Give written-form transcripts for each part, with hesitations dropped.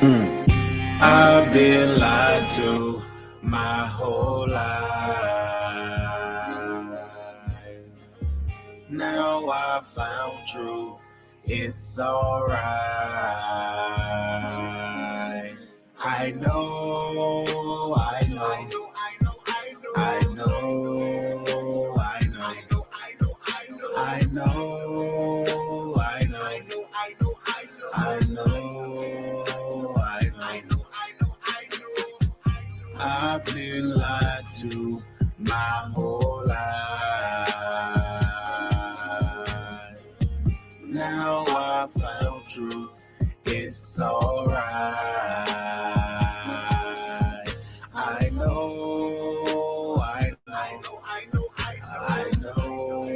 I've been lied to my whole life. Now I found truth. It's alright. I know, I know, I know, I know, I know, I know, I know. I've been lied to my whole life. Now I found truth. It's alright. I know, I know, I know, I know, I know, I know,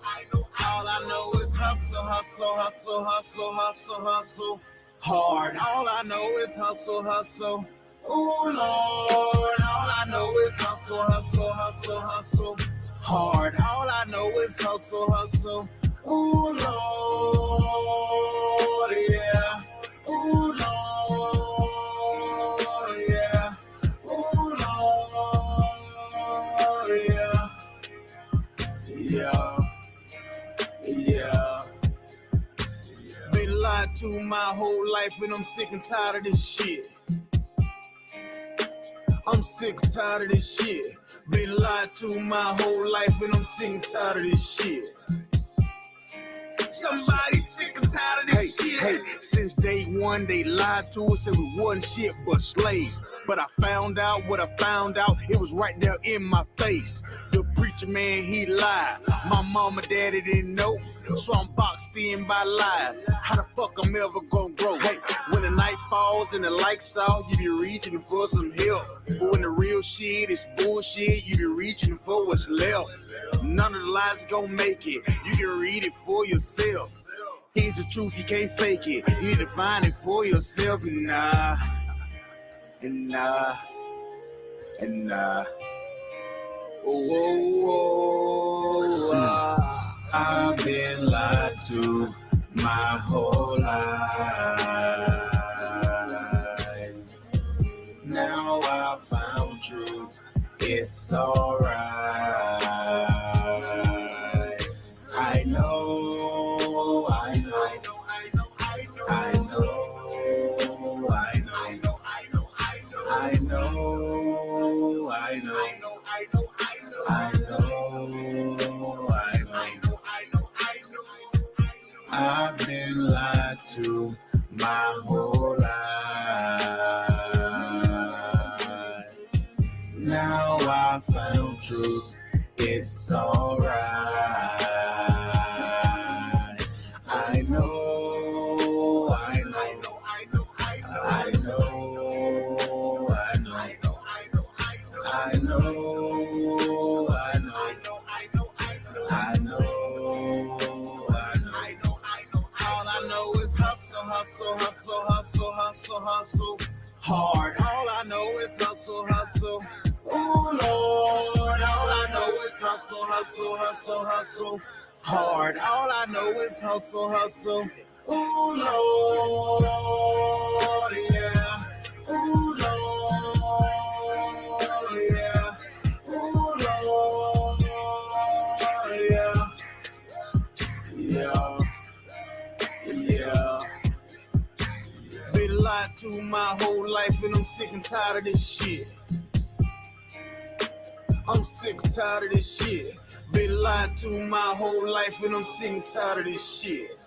I know. All I know is hustle, hustle, hustle, hustle, hustle, hustle. Hard. All I know is hustle, hustle. Oh Lord, all I know is hustle, hustle, hustle, hustle. Hard. All I know is hustle, hustle. Oh Lord, yeah. Oh Lord, yeah. Oh Lord, yeah. Yeah. Yeah. Been lied to my whole life and I'm sick and tired of this shit. I'm sick and tired of this shit. Been lied to my whole life and I'm sick and tired of this shit. Somebody sick and tired of this shit. Hey, since day one they lied to us and we wasn't shit but slaves. But I found out what I found out, it was right there in my face. The preacher man, he lied. My mama, daddy didn't know, so I'm boxed in by lies. How the fuck I'm ever gonna grow? Hey, when the night falls and the lights out, you be reaching for some help. But when the real shit is bullshit, you be reaching for what's left. None of the lies gonna make it, you can read it for yourself. Here's the truth, you can't fake it, you need to find it for yourself. And nah, and nah, and nah. Oh, oh, oh, I've been lied to my whole life. Now I found truth, it's alright. I know, I know, I know, I know, I know, I know. I've been lied to my whole life. Now I found truth, it's alright. I know, I know, I know, I know, I know, I know, I know. All I know is hustle, hustle, hustle, hustle, hustle, hustle. Hard. All I know is hustle, hustle. Oh Lord, all I know is hustle, hustle, hustle, hustle. Hard. All I know is hustle, hustle. Oh Lord, yeah. Oh Lord, yeah. Oh Lord, yeah. Yeah. Yeah. Been lied to my whole life and I'm sick and tired of this shit. I'm sick and tired of this shit. Been lied to my whole life and I'm sick and tired of this shit.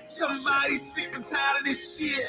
Somebody sick and tired of this shit.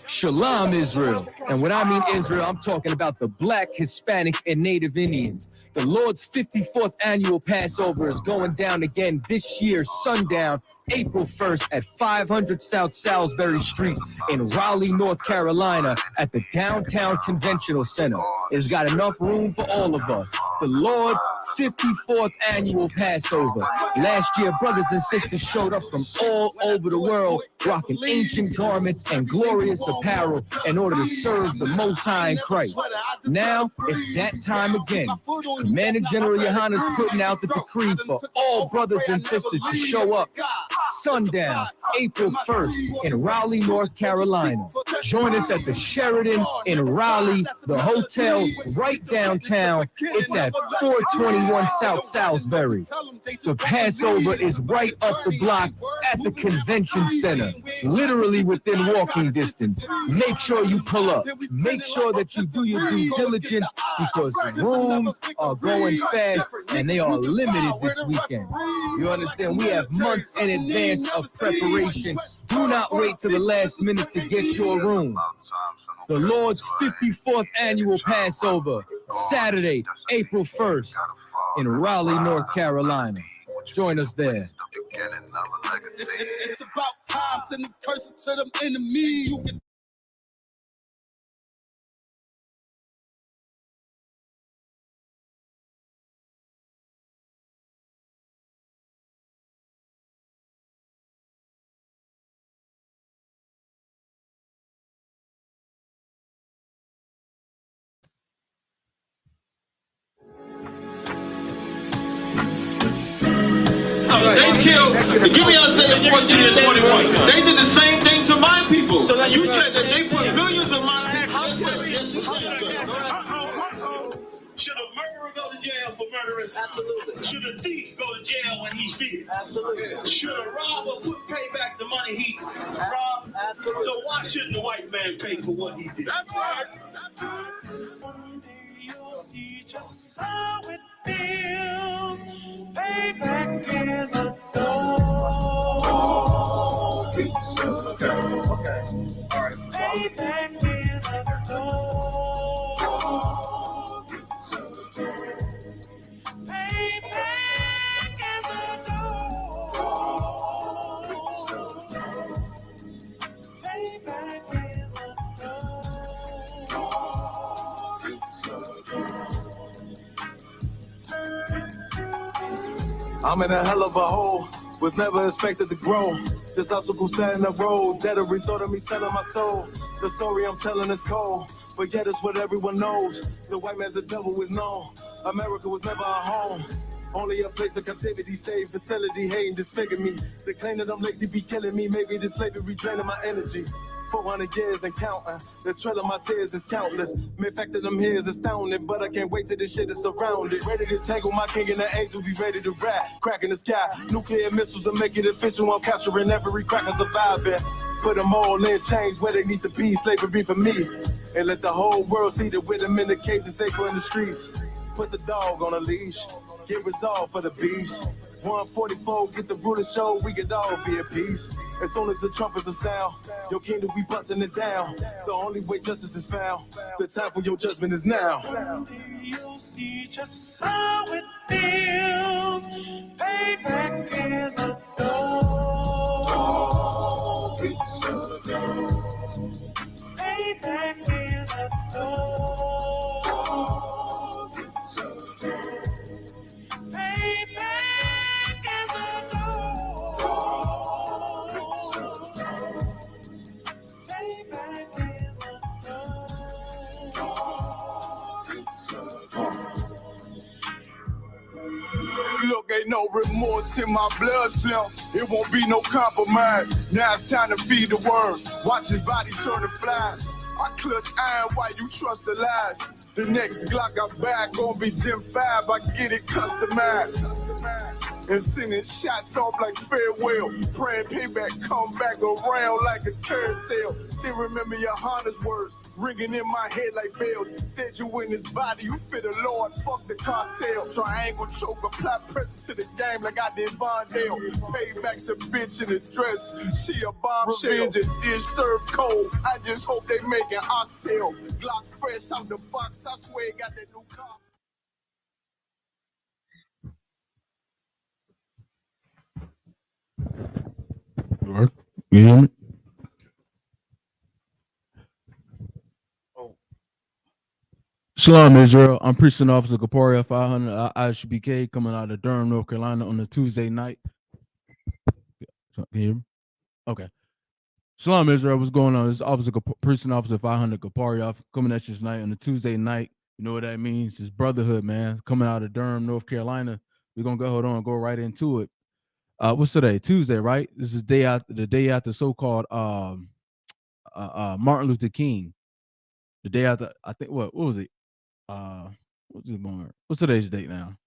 Shalom, Israel. And when I mean Israel, I'm talking about the Black, Hispanic, and Native Indians. The Lord's 54th annual Passover is going down again this year, sundown, April 1st at 500 South Salisbury Street in Raleigh, North Carolina at the Downtown Conventional Center. It's got enough room for all of us. The Lord's 54th annual Passover. Last year, brothers and sisters showed up from all over the world, rocking ancient garments and glorious apparel in order to serve the Most High in Christ. Now, it's that time again. Commander General Yohana's putting out the decree for all brothers and sisters to show up sundown, April 1st in Raleigh, North Carolina. Join us at the Sheridan in Raleigh, the hotel right downtown. It's at 421 South Salisbury. The Passover is right up the block at the convention center, literally within walking distance. Make sure you pull up. Make sure that you do your due diligence because rooms are going fast and they are limited this weekend. You understand? We have months in advance of preparation. Do not wait till the last minute to get your room. The Lord's 54th annual Passover, Saturday, April 1st in Raleigh, North Carolina. Join us there. It's about time, sending curses to them enemies. They killed, give me Isaiah 14 and 21. They did the same thing to my people. So you said that they put millions of my Should a murderer go to jail for murdering? Absolutely. Should a thief go to jail when he steals? Absolutely. Should a robber pay back the money he robbed? Absolutely. So why shouldn't the white man pay for what he did? That's right. One day you'll see just how it feels. Payback is a dog. It's a dog. Okay. All right. Payback is a dog. It's a dog. Payback is a dog. It's a dog. Payback is a dog. It's a dog. I'm in a hell of a hole, was never expected to grow. Just obstacles set in the road, that a result of me selling my soul. The story I'm telling is cold, but yet it's what everyone knows. The white man's the devil is known. America was never a home, only a place of captivity, safe facility, hating, disfigure me. They claim that I'm lazy, be killing me. Maybe the slavery draining my energy. 400 years and counting. The trail of my tears is countless. The fact that I'm here is astounding, but I can't wait till this shit is surrounded. Ready to tangle my king and the angel, be ready to rap. Cracking the sky, nuclear missiles and make it official. I'm capturing every cracker surviving. Put them all in chains where they need to be. Slavery for me. And let the whole world see that with them in the cage and safer in the streets. Put the dog on a leash. Get resolved for the beast. 144, get the ruler show, we could all be at peace. As soon as the trumpets are sound, your kingdom we busting it down. The only way justice is found, the time for your judgment is now. Someday you'll see just how it feels. Payback is a dog. It's a dog. Payback is a dog. It's a dog. Payback is a dog. It's a dog. Payback is a dog. It's a dog. Look, ain't no remorse in my blood cell. It won't be no compromise. Now it's time to feed the worms. Watch his body turn to flies. I clutch iron while you trust the lies. The next Glock I back gon' be Gen 5. I get it customized. and sending shots off like farewell. Praying payback come back around like a carousel. Still remember your Honda's words ringing in my head like bells. Said you in his body, you fit the Lord, fuck the cocktail. Triangle choke, apply pressure to the game like I did Vondale. Payback's a bitch in a dress, she a bombshell. Revenge is served cold, I just hope they make an oxtail. Glock fresh out the box, I swear it got that new car. You hear me? Shalom, Israel. I'm Preaching Officer Kaporia 500 Isupk coming out of Durham, North Carolina on a Tuesday night. Can you hear me? Okay. Shalom, Israel. What's going on? This is Officer Preaching Officer 500 Kaporia coming at you tonight on a Tuesday night. You know what that means? It's Brotherhood, man. Coming out of Durham, North Carolina. We're gonna go right into it. What's today? Tuesday, right? This is the day after so-called Martin Luther King. The day after, I think, what was it? What's today's date now?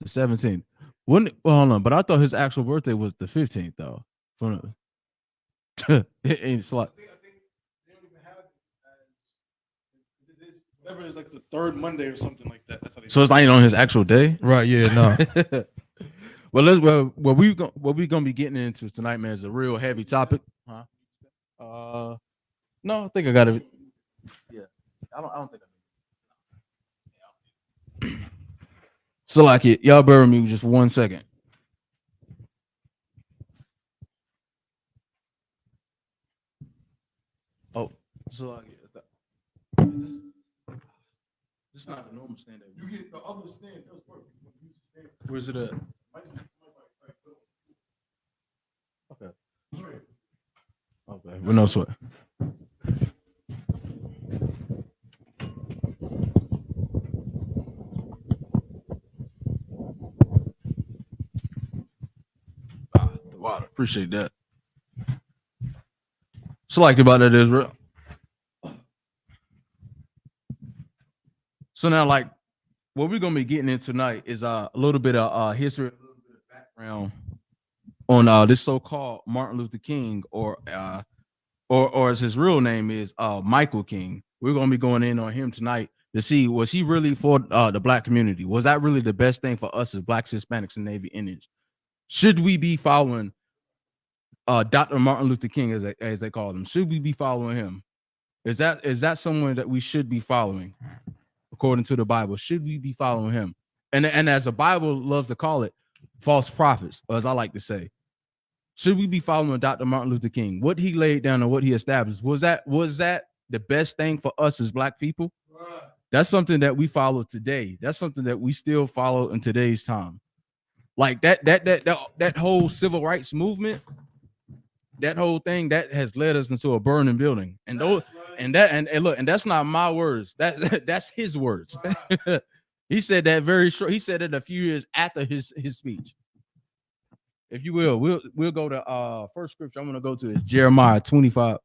The 17th. Well, hold on, but I thought his actual birthday was the 15th, though. It's like whatever is like the third Monday or something like that. That's how they so it's not even on his actual day, right? Yeah, no. Well, what we gonna be getting into tonight, man, is a real heavy topic. Huh? No, I think I got it. Yeah, I don't think I. So like it, y'all bear with me just 1 second. Oh, so like this is not the normal stand up. You get the other stand. Where's it at? Okay. Okay. Well, no sweat. The water. Appreciate that. So like about that, Israel. So now, like, what we're gonna be getting in tonight is a little bit of history, a little bit of background on this so-called Martin Luther King, or as his real name is Michael King. We're gonna be going in on him tonight to see, was he really for the black community? Was that really the best thing for us as blacks, Hispanics, and Native Indians? Should we be following Dr. Martin Luther King, as they call him? Should we be following him? Is that someone that we should be following? According to the Bible, should we be following him? And as the Bible loves to call it, false prophets, or as I like to say, should we be following Dr. Martin Luther King? What he laid down and what he established, was that the best thing for us as black people? Right. That's something that we follow today. That's something that we still follow in today's time. Like that whole civil rights movement, that whole thing that has led us into a burning building. And those. And look, and that's not my words. That's his words. Right. He said that very short. He said it a few years after his speech. If you will, we'll go to first scripture I'm gonna go to is Jeremiah 25.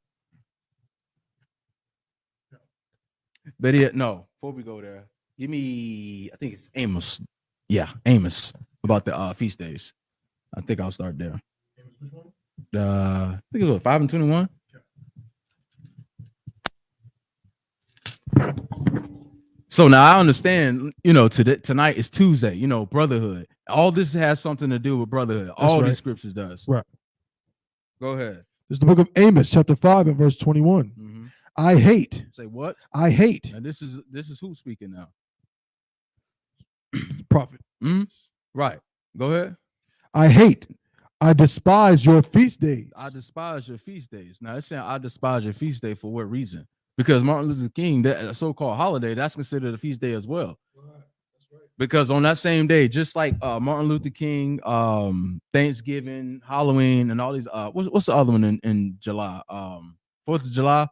But no, before we go there, give me, I think it's Amos. Yeah, Amos, about the feast days. I think I'll start there. I think it was 5 and 21. So now I understand, tonight is Tuesday, Brotherhood. All this has something to do with Brotherhood. All these scriptures does. Right. Go ahead. This is the book of Amos, chapter 5 and verse 21. Mm-hmm. I hate. Say what? I hate. And this is who speaking now? Prophet. Mm-hmm. Right. Go ahead. I hate. I despise your feast days. I despise your feast days. Now it's saying I despise your feast day for what reason? Because Martin Luther King, that so-called holiday, that's considered a feast day as well. Right. That's right. Because on that same day, just like Martin Luther King, Thanksgiving, Halloween, and all these, what's the other one in July? 4th of July.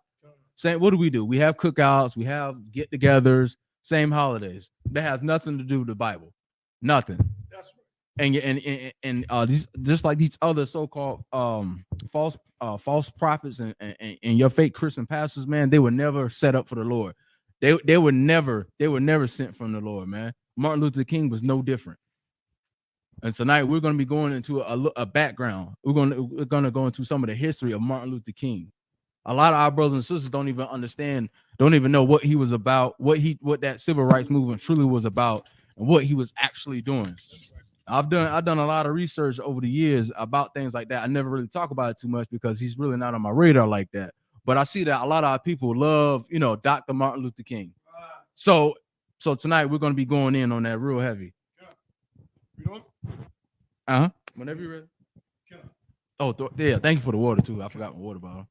Same. What do? We have cookouts, we have get-togethers, same holidays. That has nothing to do with the Bible. Nothing. That's right. And these, just like these other so-called false prophets and your fake Christian pastors, man, they were never set up for the Lord. They were never sent from the Lord, man. Martin Luther King was no different. And tonight we're going to be going into a background. We're going to go into some of the history of Martin Luther King. A lot of our brothers and sisters don't even understand, don't even know what he was about, what that civil rights movement truly was about, and what he was actually doing. I've done a lot of research over the years about things like that. I never really talk about it too much because he's really not on my radar like that. But I see that a lot of our people love, Dr. Martin Luther King. So tonight we're going to be going in on that real heavy. Whenever you're ready. Oh, yeah. Thank you for the water too. I forgot my water bottle.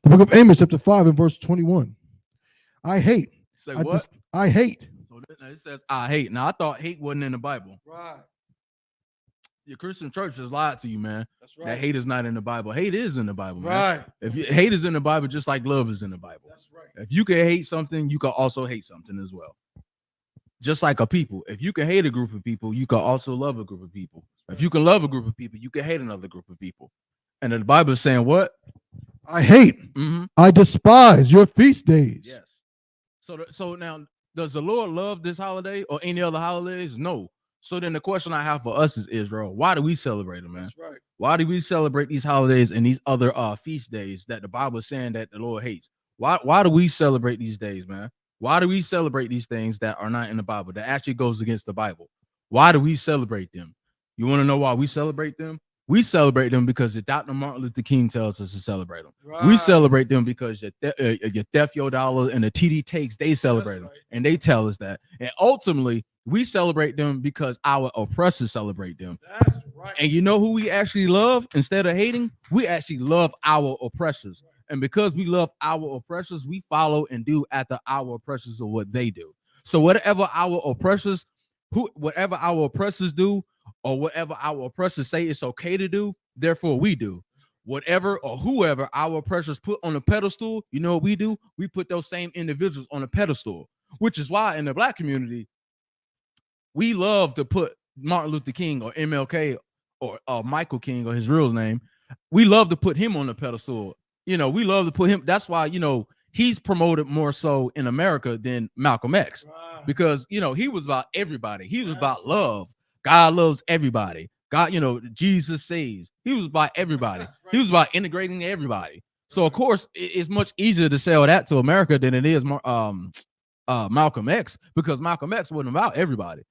The book of Amos, chapter 5 and verse 21. I hate. Say what? I hate. So it says I hate. Now I thought hate wasn't in the Bible. Right. Your Christian church has lied to you, man. That's right. That hate is not in the Bible. Hate is in the Bible, man. Right. If hate is in the Bible, just like love is in the Bible. That's right. If you can hate something, you can also hate something as well. Just like a people. If you can hate a group of people, you can also love a group of people. If you can love a group of people, you can hate another group of people. And the Bible is saying what? I hate. Mm-hmm. I despise your feast days. Yes. So now, does the Lord love this holiday or any other holidays? No. So then the question I have for us is, Israel, why do we celebrate them, man? That's right. Why do we celebrate these holidays and these other feast days that the Bible is saying that the Lord hates? Why do we celebrate these days, man? Why do we celebrate these things that are not in the Bible, that actually goes against the Bible? Why do we celebrate them? You want to know why we celebrate them? We celebrate them because Dr. Martin Luther King tells us to celebrate them. Right. We celebrate them because your Theft Your Dollar and the TD Takes, they celebrate them. And they tell us that. And ultimately, we celebrate them because our oppressors celebrate them. That's right. And you know who we actually love instead of hating? We actually love our oppressors. And because we love our oppressors, we follow and do after our oppressors or what they do. So whatever our oppressors do, or whatever our oppressors say it's okay to do, therefore we do. Whatever or whoever our oppressors put on a pedestal, you know what we do? We put those same individuals on a pedestal, which is why in the Black community, we love to put Martin Luther King or MLK or Michael King or his real name. We love to put him on the pedestal. We love to put him. That's why, he's promoted more so in America than Malcolm X, because, he was about everybody. He was about love. God loves everybody. God, Jesus saves. He was about everybody. He was about integrating everybody. So of course, it's much easier to sell that to America than it is Malcolm X, because Malcolm X wasn't about everybody.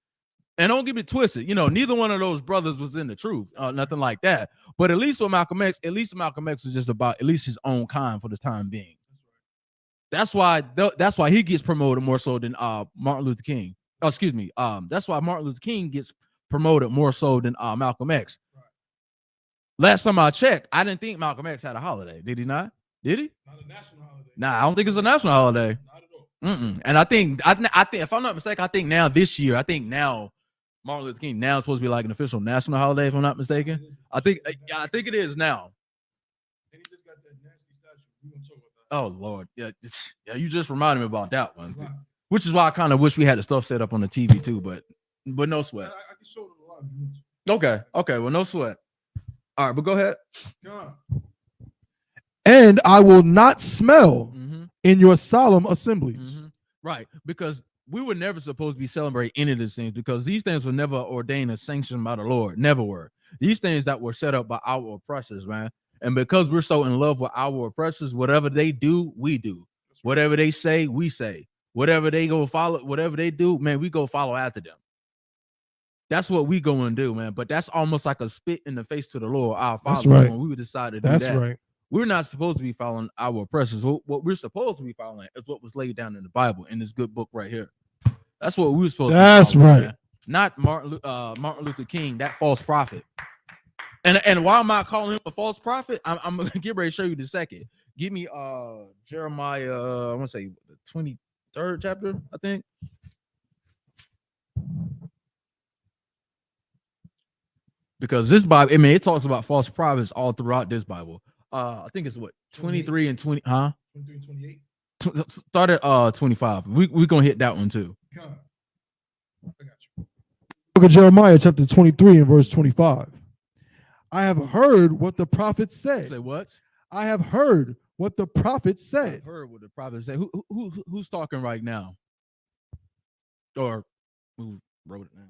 And don't get me twisted, neither one of those brothers was in the truth, nothing like that. But at least with Malcolm X, was just about at least his own kind for the time being. That's why he gets promoted more so than Martin Luther King. Oh, excuse me. That's why Martin Luther King gets promoted more so than Malcolm X. Right. Last time I checked, I didn't think Malcolm X had a holiday. Did he not? Did he? Not a national holiday. Nah, I don't think it's a national holiday. Not at all. And I think if I'm not mistaken, I think now Martin Luther King now is supposed to be like an official national holiday, if I'm not mistaken. I think it is now. And he just got that nasty statue. We're gonna talk about that. Oh Lord, yeah, you just reminded me about that one, right. Which is why I kind of wish we had the stuff set up on the TV too, but no sweat. I can show them a lot if you want to. Okay, well, no sweat. All right, but go ahead. And I will not smell in your solemn assemblies. Right, because we were never supposed to be celebrating any of these things, because these things were never ordained or sanctioned by the Lord. Never were. These things that were set up by our oppressors, man. And because we're so in love with our oppressors, whatever they do, we do. Whatever they say, we say. Whatever they go follow, whatever they do, man, we go follow after them. That's what we go and do, man. But that's almost like a spit in the face to the Lord, our Father, when we decide to do that. That's right. We're not supposed to be following our oppressors. What we're supposed to be following is what was laid down in the Bible, in this good book right here. That's what we were supposed to be following. That's right. Man. Not Martin Luther King, that false prophet. And why am I calling him a false prophet? I'm gonna get ready to show you the second. Give me Jeremiah, I want to say the 23rd chapter, I think. Because this Bible, it talks about false prophets all throughout this Bible. I think it's what 23 and 20, huh? 23 and 28. Start at 25. We're gonna hit that one too. I got you. Look at Jeremiah chapter 23 and verse 25. I have heard what the prophet said. Say what? I have heard what the prophet said. I've heard what the prophet said. Who's talking right now? Or who wrote it now?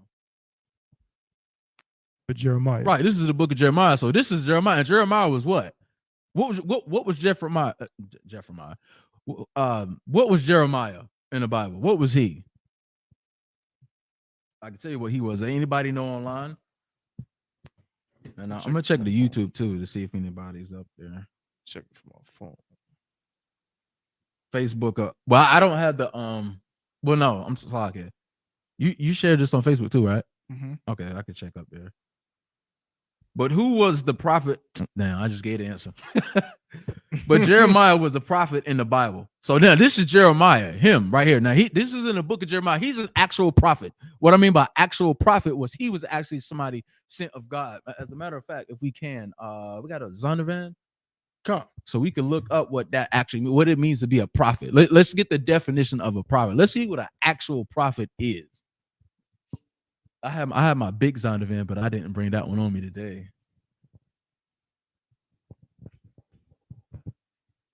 Jeremiah. Right. This is the book of Jeremiah. So this is Jeremiah. And Jeremiah was what? What was Jeremiah? What was Jeremiah in the Bible? What was he? I can tell you what he was. Anybody know online? And I'm gonna check the YouTube too to see if anybody's up there. Check from my phone. Facebook. Well, I don't have the Well, no, I'm sorry. You shared this on Facebook too, right? Mm-hmm. Okay, I can check up there. But who was the prophet? Now I just gave the answer. But Jeremiah was a prophet in the Bible. So now this is Jeremiah, him right here. Now this is in the book of Jeremiah. He's an actual prophet. What I mean by actual prophet was he was actually somebody sent of God. As a matter of fact, if we can, we got a Zondervan. Come. So we can look up what that actually means, what it means to be a prophet. Let's get the definition of a prophet. Let's see what an actual prophet is. I have my big Zondervan, but I didn't bring that one on me today.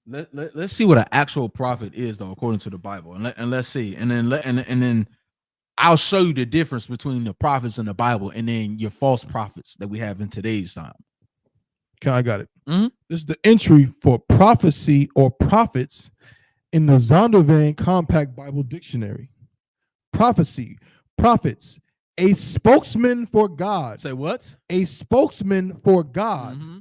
Let's see what an actual prophet is, though, according to the Bible, and let's see, and then I'll show you the difference between the prophets in the Bible and then your false prophets that we have in today's time. Okay, I got it. Mm-hmm. This is the entry for prophecy or prophets in the Zondervan Compact Bible Dictionary. Prophecy, prophets, a spokesman for God. Say what? A spokesman for God. Mm-hmm.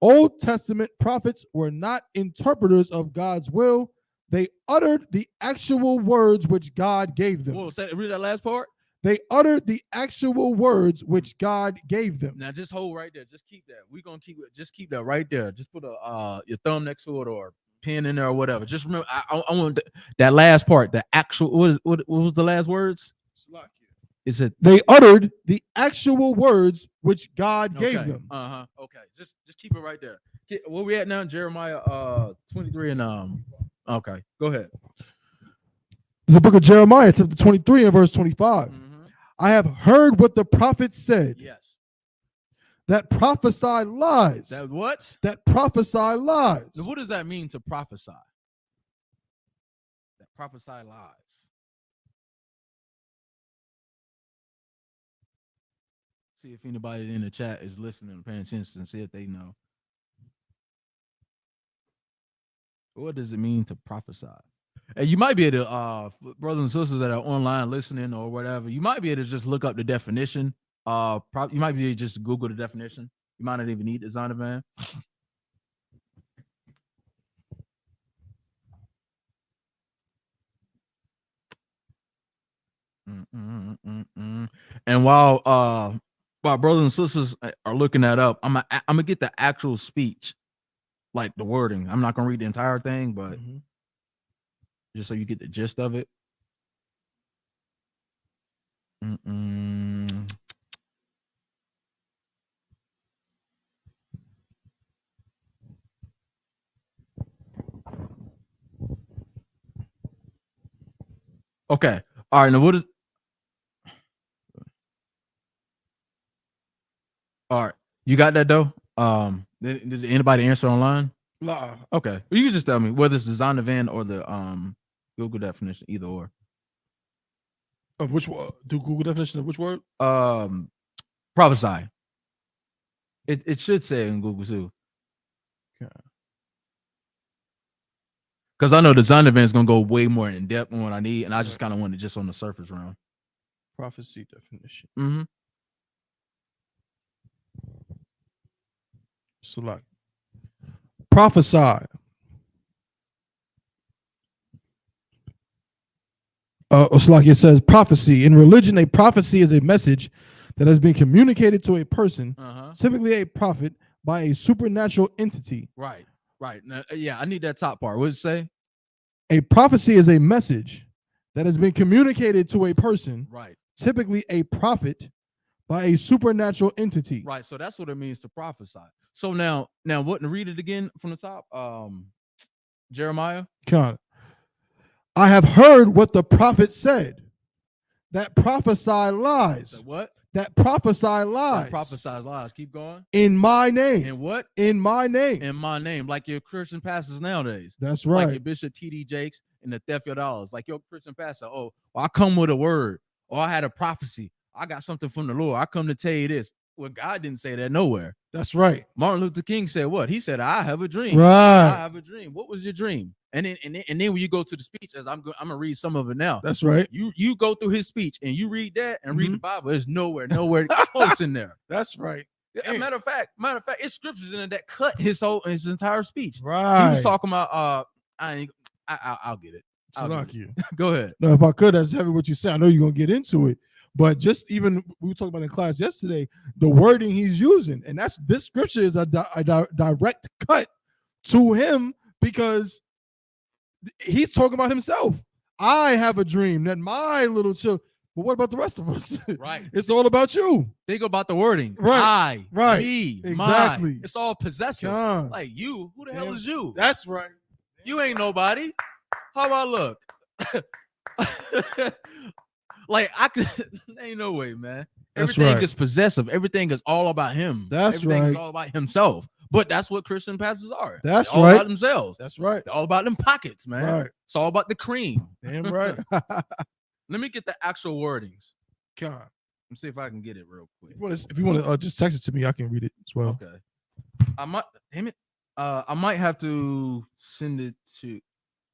Old Testament prophets were not interpreters of God's will. They uttered the actual words which God gave them. Whoa, read that last part. They uttered the actual words which God gave them. Now just hold right there. Just keep that. We're gonna keep that right there. Just put your thumb next to it or pen in there or whatever. Just remember, I want that last part. The actual what was the last words? Is it they uttered the actual words which God gave them? Okay. Just keep it right there. Where we at now? Jeremiah 23 and okay. Go ahead. The book of Jeremiah, chapter 23 and verse 25. Mm-hmm. I have heard what the prophet said. Yes. That prophesy lies. That what? That prophesy lies. Now, what does that mean to prophesy? That prophesy lies. See if anybody in the chat is listening and paying attention and see if they know. What does it mean to prophesy? And you might be able to, brothers and sisters that are online listening or whatever, you might be able to just look up the definition. You might be able to just Google the definition. You might not even need the Zondervan. And while brothers and sisters are looking that up, I'm gonna get the actual speech, like the wording. I'm not gonna read the entire thing, but just so you get the gist of it. Okay. All right. Now what is? All right. You got that though? Did anybody answer online? Nah. Okay. You can just tell me whether it's the Zondervan or the Google definition, either or. Of which word? Do Google definition of which word? Prophesy. It should say in Google too. Okay. Because I know the Zondervan is gonna go way more in depth on what I need, and I just kind of want it just on the surface round. Prophecy definition. Mm-hmm. Select. Prophesy. It says prophecy. In religion, a prophecy is a message that has been communicated to a person, typically a prophet, by a supernatural entity. Right. Now, yeah, I need that top part. What does it say? A prophecy is a message that has been communicated to a person, right, typically a prophet, by a supernatural entity. Right. So that's what it means to prophesy. So now what? Read it again from the top. Jeremiah. God. I have heard what the prophet said. That prophesy lies. That what? That prophesy lies. That prophesies lies. Keep going. In my name. In what? In my name. In my name. Like your Christian pastors nowadays. That's right. Like your Bishop T.D. Jakes and the Theft Your Dollars. Like your Christian pastor. Oh, well, I come with a word. Or I had a prophecy. I got something from the Lord. I come to tell you this. Well, God didn't say that nowhere. That's right. Martin Luther King said what? He said, "I have a dream." Right. I have a dream. What was your dream? And then when you go to the speech, as I'm gonna read some of it now. That's right. You go through his speech and you read that and read the Bible. There's nowhere close in there. That's right. Matter of fact, it's scriptures in there that cut his entire speech. Right. He was talking about I'll get it. Go ahead. No, if I could, that's heavy what you said. I know you're gonna get into it, but just even we were talking about in class yesterday, the wording he's using, and this scripture is a direct cut to him because he's talking about himself. I have a dream that my little children. But what about the rest of us? Right. It's all about you. Think about the wording. Right. I, me, exactly. my. It's all possessive. God. Like you. Who the hell is you? That's right. You ain't nobody. How about look? Like I could. Ain't no way, man. Everything is possessive. Everything is all about him. Everything is all about himself. But that's what Christian pastors are. That's all about themselves. That's right. They're all about them pockets, man. Right. It's all about the cream. Damn right. Let me get the actual wordings. God. Let me see if I can get it real quick. If you want to just text it to me, I can read it as well. Okay. I might have to send it to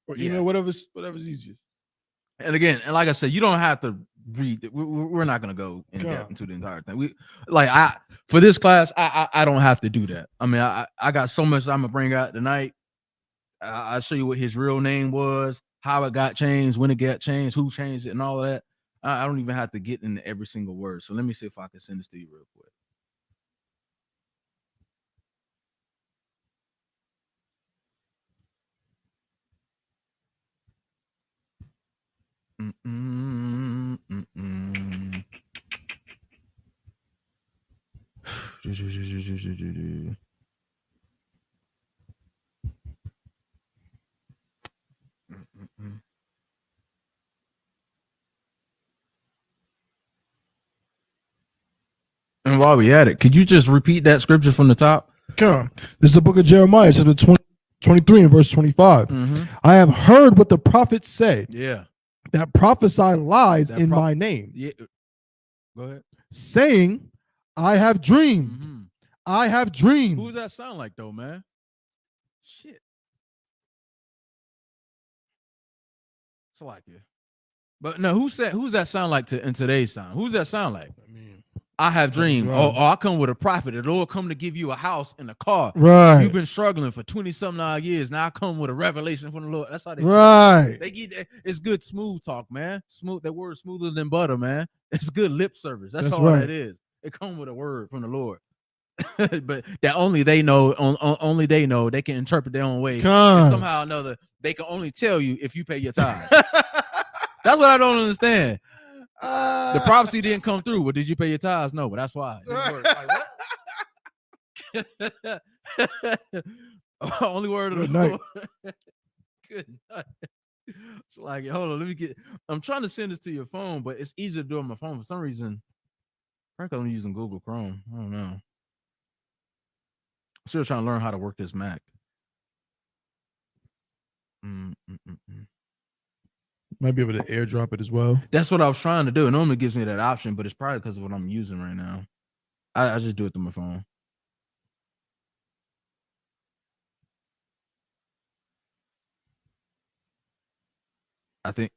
or email, whatever's easiest. And again, and like I said, you don't have to read it. We're not gonna go in depth into the entire thing. For this class, I don't have to do that. I mean, I got so much I'm gonna bring out tonight. I'll show you what his real name was, how it got changed, when it got changed, who changed it, and all of that. I don't even have to get into every single word. So let me see if I can send this to you real quick. And while we at it, could you just repeat that scripture from the top? Come. This is the book of Jeremiah, chapter 23 and verse 25. I have heard what the prophets said. Yeah. That prophesy lies in my name. Yeah. Go ahead. Saying, I have dreamed. I have dreamed. Who does that sound like though, man? Shit. It's like you. But no, who's that sound like in today's time? Who's that sound like? I mean, I have dreamed. Oh, I come with a prophet. The Lord come to give you a house and a car. Right. You've been struggling for 20-something odd years. Now I come with a revelation from the Lord. That's how they They get it's good smooth talk, man. Smooth, that word smoother than butter, man. It's good lip service. That's all that is. It come with a word from the Lord. But that only they know, only they know. They can interpret their own way. And somehow or another, they can only tell you if you pay your tithes. That's what I don't understand. The prophecy didn't come through. Well, did you pay your tithes? No, but that's why. It didn't work. Like, what? Only word of the Lord. Good night. It's like, hold on, I'm trying to send this to your phone, but it's easier to do on my phone for some reason. Frankly, I'm using Google Chrome. I don't know. I'm still trying to learn how to work this Mac. Might be able to airdrop it as well. That's what I was trying to do. It normally gives me that option, but it's probably because of what I'm using right now. I just do it through my phone. I think.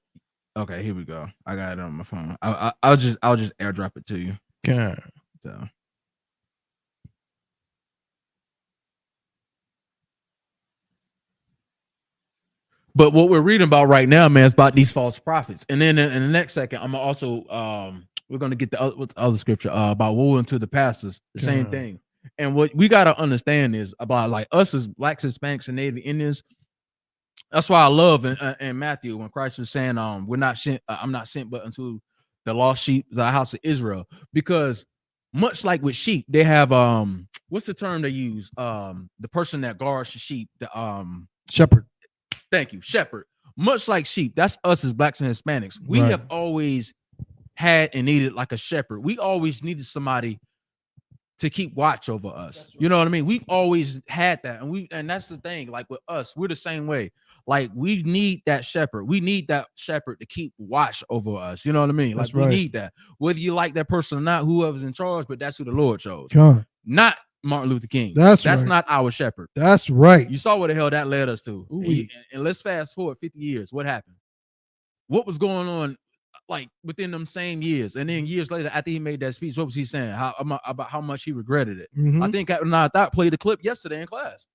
Okay, here we go. I got it on my phone. I'll just airdrop it to you. Okay. So. But what we're reading about right now, man, is about these false prophets. And then in the next second, I'm also we're gonna get the other scripture about woe unto the pastors, the same thing. And what we gotta understand is about like us as blacks, Hispanics, and Native Indians. That's why I love in Matthew when Christ was saying, "We're not sent. I'm not sent, but unto the lost sheep, the house of Israel." Because much like with sheep, they have what's the term they use? The person that guards the sheep, the shepherd. Thank you, shepherd. Much like sheep, that's us as blacks and Hispanics. We have always had and needed like a shepherd. We always needed somebody to keep watch over us. You know what I mean? We've always had that, and that's the thing. Like with us, we're the same way. Like we need that shepherd. We need that shepherd to keep watch over us. You know what I mean? Like That's right. we need that. Whether you like that person or not, whoever's in charge, but that's who the Lord chose. Con. Not Martin Luther King. That's right. right. Not our shepherd. That's right. You saw where the hell that led us to. Ooh, And let's fast forward 50 years. What happened? What was going on like within them same years? And then years later, after he made that speech, what was he saying? About how much he regretted it. Mhm. I think I played the clip yesterday in class.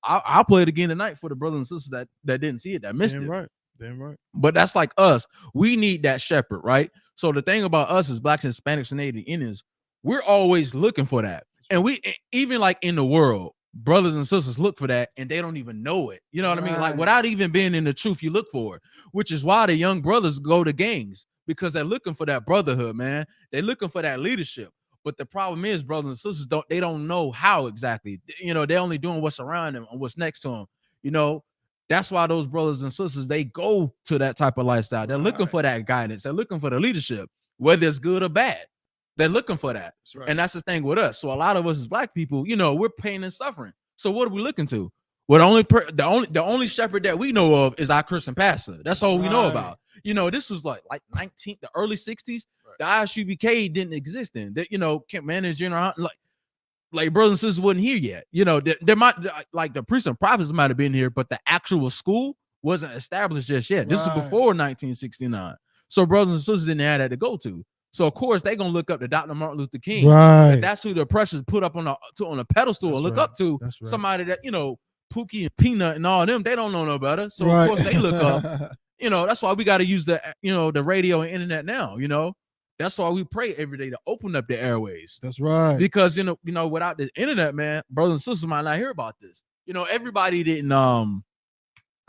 I'll play it again tonight for the brothers and sisters that didn't see it, that missed it. Right. Damn right. But that's like us. We need that shepherd, right? So the thing about us as Blacks, Hispanics, and Native Indians, we're always looking for that. And we, even like in the world, brothers and sisters look for that and they don't even know it. You know what I mean? Like without even being in the truth, you look for it, which is why the young brothers go to gangs, because they're looking for that brotherhood, man. They're looking for that leadership. But the problem is, brothers and sisters don't know how exactly. You know, they're only doing what's around them and what's next to them. You know, that's why those brothers and sisters, they go to that type of lifestyle. They're looking for that guidance. They're looking for the leadership, whether it's good or bad. They're looking for that. That's right. And that's the thing with us. So a lot of us as Black people, you know, we're pain and suffering. So what are we looking to? Well, the only shepherd that we know of is our Christian pastor. That's all we know about. You know, this was like the early 60s. The Isupk didn't exist then. That, you know, Camp Manager, like brothers and sisters wasn't here yet. You know, there might, like the priests and prophets might have been here, but the actual school wasn't established just yet. This is before 1969. So brothers and sisters didn't have that to go to. So of course they're gonna look up to Dr. Martin Luther King. Right. And that's who the oppressors put up on a pedestal and look up to. That's somebody that, you know, Pookie and Peanut and all them, they don't know no better. So of course they look up. You know, that's why we got to use the, you know, the radio and internet now. You know, that's why we pray every day to open up the airways. That's right. Because you know, without the internet, man, brothers and sisters might not hear about this. You know, everybody didn't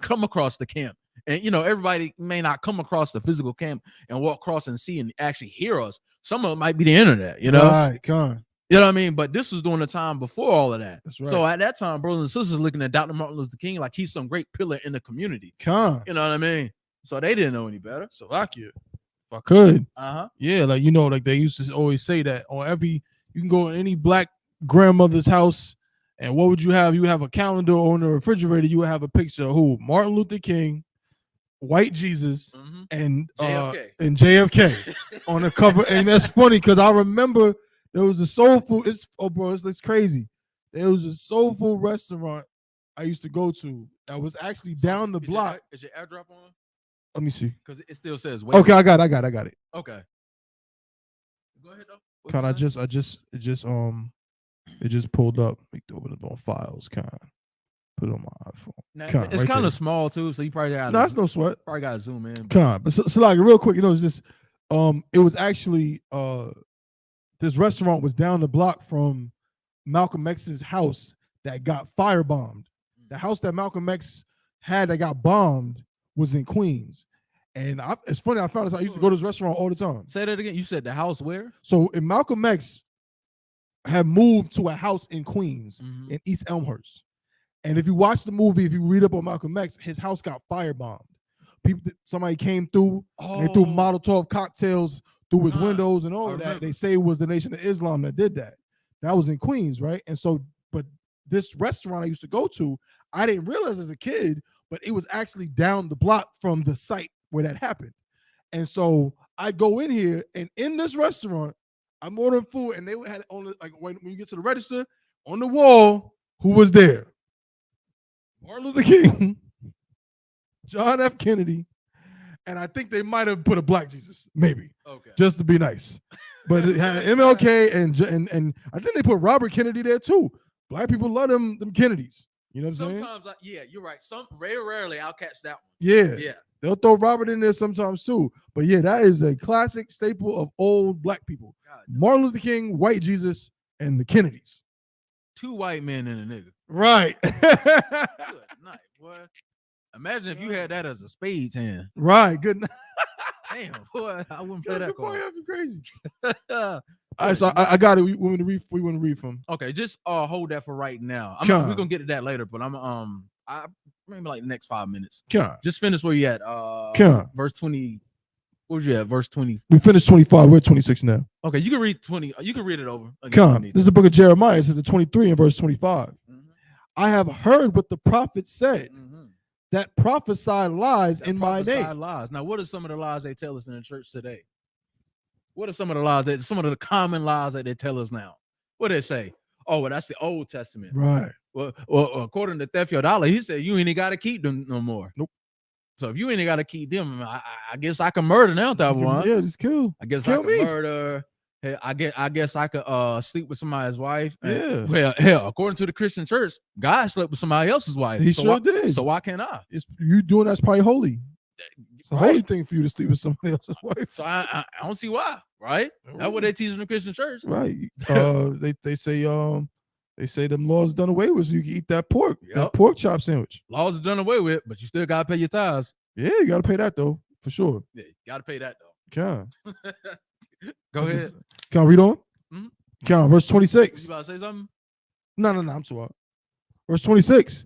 come across the camp. And, you know, everybody may not come across the physical camp and walk across and see and actually hear us. Some of it might be the internet, you know? Right, come. You know what I mean? But this was during the time before all of that. That's right. So at that time, brothers and sisters looking at Dr. Martin Luther King like he's some great pillar in the community. Come. You know what I mean? So they didn't know any better. So like you. If I could. Uh-huh. Yeah, like, you know, like they used to always say that on you can go in any Black grandmother's house, and what would you have? You would have a calendar on the refrigerator. You would have a picture of who? Martin Luther King, White Jesus, and JFK on the cover. And that's funny because I remember there was a soul food. It's crazy. There was a soul food restaurant I used to go to that was actually down the block. Is your airdrop on? Let me see. Because it still says wait. Okay, I got it. Okay. Go ahead though. Kind it just pulled up. Open it on files, kind of. Put it on my iPhone. Now, it's kind of small too, so you probably got. No, that's no sweat. Probably got to zoom in. But so like real quick, you know, it's just it was actually this restaurant was down the block from Malcolm X's house that got firebombed. The house that Malcolm X had that got bombed was in Queens. And it's funny, I found this. I used to go to this restaurant all the time. Say that again. You said the house where? So in Malcolm X had moved to a house in Queens in East Elmhurst. And if you watch the movie, if you read up on Malcolm X, his house got firebombed. Somebody came through and they threw Molotov cocktails through his windows and all of that. They say it was the Nation of Islam that did that. That was in Queens, right? And so, but this restaurant I used to go to, I didn't realize as a kid, but it was actually down the block from the site where that happened. And so I'd go in here, and in this restaurant, I'm ordering food, and they had on like when you get to the register on the wall, who was there? Martin Luther King, John F. Kennedy, and I think they might have put a Black Jesus, maybe, just to be nice. But it had MLK and I think they put Robert Kennedy there too. Black people love them Kennedys. You know what I'm saying? Sometimes, yeah, you're right. Very rarely I'll catch that one. Yeah. They'll throw Robert in there sometimes too. But yeah, that is a classic staple of old Black people. Martin Luther King, White Jesus, and the Kennedys. 2 white men and a nigga. Right. Good night, boy. Imagine if you had that as a spades hand. Right. Good night. Damn, boy, I wouldn't play that card. You're crazy. All right, so I got it. We want to read from. Okay, just hold that for right now. We're gonna get to that later, but I maybe like the next 5 minutes. Just finish where you at. Verse 20. What was you at? Verse 20. We finished 25. We're at 26 now. Okay, you can read 20. You can read it over. This is the book of Jeremiah. It's at the 23 and verse 25. I have heard what the prophet said. that prophesy lies in my prophesy name. lies. Now, what are some of the lies they tell us in the church today? What are some of the lies some of the common lies that they tell us now? What do they say? Oh, well, that's the Old Testament. Right. Well, according to Theophilus, he said you ain't got to keep them no more. Nope. So if you ain't got to keep them, I guess I can murder now. That one. Yeah, just kill. I guess just I kill can me. murder. Hey, I guess I could sleep with somebody's wife. Yeah. Well, hell, according to the Christian church, God slept with somebody else's wife. He so sure why, did. So why can't I? It's you doing that's probably holy. It's a Right. holy thing for you to sleep with somebody else's wife. So I don't see why. Right? That's what they teach in the Christian church. Right. They say them laws done away with, so you can eat that pork, that pork chop sandwich. Laws are done away with, but you still gotta pay your tithes. Yeah, you gotta pay that though, for sure. Yeah, you gotta pay that though. Can Go ahead. Can I read on? Mhm. Can I, verse 26. You about to say something? No, I'm too out. Verse 26.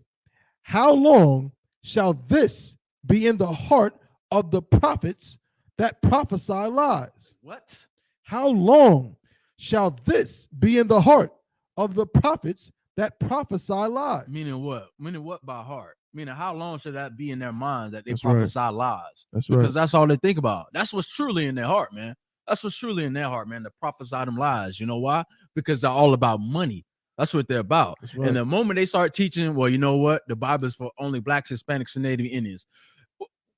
How long shall this be in the heart of the prophets that prophesy lies? What? How long shall this be in the heart of the prophets that prophesy lies? Meaning what? Meaning what by heart? Meaning how long should that be in their mind that they That's right. prophesy lies? That's Because right. that's all they think about. That's what's truly in their heart, man. That's what's truly in their heart, man. To prophesy them lies. You know why? Because they're all about money. That's what they're about. That's right. And the moment they start teaching, well, you know what? The Bible is for only blacks, Hispanics, and Native Indians.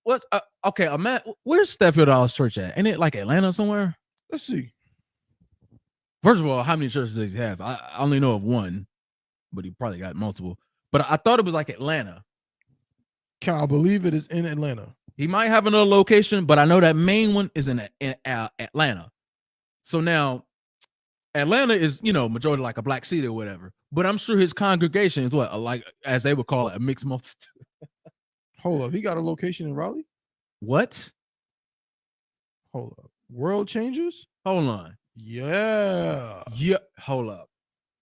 What's okay? Where's Theophilus Church at? Ain't it like Atlanta somewhere? Let's see. First of all, how many churches does he have? I only know of one, but he probably got multiple. But I thought it was like Atlanta. Can I believe it is in Atlanta? He might have another location, but I know that main one is in Atlanta. So now, Atlanta is, majority like a black city or whatever. But I'm sure his congregation is what, like as they would call it, a mixed multitude. Hold up. He got a location in Raleigh? What? Hold up. World Changers? Hold on. Yeah. Yeah. Hold up.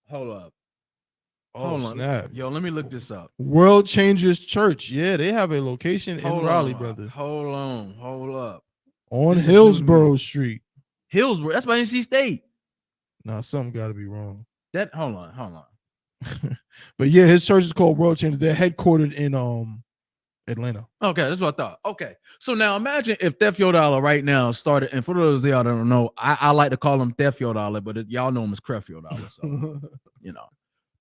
Oh, Hold on. snap. Yo, let me look this up. World Changers Church. Yeah, they have a location in Hold Raleigh, on. brother. Hold on. Hold up. On This is Hillsborough Street. Hillsborough. That's by NC State. Nah, something got to be wrong. Hold on. But yeah, his church is called World Changers. They're headquartered in Atlanta. Okay, that's what I thought. Okay, so now imagine if Theophilus right now started, and for those of y'all that don't know, I like to call him Theophilus, but y'all know him as Crephilus, so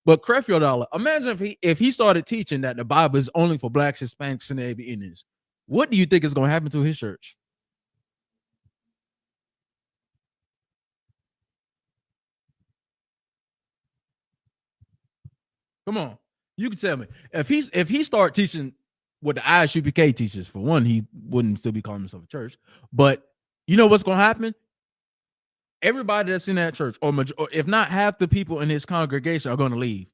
But Crephilus, imagine if he started teaching that the Bible is only for blacks, Hispanics, and Native Indians. What do you think is going to happen to his church? Come on, you can tell me if he start teaching what the Isupk teaches. For one, he wouldn't still be calling himself a church. But you know what's going to happen? Everybody that's in that church, or if not half the people in his congregation, are going to leave.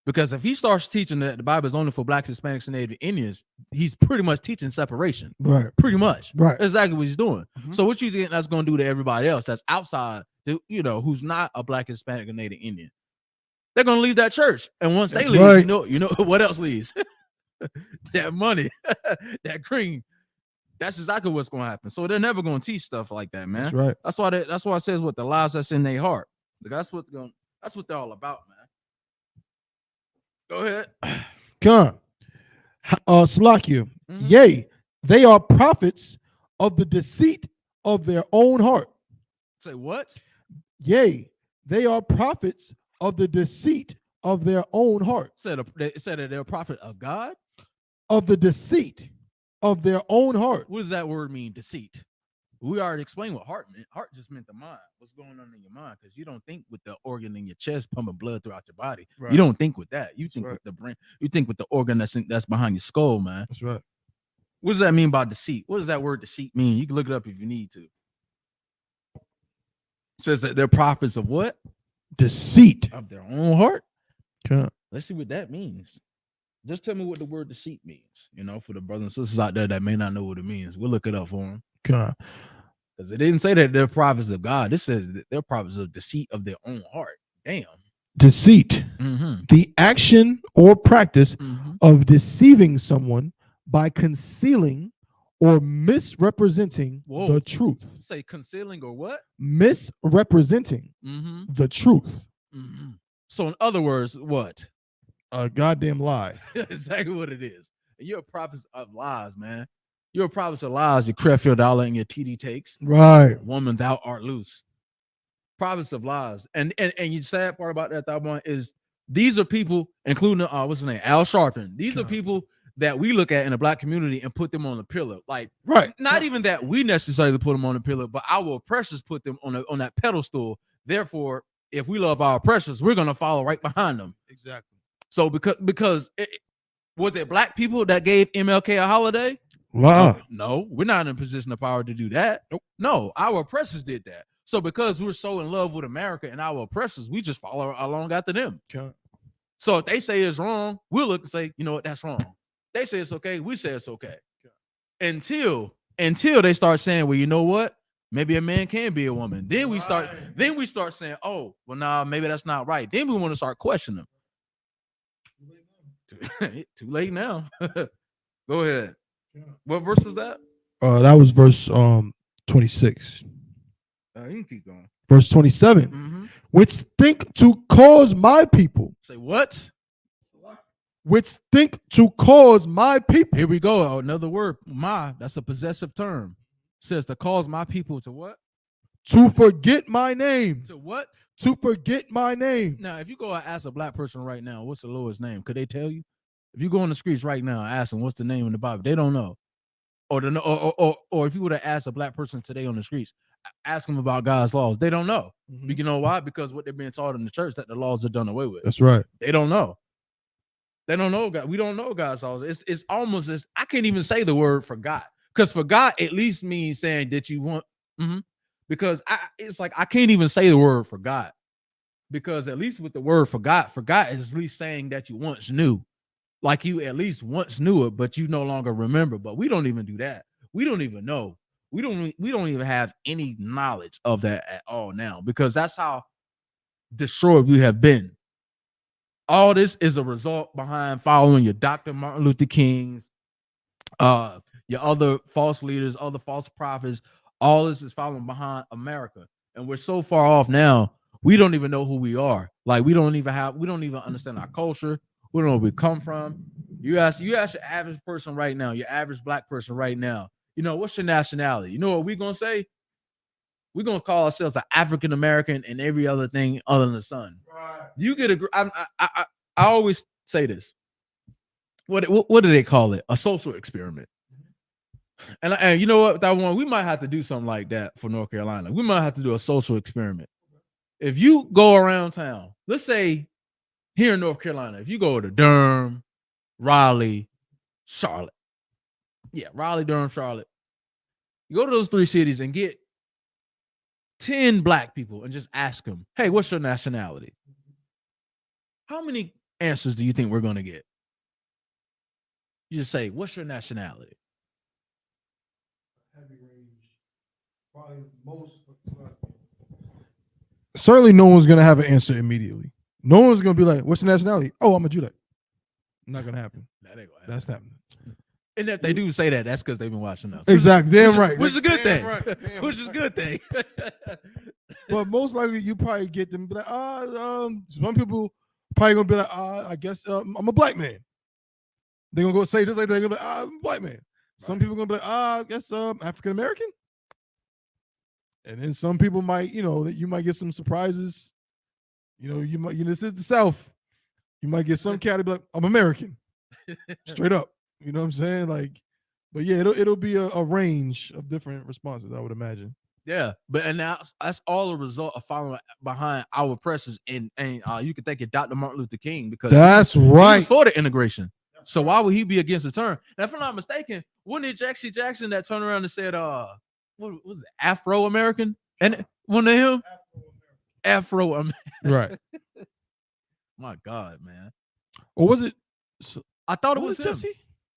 Because if he starts teaching that the Bible is only for blacks, Hispanics, and Native Indians, he's pretty much teaching separation. Right. Pretty much. Right. That's exactly what he's doing. Mhm. So what you think that's going to do to everybody else that's outside, who's not a black, Hispanic, or Native Indian? They're going to leave that church. And once they That's leave, right. you know what else leaves? That money, that cream. That's exactly what's going to happen. So they're never going to teach stuff like that, man. That's right. That's why it says what the lies that's in their heart. That's what they're all about, man. Go ahead. Come. Salakia. Mhm. Yea, they are prophets of the deceit of their own heart. Say what? Yea, they are prophets of the deceit of their own heart. They said that they're a prophet of God. Of the deceit of their own heart. What does that word mean? Deceit. We already explained what heart meant. Heart just meant the mind. What's going on in your mind? Because you don't think with the organ in your chest pumping blood throughout your body. Right. You don't think with that. You think right. with the brain. You think with the organ that's behind your skull, man. That's right. What does that mean by deceit? What does that word deceit mean? You can look it up if you need to. It says that they're prophets of what? Deceit. Of their own heart. Okay. Let's see what that means. Just tell me what the word deceit means. For the brothers and sisters out there that may not know what it means, we'll look it up for them. Okay. Because it didn't say that they're prophets of God. This says that they're prophets of deceit of their own heart. Damn. Deceit. Mm-hmm. The action or practice Mm-hmm. of deceiving someone by concealing or misrepresenting Whoa. the truth. Say concealing or what? Misrepresenting Mm-hmm. the truth. Mm-hmm. So in other words, what? A goddamn lie. Exactly what it is. And you're a prophet of lies, man. You're a prophet of lies. You craft your dollar and your TD takes. Right. Woman, thou art loose. Prophets of lies. And you sad part about that one is these are people, including what's his name, Al Sharpton. These are people that we look at in the black community and put them on the pillar. Like, right. Not even that we necessarily put them on the pillar, but our oppressors put them on that pedestal. Therefore, if we love our oppressors, we're gonna follow right behind them. Exactly. So because was it black people that gave MLK a holiday? Wow. No, we're not in a position of power to do that. Nope. No, our oppressors did that. So because we're so in love with America and our oppressors, we just follow along after them. Okay. So if they say it's wrong, we'll look and say, you know what, that's wrong. They say it's okay, we say it's okay. Until they start saying, well, you know what? Maybe a man can be a woman. Then we start saying, oh, well, nah, maybe that's not right. Then we want to start questioning them. Too late now. Go ahead. What verse was that? That was verse 26. You can keep going. Verse 27. Mm-hmm. Which think to cause my people. Say what? Which think to cause my people. Here we go. Another word. My, that's a possessive term. It says to cause my people to what? To forget my name. To what? To forget my name. Now, if you go and ask a black person right now, what's the Lord's name? Could they tell you? If you go on the streets right now and ask them what's the name in the Bible, they don't know. Or if you would have asked a black person today on the streets, ask them about God's laws, they don't know. Mm-hmm. You know why? Because what they're being taught in the church that the laws are done away with. That's right. They don't know. They don't know God. We don't know God's laws. It's almost as I can't even say the word forgot, because forgot at least means saying that you want. Mm-hmm. Because it's like I can't even say the word forgot, because at least with the word forgot is at least saying that you once knew. Like you at least once knew it, but you no longer remember. But we don't even do that. We don't even know. We don't even have any knowledge of that at all now, because that's how destroyed we have been. All this is a result behind following your Dr. Martin Luther King's, your other false leaders, other false prophets. All this is following behind America. And we're so far off now, we don't even know who we are. Like we don't even understand our culture. We don't know where we come from. You ask your average person right now, your average black person right now, you know, what's your nationality? You know what we're going to say? We're going to call ourselves an African American and every other thing other than the sun. Right. You get I always say this. What do they call it? A social experiment. And you know what, that one, we might have to do something like that for North Carolina. We might have to do a social experiment. If you go around town, let's say here in North Carolina, if you go to Durham, Raleigh, Charlotte. Yeah, Raleigh, Durham, Charlotte. You go to those three cities and get 10 black people and just ask them, hey, what's your nationality? How many answers do you think we're going to get? You just say, what's your nationality? Heavy range. Probably most. Certainly no one's going to have an answer immediately. No one's going to be like, what's your nationality? Oh, I'm a Judite. Not going to happen. That ain't gonna happen. That's happening. And if they do say that, that's because they've been watching us. Exactly. Damn right. Which is a good thing. Right. Which is a good thing. But most likely you probably get them be like, some people probably going to be like, I guess I'm a black man. They're going to go say just like they're going to be like, I'm a black man. Right. Some people are going to be like, I guess African American. And then some people might, you might get some surprises. This is the South. You might get some cat be like, I'm American. Straight up. You know what I'm saying? Like, but yeah, it'll be a range of different responses, I would imagine. Yeah, and now that's all a result of following behind our oppressors, and you can thank your Dr. Martin Luther King, because that's he was for the integration. So why would he be against the term? And if I'm not mistaken, wasn't it Jesse Jackson that turned around and said, what was it, Afro-American? And one of him? Afro-American. Right. My God, man. Or was it? I thought it was Jesse.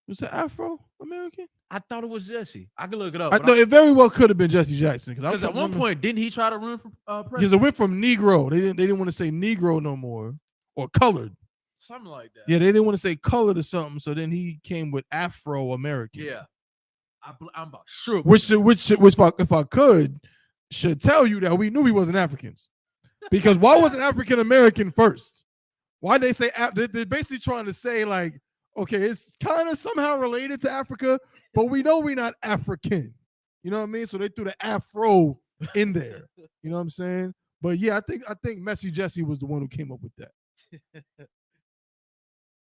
Was it Afro-American? I thought it was Jesse. I can look it up. No, it very well could have been Jesse Jackson. Because at one point, didn't he try to run for president? Because it went from Negro. They didn't want to say Negro no more, or colored. Something like that. Yeah, they didn't want to say colored or something. So then he came with Afro-American. Yeah, I'm about sure. Which if I could, should tell you that we knew we wasn't Africans. Because why wasn't African American first? Why they say they're basically trying to say like, Okay, it's kind of somehow related to Africa, but we know we're not African. You know what I mean? So they threw the Afro in there. You know what I'm saying? But yeah, I think Messy Jesse was the one who came up with that.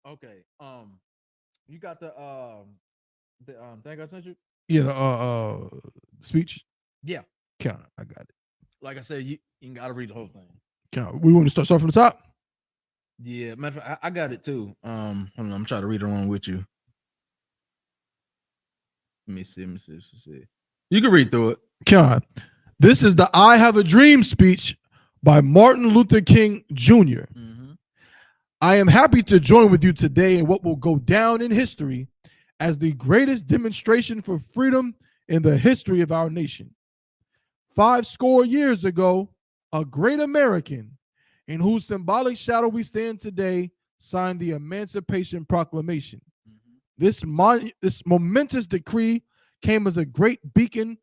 Okay. You got the thing I sent you? Yeah, the speech. Yeah. Count. I got it. Like I said, you gotta read the whole thing. Count. We want to start from the top. Yeah, matter of fact, I got it too. Hold on, I'm trying to read it along with you. Let me see. You can read through it. Count. This is the "I Have a Dream" speech by Martin Luther King Jr. Mhm. I am happy to join with you today in what will go down in history as the greatest demonstration for freedom in the history of our nation. 50 years ago, a great American, in whose symbolic shadow we stand today, signed the Emancipation Proclamation. This momentous decree came as a great beacon,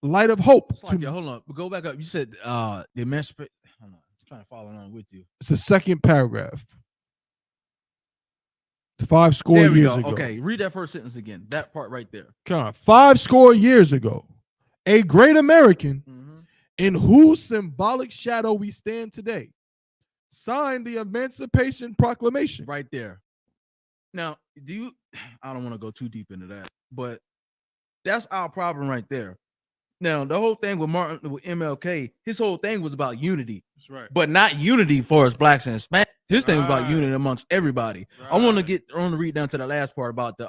light of hope. Hold on, go back up. You said the emancipation. Hold on, I'm trying to follow along with you. It's the second paragraph. 50 There we years go. ago. Okay, read that first sentence again. That part right there. Come on. 50 years ago, a great American, in whose symbolic shadow we stand today, signed the Emancipation Proclamation. Right there. Now, I don't want to go too deep into that, but that's our problem right there. Now, the whole thing with MLK, his whole thing was about unity. That's right. But not unity for us blacks and Hispanics. His thing was about unity amongst everybody. Right. I want to read down to the last part about the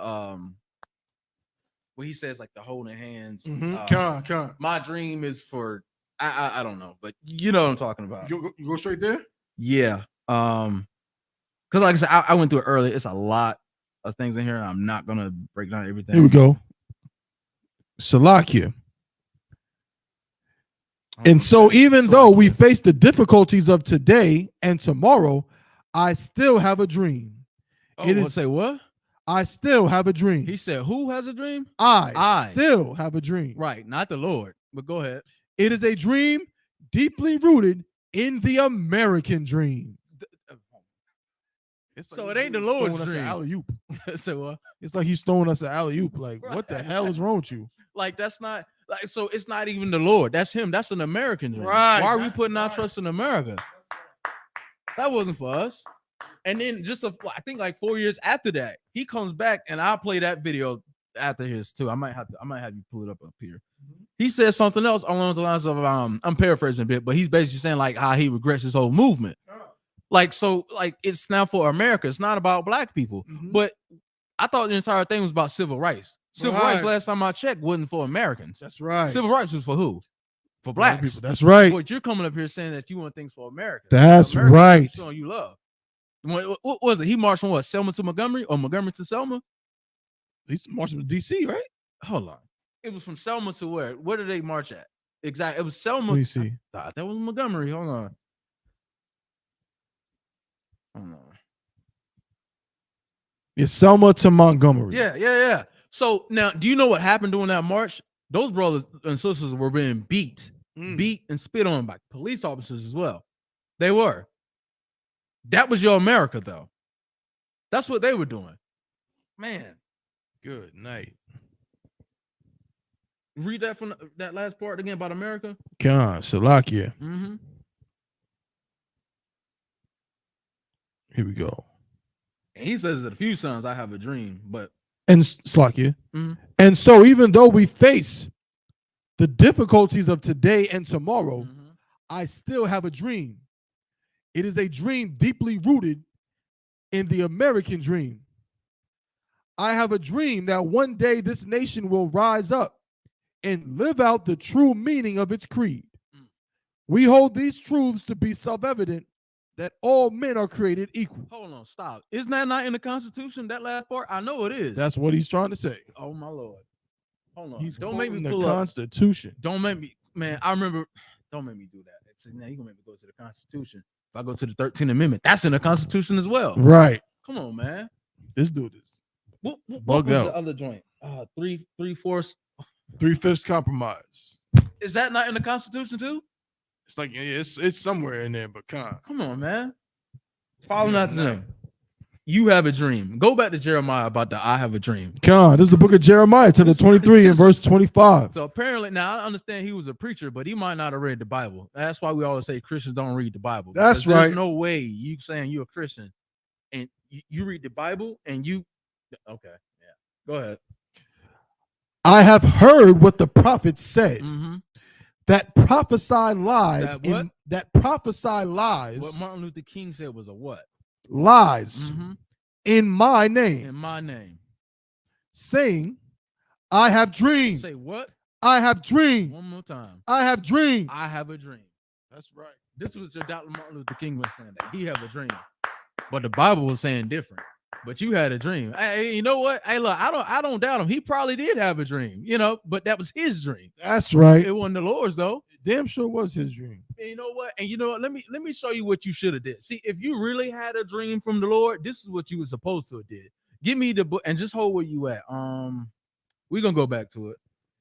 where he says like the holding hands. Come on. My dream is for I don't know, but you know what I'm talking about. You go straight there? Yeah. Because like I said, I went through it earlier. It's a lot of things in here. And I'm not gonna break down everything. Here we go. Salakia. And so even though we face the difficulties of today and tomorrow, I still have a dream. Say what? I still have a dream. He said, who has a dream? I still have a dream. Right, not the Lord, but go ahead. It is a dream deeply rooted in the American dream. So it ain't the Lord's dream. Alley-oop. So what? It's like he's throwing us an alley-oop. Like, what the hell is wrong with you? Like, that's not like, so it's not even the Lord. That's him. That's an American dream. Right. Why are we putting our trust in America? That wasn't for us. And then I think like 4 years after that, he comes back and I'll play that video after his too. I might have you pull it up here. He says something else along the lines of I'm paraphrasing a bit, but he's basically saying like how he regrets his whole movement. Like, so like it's now for America. It's not about black people. But I thought the entire thing was about civil rights. Civil rights, last time I checked, wasn't for Americans. That's right. Civil rights was for who? For blacks. People. That's right. But you're coming up here saying that you want things for America. That's right. Showing you love. What was it? He marched from what? Selma to Montgomery or Montgomery to Selma? He's marching to DC, right? Hold on. It was from Selma to where? Where did they march at? Exactly. It was Selma. Let me see. That was Montgomery. Hold on. Yeah, Selma to Montgomery. Yeah. So now, do you know what happened during that march? Those brothers and sisters were being beat and spit on by police officers as well. They were. That was your America, though. That's what they were doing. Man. Good night. Read that from that last part again about America. Salakia. Here we go. And he says it a few times, I have a dream, but and Salakia. And so even though we face the difficulties of today and tomorrow, I still have a dream. It is a dream deeply rooted in the American dream. I have a dream that one day this nation will rise up and live out the true meaning of its creed. We hold these truths to be self-evident, that all men are created equal. Hold on, stop. Isn't that not in the Constitution, that last part? I know it is. That's what he's trying to say. Oh, my Lord. Hold on. He's don't make me the pull up. Constitution. Don't make me, man, I remember, don't make me do that. Now you're going to make me go to the Constitution. If I go to the 13th Amendment, that's in the Constitution as well. Right. Come on, man. Let's do this. What was the other joint? 3/4. 3/5 compromise. Is that not in the Constitution too? It's like it's somewhere in there, but come on, man. Following after them. You have a dream. Go back to Jeremiah about the I have a dream. God, this is the book of Jeremiah, chapter 23 and verse 25. So apparently, now I understand he was a preacher, but he might not have read the Bible. That's why we always say Christians don't read the Bible. That's There's right. no way you saying you're a Christian and you read the Bible and you. Okay, yeah. Go ahead. I have heard what the prophets said. Mm-hmm. That prophesy lies. That what? That prophesy lies. What Martin Luther King said was a what? Lies Mm-hmm. in my name. In my name. Saying, I have dreamed. Say what? I have dreamed. One more time. I have dreamed. I have a dream. That's right. This was your Dr. Martin Luther King was saying that he have a dream, but the Bible was saying different. But you had a dream. Hey, you know what? Hey, look, I don't doubt him. He probably did have a dream, but that was his dream. That's right. It wasn't the Lord's though. Damn sure was his dream. And you know what? And you know what? Let me show you what you should have did. See, if you really had a dream from the Lord, this is what you were supposed to have did. Give me the book and just hold where you at. We're gonna go back to it.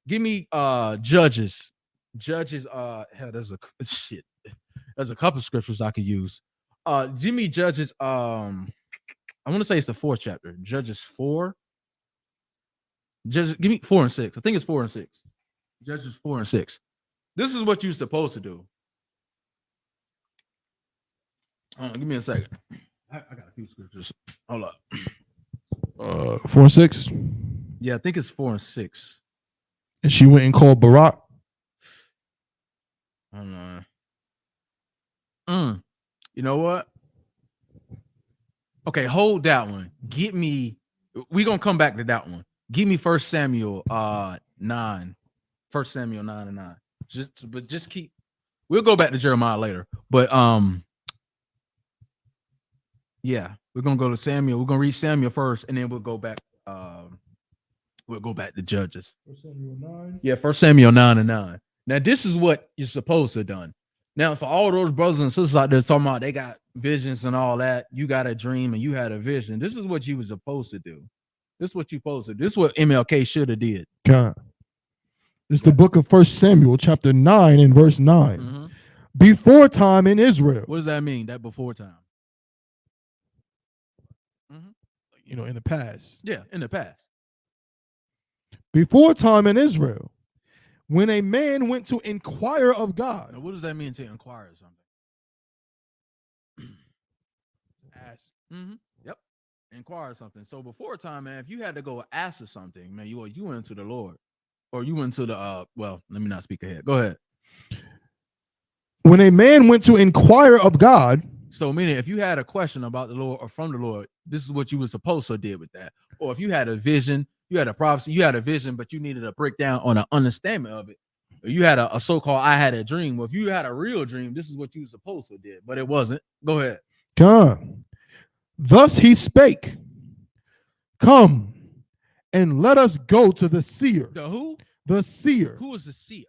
Give me Judges. Judges, hell, there's a couple scriptures I could use. Give me Judges, I want to say it's the 4th chapter. Judges 4. Judges, give me 4 and 6. I think it's 4 and 6. Judges 4 and 6. This is what you're supposed to do. Give me a second. I got a few scriptures. Hold up. 4 and 6. Yeah, I think it's 4 and 6. And she went and called Barak. I don't know. You know what? Okay, hold that one. Get me. We're gonna come back to that one. Give me 1 Samuel 9. 1 Samuel 9 and 9. Just keep. We'll go back to Jeremiah later. But yeah, we're gonna go to Samuel. We're gonna read Samuel first, and then we'll go back. We'll go back to Judges. 1 Samuel 9. Yeah, 1 Samuel 9 and 9. Now, this is what you're supposed to have done. Now, for all those brothers and sisters out there talking about they got visions and all that, you got a dream and you had a vision. This is what you were supposed to do. This is what you're supposed to do. This is what MLK should have did. God. It's the book of 1 Samuel, chapter 9 and verse 9. Mm-hmm. Before time in Israel. What does that mean? That before time? Mm-hmm. In the past. Yeah, in the past. Before time in Israel, when a man went to inquire of God. Now, what does that mean to inquire something? Ask. Mm-hmm. Yep. Inquire something. So before time, man, if you had to go ask for something, man, you went to the Lord. Or you went to the well, let me not speak ahead. Go ahead. When a man went to inquire of God. So meaning if you had a question about the Lord or from the Lord, this is what you were supposed to do with that. Or if you had a vision, you had a prophecy, you had a vision, but you needed a breakdown on an understanding of it. Or you had a so-called I had a dream. Well, if you had a real dream, this is what you were supposed to do, but it wasn't. Go ahead. God. Thus he spake. Come and let us go to the seer. The who? The seer. Who is the seer?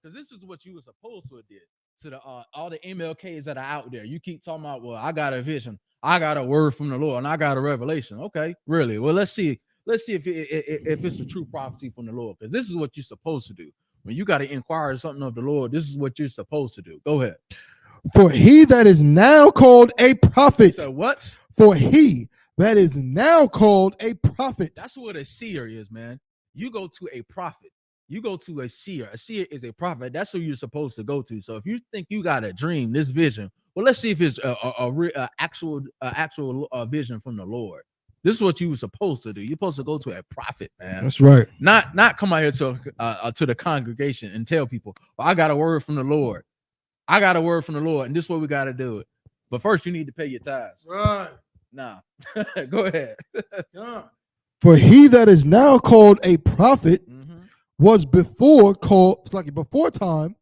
Because this is what you were supposed to have did. To the all the MLKs that are out there. You keep talking about, well, I got a vision, I got a word from the Lord, and I got a revelation. Okay, really? Well, let's see if it's a true prophecy from the Lord. Because this is what you're supposed to do. When you got to inquire something of the Lord, this is what you're supposed to do. Go ahead. For he that is now called a prophet. So what? For he that is now called a prophet. That's what a seer is, man. You go to a prophet. You go to a seer. A seer is a prophet. That's who you're supposed to go to. So if you think you got a dream, this vision, well, let's see if it's a actual vision from the Lord. This is what you were supposed to do. You're supposed to go to a prophet, man. That's right. Not come out here to the congregation and tell people, well, I got a word from the Lord. I got a word from the Lord, and this is what we got to do it. But first, you need to pay your tithes. Right. Nah. Go ahead. For he that is now called a prophet was before time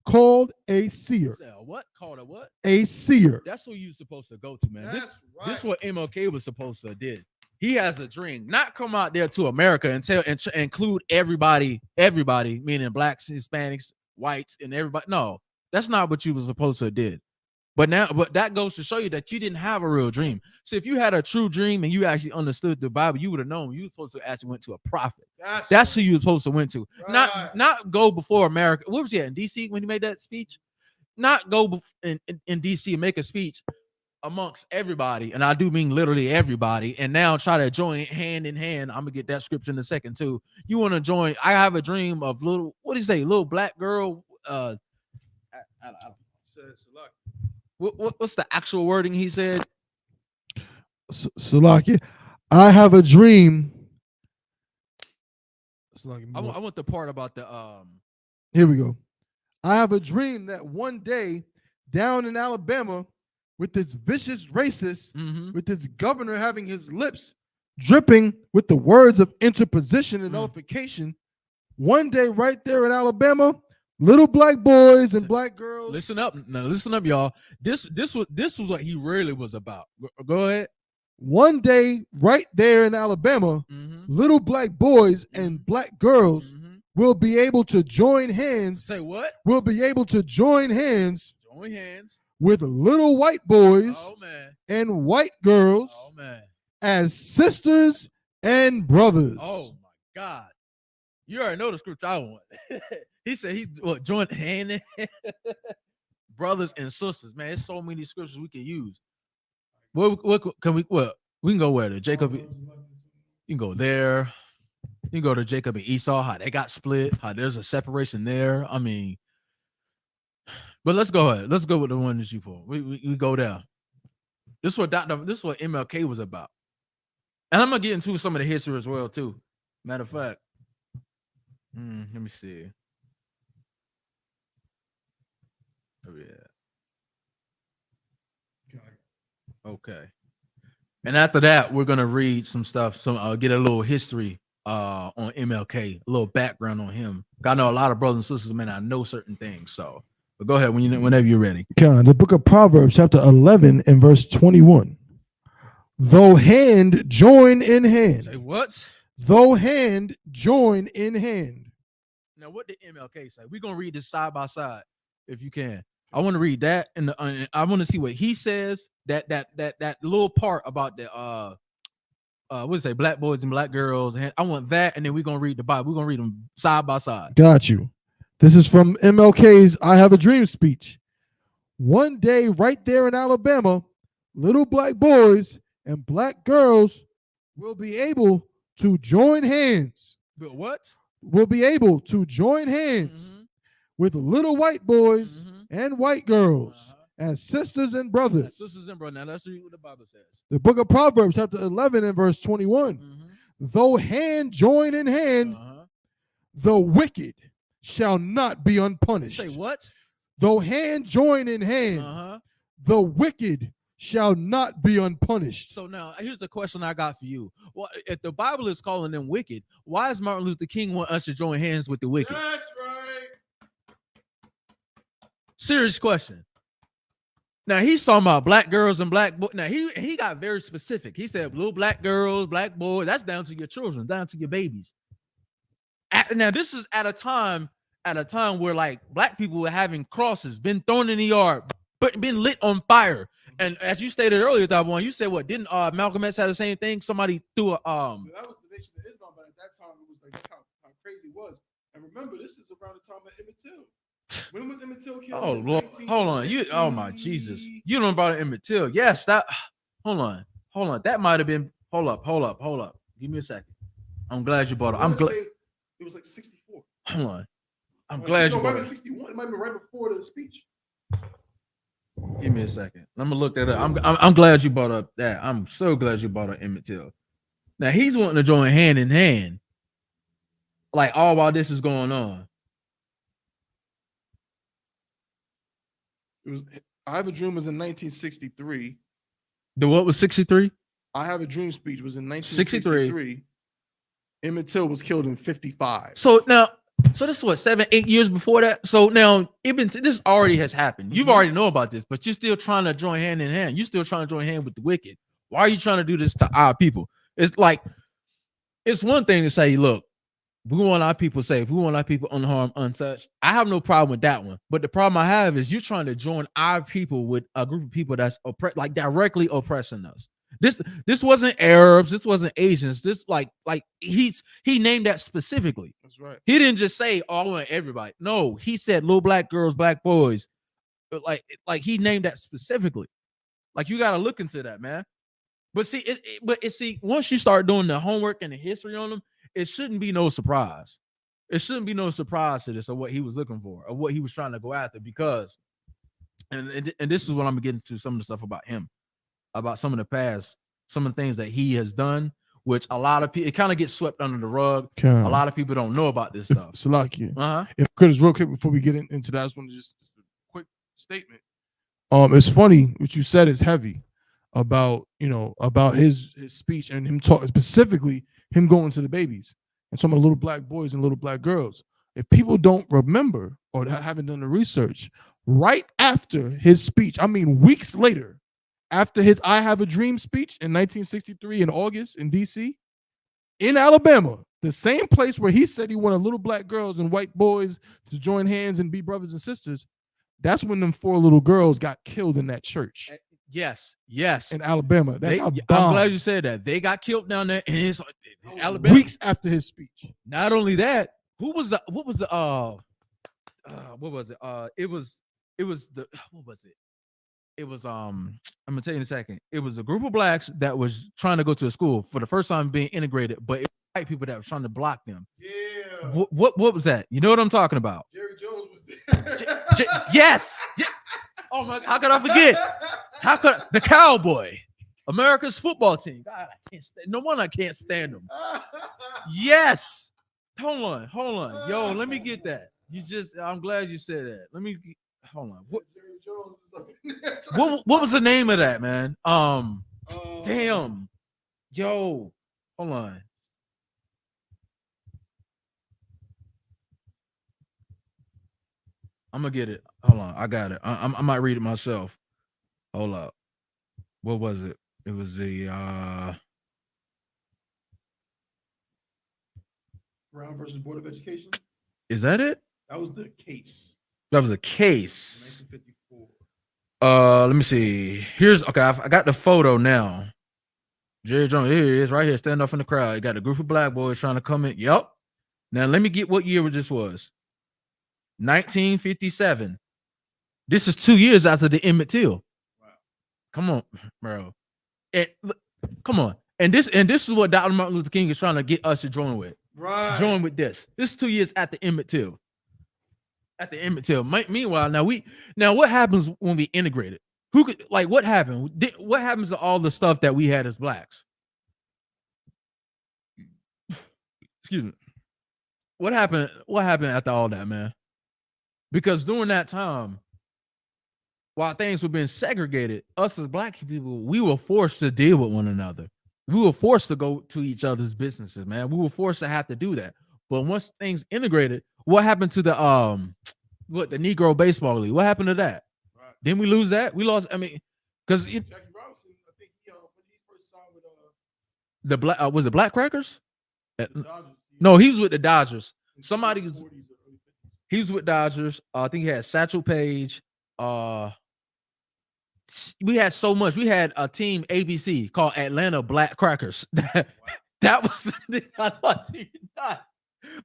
called a seer. What? Called a what? A seer. That's what you're supposed to go to, man. This is what MLK was supposed to did. He has a dream, not come out there to America and include everybody, meaning blacks, Hispanics, whites, and everybody. No, that's not what you was supposed to have did. But that goes to show you that you didn't have a real dream. So if you had a true dream and you actually understood the Bible, you would have known you were supposed to actually went to a prophet. That's who you were supposed to went to. Right. Not go before America. What was he at in DC when he made that speech? Not go in DC and make a speech amongst everybody, and I do mean literally everybody, and now try to join hand in hand. I'm gonna get that scripture in a second too. You want to join? I have a dream of little, what do you say, little black girl? What's the actual wording he said? Salaki, I have a dream. I want the part about the Here we go. I have a dream that one day down in Alabama, with its vicious racist, with its governor having his lips dripping with the words of interposition and nullification, one day right there in Alabama, little black boys and black girls. Listen up, now listen up, y'all. This was what he really was about. Go ahead. One day right there in Alabama, little black boys and black girls will be able to join hands. Say what? Will be able to join hands. Join hands With little white boys and white girls as sisters and brothers. Oh my God. You already know the scripture I want. He said he's joint hand in hand. Brothers and sisters. Man, there's so many scriptures we can use. What can we we can go where? To Jacob. You can go there. You can go to Jacob and Esau, how they got split, how there's a separation there. I mean, but let's go ahead. Let's go with the one that you pulled. We go there. This is what MLK was about. And I'm gonna get into some of the history as well, too. Matter of fact. Let me see. Oh, yeah. Okay. And after that, we're gonna read some stuff. Get a little history on MLK, a little background on him. I know a lot of brothers and sisters, man. I know certain things. So, but go ahead whenever you're ready. The book of Proverbs, chapter 11 and verse 21. Though hand join in hand. Say what? Though hand join in hand. Now, what did MLK say? We're gonna read this side by side, if you can. I want to read that, and I want to see what he says. That little part about the what is it? Black boys and black girls. And I want that, and then we're gonna read the Bible. We're gonna read them side by side. Got you. This is from MLK's "I Have a Dream" speech. One day, right there in Alabama, little black boys and black girls will be able to join hands. But what? Will be able to join hands with little white boys and white girls as sisters and brothers. As sisters and brothers. Now let's read what the Bible says. The book of Proverbs, chapter 11 and verse 21. Though hand join in hand, the wicked shall not be unpunished. Say what? Though hand join in hand, the wicked shall not be unpunished. So now here's the question I got for you. Well, if the Bible is calling them wicked, why does Martin Luther King want us to join hands with the wicked? That's right. Serious question. Now he's talking about black girls and black boys. Now he got very specific. He said little black girls, black boys. That's down to your children, down to your babies. Now this is at a time where like black people were having crosses, been thrown in the yard, but been lit on fire. And as you stated earlier, that one, you said what? Didn't Malcolm X have the same thing? Somebody threw a That was the Nation of Islam, but at that time it was like that's how crazy it was. And remember, this is around the time of Emmett Till. When was Emmett Till killed? Oh Lord, hold on. Oh my Jesus. You don't know about Emmett Till. Yes, that hold on. That might have been hold up. Give me a second. I'm glad you brought it. I'm glad it was like 64. Hold on. I'm glad you brought it. 61. It might be right before the speech. Give me a second. I'm gonna look that up. I'm glad you brought up that. I'm so glad you brought up Emmett Till. Now he's wanting to join hand in hand, like all while this is going on. It was I Have a Dream was in 1963. The what was 63? I Have a Dream speech was in 1963. Emmett Till was killed in 55. So this is what 7-8 years before that. So now this already has happened. You've already know about this, but you're still trying to join hand in hand. You're still trying to join hand with the wicked. Why are you trying to do this to our people? It's like it's one thing to say, look, we want our people safe. We want our people unharmed, untouched. I have no problem with that one. But the problem I have is you're trying to join our people with a group of people that's directly oppressing us. This wasn't Arabs. This wasn't Asians. This like he named that specifically. That's right. He didn't just say, "Oh, I want everybody." No, he said little black girls, black boys. Like he named that specifically. Like you got to look into that, man. But see, once you start doing the homework and the history on them, it shouldn't be no surprise. It shouldn't be no surprise to this or what he was looking for or what he was trying to go after because, and this is what I'm getting to some of the stuff about him, about some of the past, some of the things that he has done, which a lot of people, it kind of gets swept under the rug. A lot of people don't know about this stuff. Salakia. Uh-huh. If Curtis, real quick before we get into that, I just want to just a quick statement. It's funny what you said is heavy about about his speech and him talking specifically him going to the babies and some of the little black boys and little black girls. If people don't remember or haven't done the research, right after his speech, I mean weeks later, after his "I Have a Dream" speech in 1963 in August in D.C., in Alabama, the same place where he said he wanted little black girls and white boys to join hands and be brothers and sisters, that's when them 4 little girls got killed in that church. Yes. In Alabama. I'm glad you said that. They got killed down there in Alabama. Weeks after his speech. Not only that, what was it? I'm gonna tell you in a second. It was a group of blacks that was trying to go to a school for the first time being integrated, but it was white people that was trying to block them. Yeah. What was that? You know what I'm talking about? Jerry Jones was there. Yes. Yeah. Oh my! How could I forget? How could the Cowboy, America's football team? God, I can't stand. No one, I can't stand them. Yes. Hold on. Yo, let me get that. I'm glad you said that. Let me hold on. What was the name of that, man? Damn. Yo, hold on. I'm gonna get it. Hold on, I got it. I might read it myself. Hold up. What was it? It was the Brown versus Board of Education. Is that it? That was the case. That was the case. 1954. Let me see. I got the photo now. Jerry Jones, here he is, right here, standing off in the crowd. You got a group of black boys trying to come in. Yep. Now let me get what year this was. 1957. This is 2 years after the Emmett Till. Wow. Come on, bro. Come on. And this is what Dr. Martin Luther King is trying to get us to join with. Right. Join with this. This is 2 years after Emmett Till. Meanwhile, now what happens when we integrate it? What happened? What happens to all the stuff that we had as blacks? Excuse me. What happened after all that, man? Because during that time, while things were being segregated, us as black people, we were forced to deal with one another. We were forced to go to each other's businesses, man. We were forced to have to do that. But once things integrated, what happened to the Negro Baseball League? What happened to that? Right. Didn't we lose that? We lost. I mean, because Jackie Robinson, I think when he first signed with the black was it Black Crackers? No, he was with the Dodgers. He was with Dodgers. I think he had Satchel Paige. We had so much. We had a team ABC called Atlanta Black Crackers. That was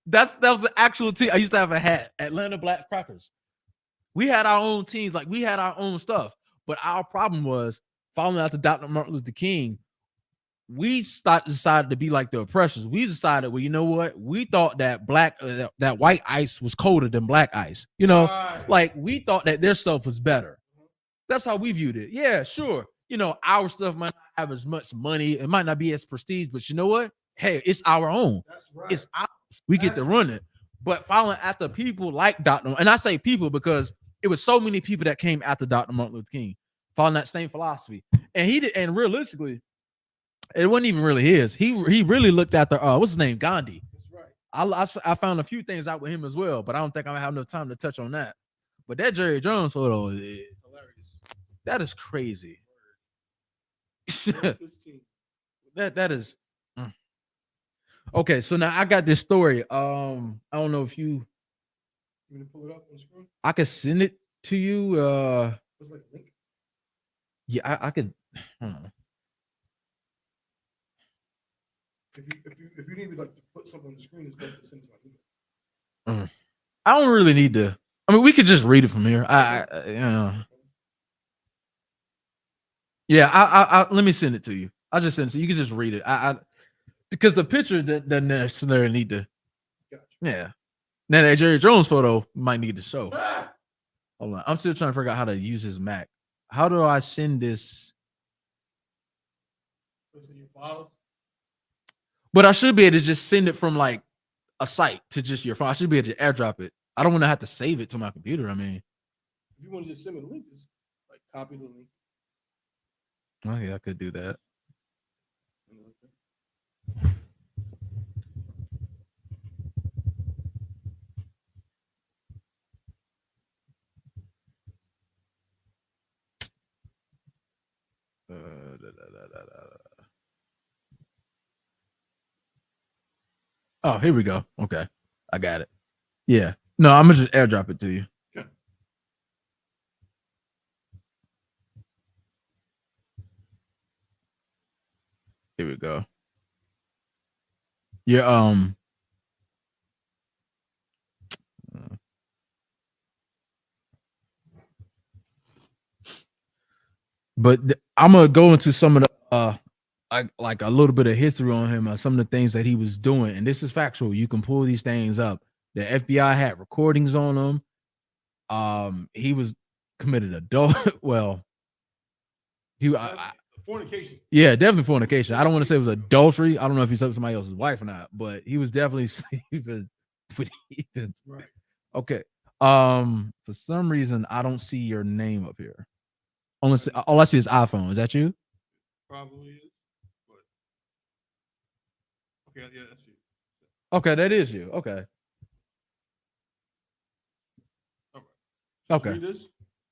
that was the actual team. I used to have a hat, Atlanta Black Crackers. We had our own teams, like we had our own stuff. But our problem was following after Dr. Martin Luther King. We decided to be like the oppressors. We decided, well, you know what? We thought that that white ice was colder than black ice. You know, like we thought that their stuff was better. That's how we viewed it. Yeah, sure. You know, our stuff might not have as much money. It might not be as prestige, but you know what? Hey, it's our own. That's right. It's ours. We get to run it. But following after people like Dr. And I say people because it was so many people that came after Dr. Martin Luther King, following that same philosophy. And he did, and realistically, it wasn't even really his. He really looked after what's his name? Gandhi. That's right. I found a few things out with him as well, but I don't think I'm gonna have enough time to touch on that. But that Jerry Jones photo is hilarious. That is crazy. that is okay. So now I got this story. I don't know if you want to pull it up on the screen. I could send it to you. It's like a link. Yeah, I could. If you need me like to put something on the screen, it's best to send it to my email. I don't really need to. I mean, we could just read it from here. Yeah, I let me send it to you. I'll just send it so you can just read it. Because the picture doesn't necessarily need to. Yeah. Now that Jerry Jones photo might need to show. Hold on. I'm still trying to figure out how to use his Mac. How do I send this? But I should be able to just send it from like a site to just your phone. I should be able to airdrop it. I don't want to have to save it to my computer. I mean, If you want to just send me the link, just like copy the link. oh yeah, I could do that. Oh, here we go. Okay, I got it. Yeah. No, I'm gonna just airdrop it to you. Okay. Here we go. Yeah. But I'm gonna go into some of the like a little bit of history on him, some of the things that he was doing, and this is factual. You can pull these things up. The FBI had recordings on him. He was committed adult. Well, Fornication. Yeah, definitely fornication. I don't want to say it was adultery. I don't know if he slept with somebody else's wife or not, but he was definitely sleeping with heathens. Right. Okay. For some reason, I don't see your name up here. All I see is iPhone. Is that you? Probably is. But okay, yeah, that's you. Okay, that is you. Okay. Okay. Read this.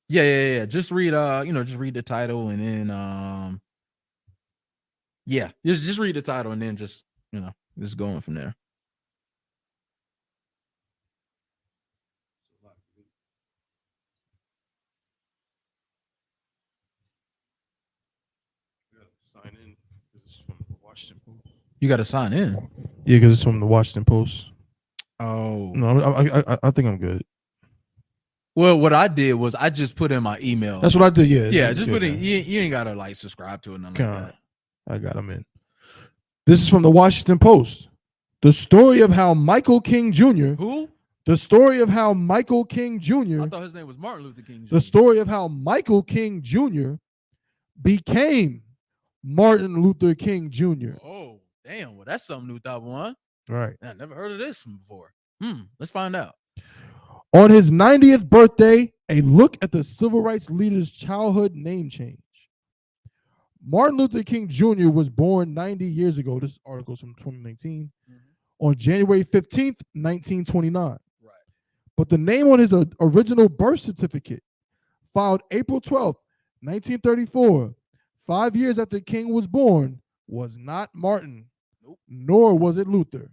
Yeah. Just read just read the title and then yeah, just read the title and then just going from there. Sign in. This is from the Washington Post. You got to sign in. Yeah, because it's from the Washington Post. Oh no, I think I'm good. Well, what I did was I just put in my email. That's what I did. Yeah. Yeah, just put in. You ain't gotta like subscribe to it. Nothing like that. I got him in. This is from the Washington Post. The story of how Michael King Jr. Who? The story of how Michael King Jr. I thought his name was Martin Luther King Jr. The story of how Michael King Jr. became Martin Luther King Jr. Oh, damn. Well, that's something new, that one. Right. I never heard of this before. Let's find out. On his 90th birthday, a look at the civil rights leader's childhood name change. Martin Luther King Jr. was born 90 years ago. This article is from 2019. On January 15th, 1929. Right. But the name on his original birth certificate, filed April 12th, 1934, 5 years after King was born, was not Martin, nor was it Luther.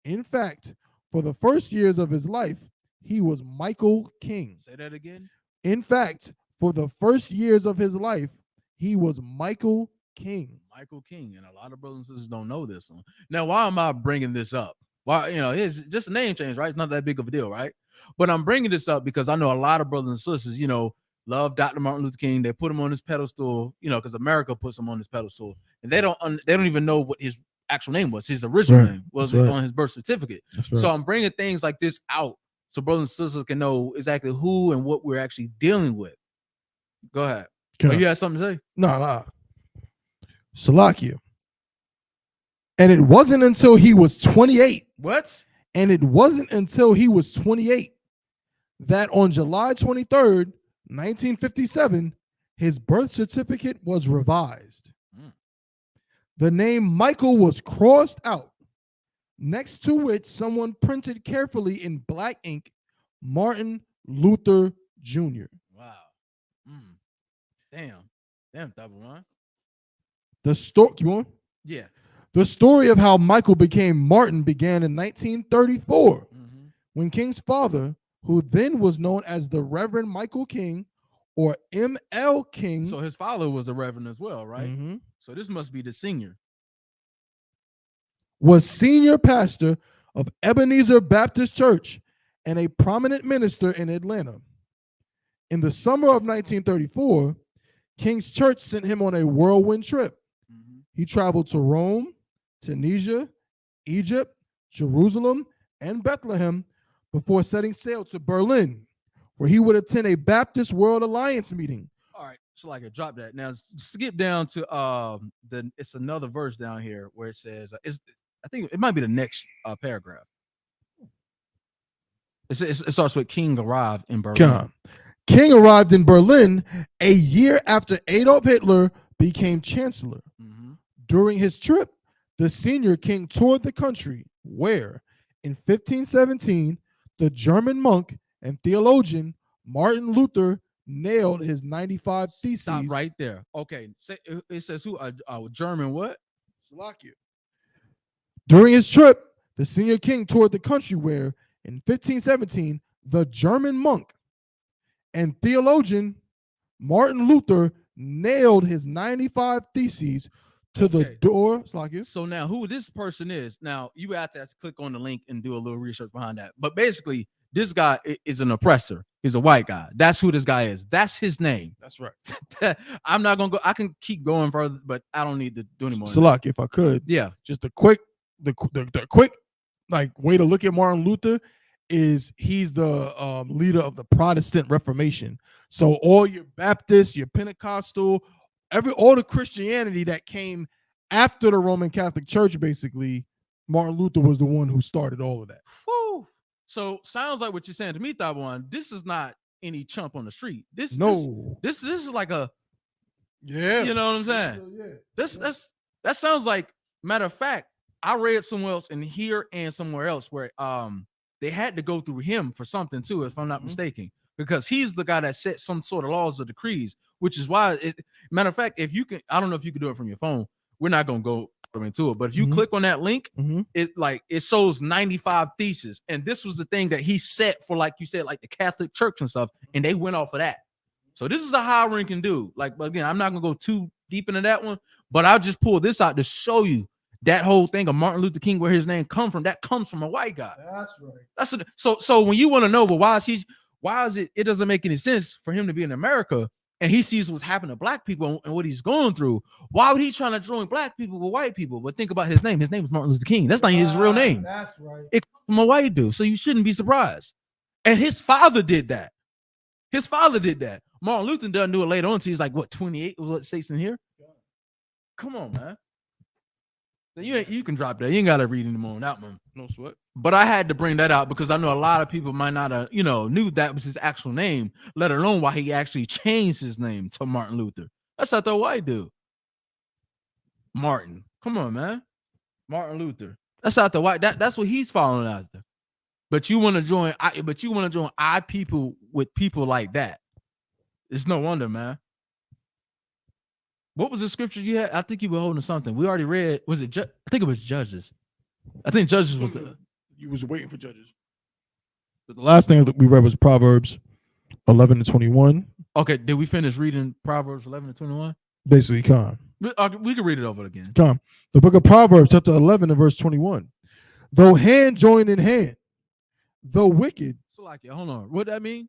In fact, for the first years of his life, he was Michael King. Say that again. In fact, for the first years of his life, he was Michael King. Michael King, and a lot of brothers and sisters don't know this one. Now, why am I bringing this up? Why, it's just a name change, right? It's not that big of a deal, right? But I'm bringing this up because I know a lot of brothers and sisters, love Dr. Martin Luther King. They put him on his pedestal, because America puts him on his pedestal, and they don't even know what his actual name was. His original name was on his birth certificate. Right. So I'm bringing things like this out so brothers and sisters can know exactly who and what we're actually dealing with. Go ahead. You have something to say? No. Salakia. And it wasn't until he was 28. What? And it wasn't until he was 28 that on July 23rd, 1957, his birth certificate was revised. The name Michael was crossed out, next to which someone printed carefully in black ink, Martin Luther Jr. Wow. Damn, double one. The story, you want? Yeah. The story of how Michael became Martin began in 1934, when King's father, who then was known as the Reverend Michael King, or M.L. King. So his father was a reverend as well, right? So this must be the senior. Was senior pastor of Ebenezer Baptist Church and a prominent minister in Atlanta. In the summer of 1934, King's church sent him on a whirlwind trip. Mhm. He traveled to Rome, Tunisia, Egypt, Jerusalem, and Bethlehem before setting sail to Berlin, where he would attend a Baptist World Alliance meeting. All right, so like I drop that. Now skip down to it's another verse down here where it says I think it might be the next paragraph. It starts with King arrived in Berlin. King arrived in Berlin a year after Adolf Hitler became chancellor. Mhm. During his trip, the senior king toured the country where, in 1517, the German monk and theologian Martin Luther nailed his 95 Theses. Stop right there. Okay, it says who? A German what? Slovakia. During his trip, the senior king toured the country where, in 1517, the German monk and theologian Martin Luther nailed his 95 Theses to the door. Slovakia. So now who this person is? Now you have to click on the link and do a little research behind that. But basically, this guy is an oppressor. He's a white guy. That's who this guy is. That's his name. That's right. I'm not gonna go. I can keep going further, but I don't need to do anymore. Slovakia, if I could. Yeah. Just the quick like way to look at Martin Luther is he's the leader of the Protestant Reformation. So all your Baptists, your Pentecostal, all the Christianity that came after the Roman Catholic Church, basically, Martin Luther was the one who started all of that. Woo. So sounds like what you're saying to me, Taiwan. This is not any chump on the street. This is like a You know what I'm saying? Yeah. That sounds like, matter of fact, I read somewhere else in here and somewhere else where they had to go through him for something too, if I'm not mistaken, because he's the guy that set some sort of laws or decrees, which is why matter of fact, if you can, I don't know if you can do it from your phone. We're not gonna go into it, but if you click on that link, it shows 95 Theses, and this was the thing that he set for, like you said, like the Catholic Church and stuff, and they went off of that. So this is a high ranking dude. Like, again, I'm not gonna go too deep into that one, but I'll just pull this out to show you that whole thing of Martin Luther King, where his name come from. That comes from a white guy. That's right. So when you want to know, well, why is it? It doesn't make any sense for him to be in America and he sees what's happening to black people and what he's going through. Why would he trying to join black people with white people? But think about his name. His name is Martin Luther King. That's not his real name. That's right. It comes from a white dude, so you shouldn't be surprised. And his father did that. Martin Luther doesn't do it later on until he's like, what, 28? What states in here? Come on, man. You can drop that. You ain't got to read anymore on that one. No sweat. But I had to bring that out because I know a lot of people might not have, knew that was his actual name, let alone why he actually changed his name to Martin Luther. That's not the white dude. Martin. Come on, man. Martin Luther. That's not the white. That's what he's following after. But you want to join people with people like that. It's no wonder, man. What was the scripture you had? I think you were holding something. We already read. Was it? I think it was Judges. I think Judges was the. You was waiting for Judges. But the last thing that we read was Proverbs 11-21. Okay, did we finish reading Proverbs 11-21? Basically, come. We can read it over again. Come. The book of Proverbs, chapter 11 and verse 21. Though hand join in hand, though wicked. So like, hold on. What that mean?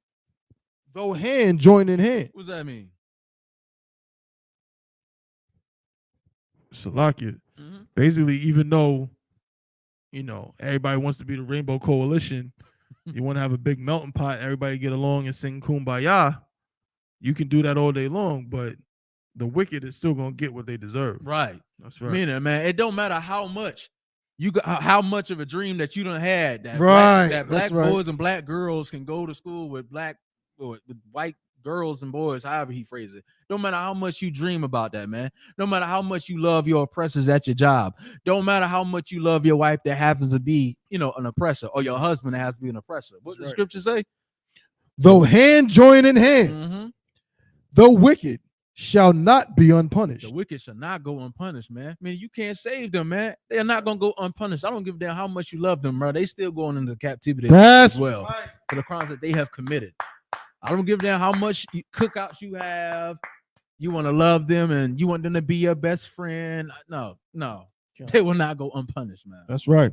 Though hand join in hand. What does that mean? Salakia. Basically, even though, everybody wants to be the Rainbow Coalition, you want to have a big melting pot, everybody get along and sing Kumbaya, you can do that all day long, but the wicked is still going to get what they deserve. Right. That's right. Meaning, man, it don't matter how much you got, how much of a dream that you done had, that black boys and black girls can go to school with with white girls and boys, however he phrased it. Don't matter how much you dream about that, man. No matter how much you love your oppressors at your job. Don't matter how much you love your wife that happens to be, an oppressor, or your husband that has to be an oppressor. What does the scripture say? Though hand join in hand, the wicked shall not be unpunished. The wicked shall not go unpunished, man. I mean, you can't save them, man. They're not going to go unpunished. I don't give a damn how much you love them, bro. They still going into captivity as well for the crimes that they have committed. I don't give a damn how much cookouts you have. You want to love them and you want them to be your best friend. No. They will not go unpunished, man. That's right.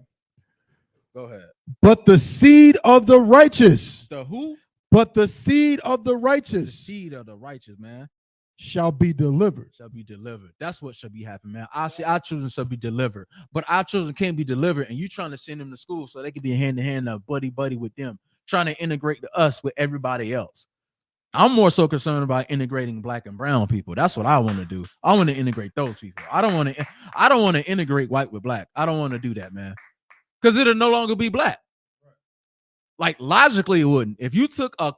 Go ahead. But the seed of the righteous. The who? But the seed of the righteous. The seed of the righteous, man. shall be delivered. Shall be delivered. That's what should be happening, man. I see our children shall be delivered, but our children can't be delivered, and you trying to send them to school so they can be hand to hand, buddy with them, trying to integrate us with everybody else. I'm more so concerned about integrating black and brown people. That's what I want to do. I want to integrate those people. I don't want to integrate white with black. I don't want to do that, man, because it'll no longer be black. Like logically, it wouldn't. If you took a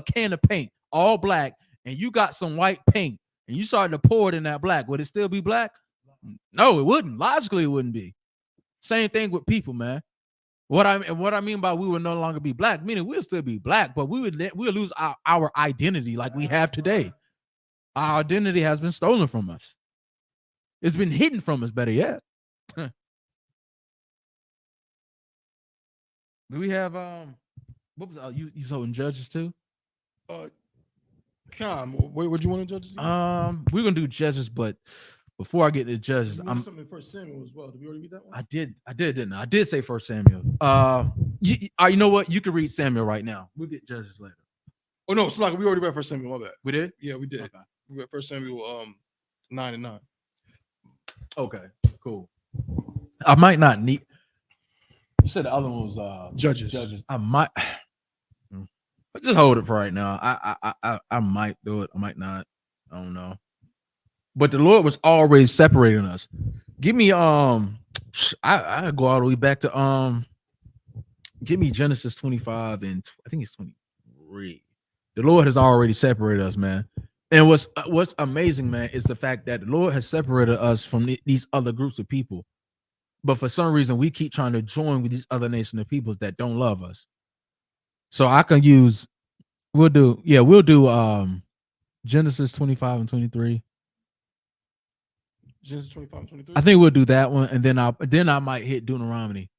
can of paint, all black, and you got some white paint, and you started to pour it in that black, would it still be black? No, it wouldn't. Logically, it wouldn't be. Same thing with people, man. What I mean by we would no longer be black, meaning we'll still be black, but we'll lose our identity like we have today. Our identity has been stolen from us. It's been hidden from us, better yet. Do we have what was you holding judges too? What you want to judges? We're gonna do judges, but before I get to judges, I'm something First Samuel as well. Did we already read that one? I did, didn't I? I did say First Samuel. You know what? You can read Samuel right now. We'll get judges later. Oh no, it's like we already read First Samuel. My bad. We did? Yeah, we did. Okay. We read First Samuel 9:9. Okay, cool. I might not need. You said the other one was Judges. I might just hold it for right now. I might do it. I might not. I don't know. But the Lord was always separating us. Give me I go all the way back to give me Genesis 25 and I think it's 23. The Lord has already separated us, man. And what's amazing, man, is the fact that the Lord has separated us from these other groups of people. But for some reason, we keep trying to join with these other nations of peoples that don't love us. So I can use we'll do Genesis 25 and 23. Genesis 25 and 23. I think we'll do that one, and then I might hit Deuteronomy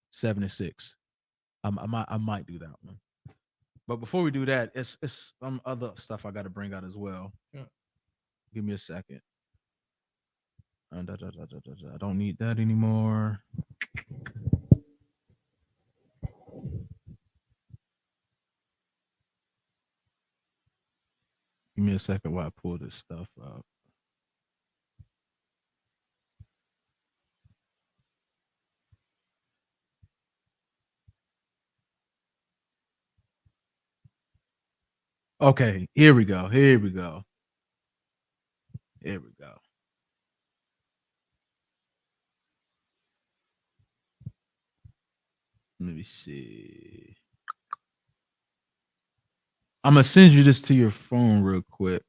7 and 6. I might do that one. But before we do that, it's some other stuff I got to bring out as well. Yeah. Give me a second. I don't need that anymore. Give me a second while I pull this stuff up. Okay, here we go. Let me see. I'm gonna send you this to your phone real quick.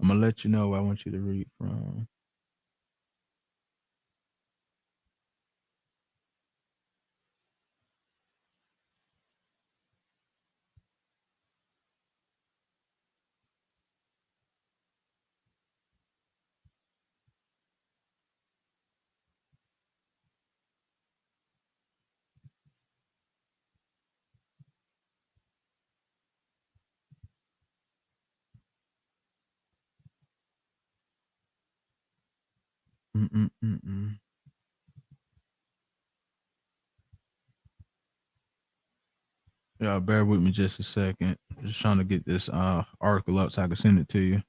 I'm gonna let you know where I want you to read from. Yeah, bear with me just a second. Just trying to get this article up so I can send it to you.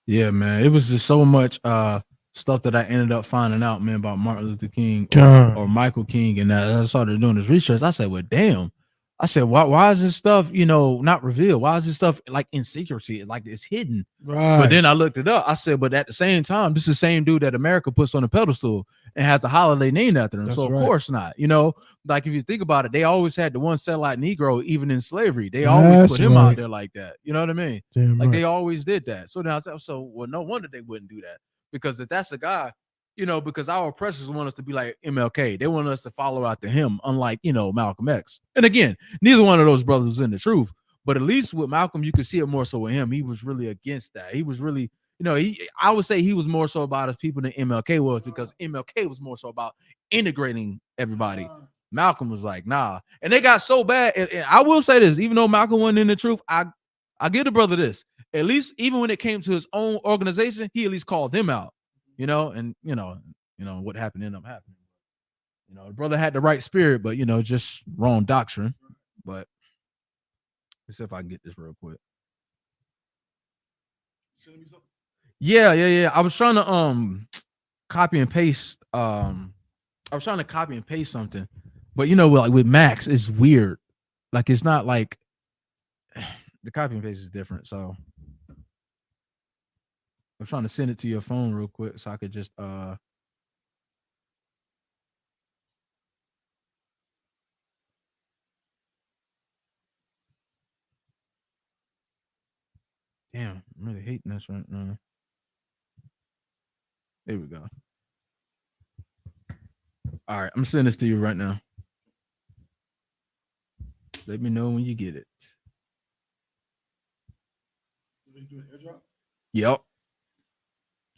Yeah, man. It was just so much stuff that I ended up finding out, man, about Martin Luther King or Michael King. And I started doing this research. I said, well, damn. I said, why is this stuff, not revealed? Why is this stuff like in secrecy? Like it's hidden. Right. But then I looked it up. I said, but at the same time, this is the same dude that America puts on a pedestal and has a holiday named after him. That's so of right. course not. Like if you think about it, they always had the one satellite Negro, even in slavery. They always put him out there like that. You know what I mean? Damn like right. they always did that. So now I said, well, no wonder they wouldn't do that. Because if that's the guy, because our oppressors want us to be like MLK. They want us to follow after him, unlike, Malcolm X. And again, neither one of those brothers was in the truth. But at least with Malcolm, you could see it more so with him. He was really against that. He was really, I would say he was more so about his people than MLK was, because MLK was more so about integrating everybody. Malcolm was like, nah. And they got so bad. And I will say this, even though Malcolm wasn't in the truth, I give the brother this. At least even when it came to his own organization, he at least called them out, you know, and you know what happened ended up happening. You know, the brother had the right spirit, but you know, just wrong doctrine. But let's see if I can get this real quick. Yeah. I was trying to copy and paste. I was trying to copy and paste something, but you know, like with Max, it's weird. Like it's not like the copy and paste is different. So I'm trying to send it to your phone real quick so I could just damn, I'm really hating this right now. There we go. All right, I'm sending this to you right now. Let me know when you get it. Yep.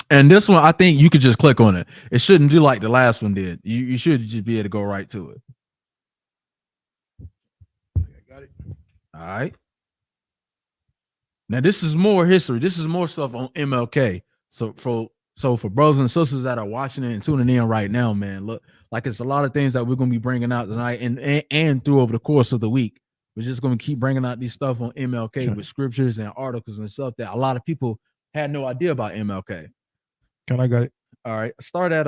And this one, I think you could just click on it. It shouldn't do like the last one did. You should just be able to go right to it. Got it. All right. Now this is more history. This is more stuff on MLK. So for brothers and sisters that are watching it and tuning in right now, man, look, like it's a lot of things that we're gonna be bringing out tonight and through over the course of the week. We're just gonna keep bringing out these stuff on MLK with scriptures and articles and stuff that a lot of people had no idea about MLK. I got it. All right, start at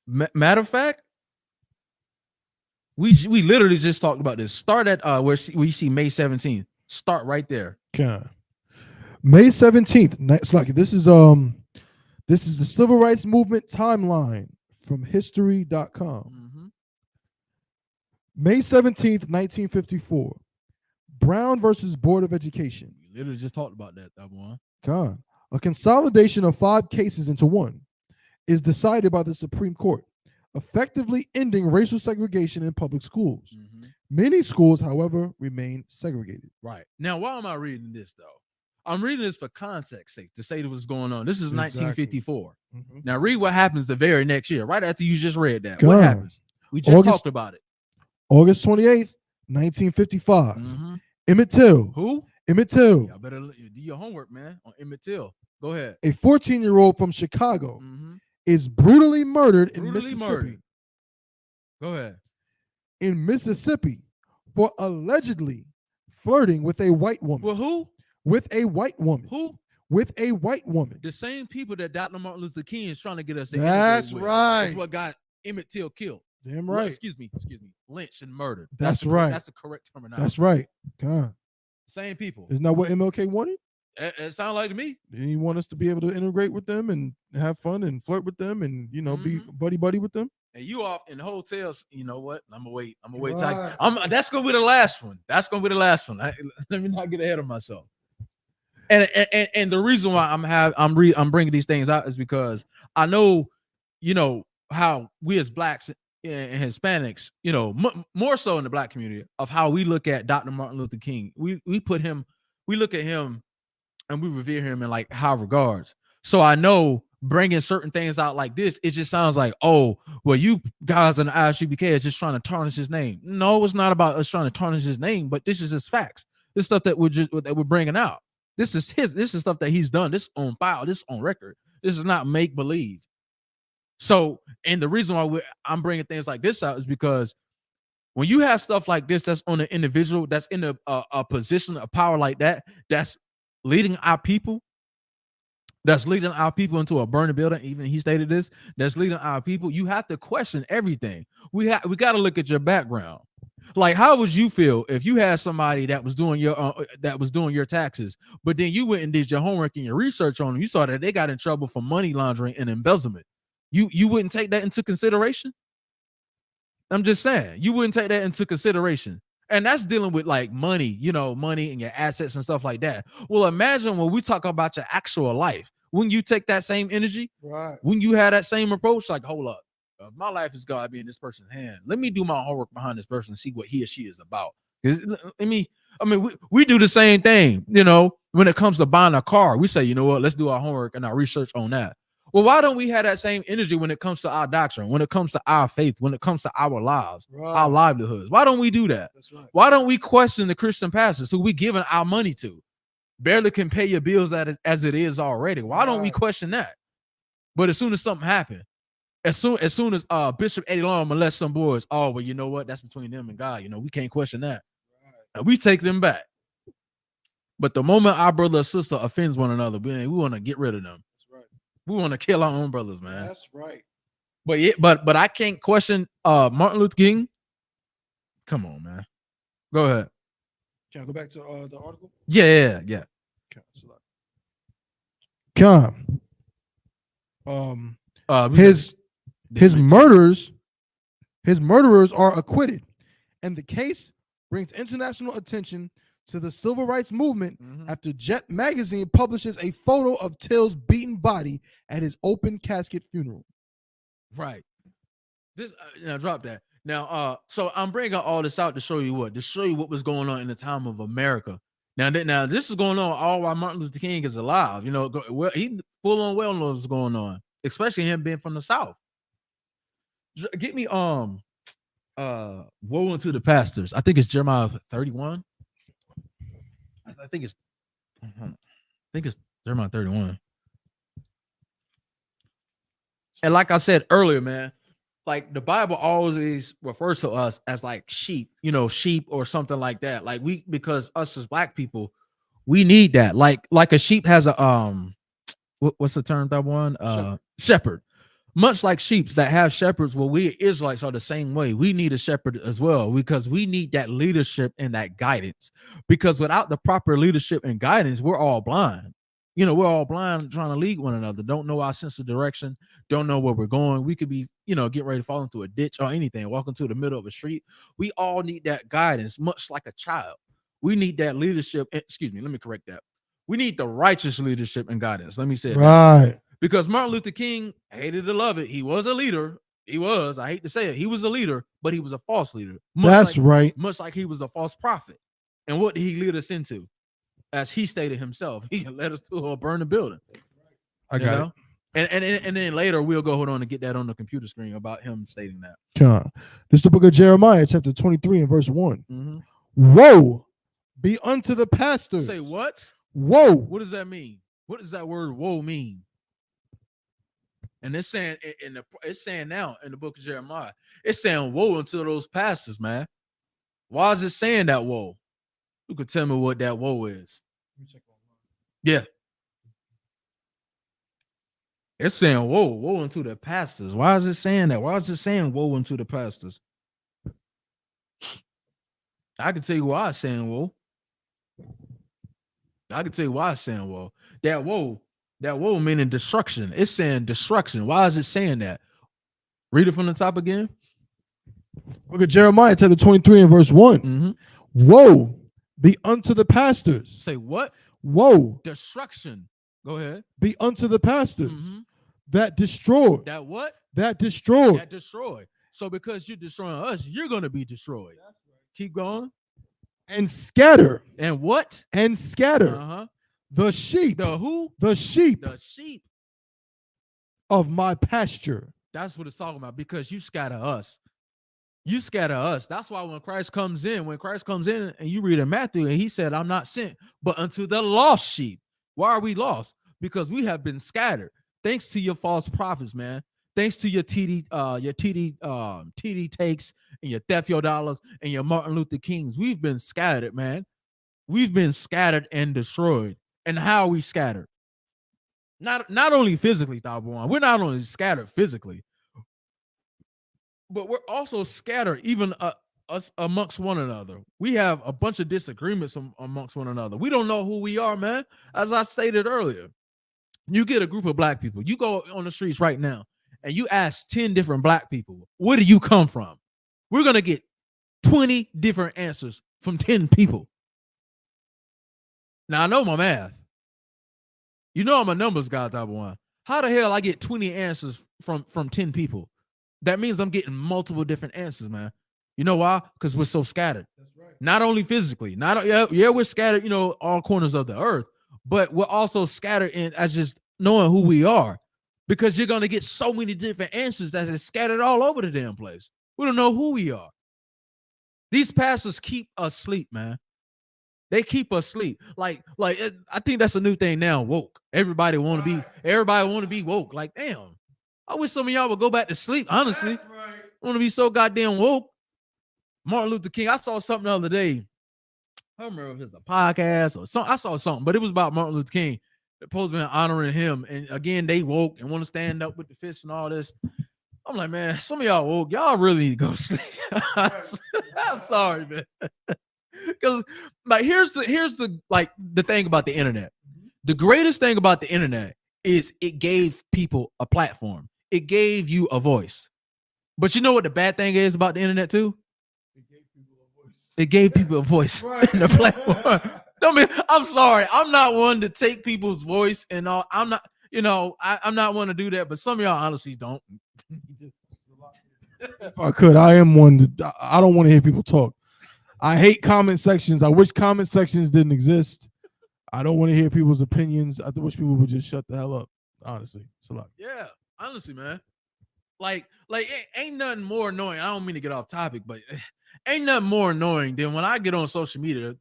matter of fact, we literally just talked about this. Start at where you see May 17th. Start right there. Okay. May 17th. It's like this is the Civil Rights Movement timeline from history.com. Mm-hmm. May 17th, 1954. Brown versus Board of Education. We literally just talked about that one. God. A consolidation of 5 cases into one is decided by the Supreme Court, effectively ending racial segregation in public schools. Mm-hmm. Many schools, however, remain segregated. Right. Now, why am I reading this, though? I'm reading this for context sake, to say what's going on. This is 1954. Mm-hmm. Now, read what happens the very next year, right after you just read that. God. What happens? We just talked about it. August 28th, 1955. Mm-hmm. Emmett Till. Who? Emmett Till. Y'all better do your homework, man, on Emmett Till. Go ahead. A 14-year-old from Chicago Mm-hmm. is brutally murdered in Mississippi. Go ahead. In Mississippi for allegedly flirting with a white woman. Well, who? With a white woman. Who? With a white woman. The same people that Dr. Martin Luther King is trying to get us to That's right. That's what got Emmett Till killed. Damn Well, right. excuse me. Lynched and murdered. That's right. That's the correct terminology. That's right. God. Same people. Isn't that what MLK wanted? It sounded like to me. Didn't he want us to be able to integrate with them and have fun and flirt with them and, you know, be buddy with them? And you off in hotels, you know what? I'm gonna wait. Right. That's gonna be the last one. Let me not get ahead of myself. And the reason why I'm bringing these things out is because I know, you know, how we as blacks and Hispanics, you know, more so in the black community, of how we look at Dr. Martin Luther King. We look at him and we revere him in like high regards. So I know bringing certain things out like this, it just sounds like, oh, well, you guys in the ISUPK is just trying to tarnish his name. No, it's not about us trying to tarnish his name, but this is his facts. This stuff that we're bringing out. This is stuff that he's done. This is on file. This is on record. This is not make believe. So, and the reason why I'm bringing things like this out is because when you have stuff like this, that's on an individual, that's in a position of power like that, that's leading our people into a burning building. Even he stated this, that's leading our people. You have to question everything. We got to look at your background. Like, how would you feel if you had somebody that was doing your taxes, but then you went and did your homework and your research on them? You saw that they got in trouble for money laundering and embezzlement. You wouldn't take that into consideration? I'm just saying, you wouldn't take that into consideration. And that's dealing with like money, you know, money and your assets and stuff like that. Well, imagine when we talk about your actual life, when you take that same energy, right? When you have that same approach, like, hold up, my life is God be in this person's hand. Let me do my homework behind this person and see what he or she is about. We do the same thing, you know, when it comes to buying a car. We say, you know what, let's do our homework and our research on that. Well, why don't we have that same energy when it comes to our doctrine, when it comes to our faith, when it comes to our lives, our livelihoods? Why don't we do that? That's right. Why don't we question the Christian pastors who we giving our money to? Barely can pay your bills as it is already. Why don't we question that? But as soon as something happened, as soon as Bishop Eddie Long molest some boys, oh, well, you know what? That's between them and God. You know, we can't question that. And we take them back. But the moment our brother or sister offends one another, we want to get rid of them. That's right. We want to kill our own brothers, man. That's right. But yeah, but I can't question Martin Luther King. Come on, man. Go ahead. Can I go back to the article? Yeah. His murderers are acquitted, and the case brings international attention to the civil rights movement after Jet magazine publishes a photo of Till's beaten body at his open casket funeral. Right. This now drop that. Now, so I'm bringing all this out to show you what was going on in the time of America. Now this is going on all while Martin Luther King is alive. You know, he full on well knows what's going on, especially him being from the South. Get me woe unto the pastors. I think it's Jeremiah 31. I think it's Jeremiah 31. And like I said earlier, man, like the Bible always refers to us as like sheep, sheep or something like that. Like because us as black people, we need that. Like a sheep has a what's the term that one? Shepherd. Much like sheep that have shepherds, well, we Israelites are the same way. We need a shepherd as well because we need that leadership and that guidance. Because without the proper leadership and guidance, we're all blind. We're all blind trying to lead one another. Don't know our sense of direction. Don't know where we're going. We could be, getting ready to fall into a ditch or anything, walk into the middle of a street. We all need that guidance, much like a child. We need that leadership. Excuse me, let me correct that. We need the righteous leadership and guidance. Let me say it. Right. Because Martin Luther King, hated to love it, he was a leader. I hate to say it. He was a leader, but he was a false leader. That's right. Much like he was a false prophet. And what did he lead us into? As he stated himself, he led us to a burning building. I got it. And then later we'll go hold on and get that on the computer screen about him stating that. This is the book of Jeremiah, chapter 23 and verse 1. Woe be unto the pastors. Say what? Woe. What does that mean? What does that word woe mean? And it's saying it's saying now in the book of Jeremiah, it's saying woe unto those pastors, man. Why is it saying that woe? Who could tell me what that woe is? Yeah. It's saying woe unto the pastors. Why is it saying that? Why is it saying woe unto the pastors? I can tell you why it's saying woe. That woe meaning destruction. It's saying destruction. Why is it saying that? Read it from the top again. Look at Jeremiah chapter 23 and verse 1. Woe be unto the pastors. Say what? Woe. Destruction. Go ahead. Be unto the pastors that destroy. That what? That destroy. That destroy. So because you're destroying us, you're going to be destroyed. Keep going. And scatter. And what? And scatter. The sheep. The who? The sheep. The sheep of my pasture. That's what it's talking about. Because you scatter us. You scatter us. That's why when Christ comes in and you read in Matthew and he said, I'm not sent, but unto the lost sheep. Why are we lost? Because we have been scattered. Thanks to your false prophets, man. Thanks to your TD takes and your theft your dollars and your Martin Luther Kings. We've been scattered, man. We've been scattered and destroyed. And how are we scattered? Not only physically, Tabuan. We're not only scattered physically, but we're also scattered even us amongst one another. We have a bunch of disagreements amongst one another. We don't know who we are, man. As I stated earlier, you get a group of black people. You go on the streets right now and you ask 10 different black people, where do you come from? We're going to get 20 different answers from 10 people. Now, I know my math. You know I'm a numbers guy, type of one. How the hell I get 20 answers from 10 people? That means I'm getting multiple different answers, man. You know why? Because we're so scattered. That's right. Not only physically, we're scattered, all corners of the earth, but we're also scattered in as just knowing who we are. because you're gonna get so many different answers that is scattered all over the damn place. We don't know who we are. These pastors keep us asleep, man. They keep us asleep. I think that's a new thing now. Woke. Everybody want to be woke. Like, damn. I wish some of y'all would go back to sleep. Honestly, I want to be so goddamn woke. Martin Luther King. I saw something the other day. I don't remember if it's a podcast or something. I saw something, but it was about Martin Luther King. The postman honoring him, and again, they woke and want to stand up with the fists and all this. I'm like, man, some of y'all woke. Y'all really need to go to sleep. I'm sorry, man. Because like here's the thing about the internet. The greatest thing about the internet is it gave people a platform. It gave you a voice. But you know what the bad thing is about the internet too? It gave people a voice in the platform. I'm sorry. I'm not one to take people's voice and all. I'm not, I'm not one to do that, but some of y'all honestly don't. If I could, I am one. I don't want to hear people talk. I hate comment sections. I wish comment sections didn't exist. I don't want to hear people's opinions. I wish people would just shut the hell up. Honestly, it's a lot. Yeah, honestly, man. Like ain't nothing more annoying. I don't mean to get off topic, but ain't nothing more annoying than when I get on social media,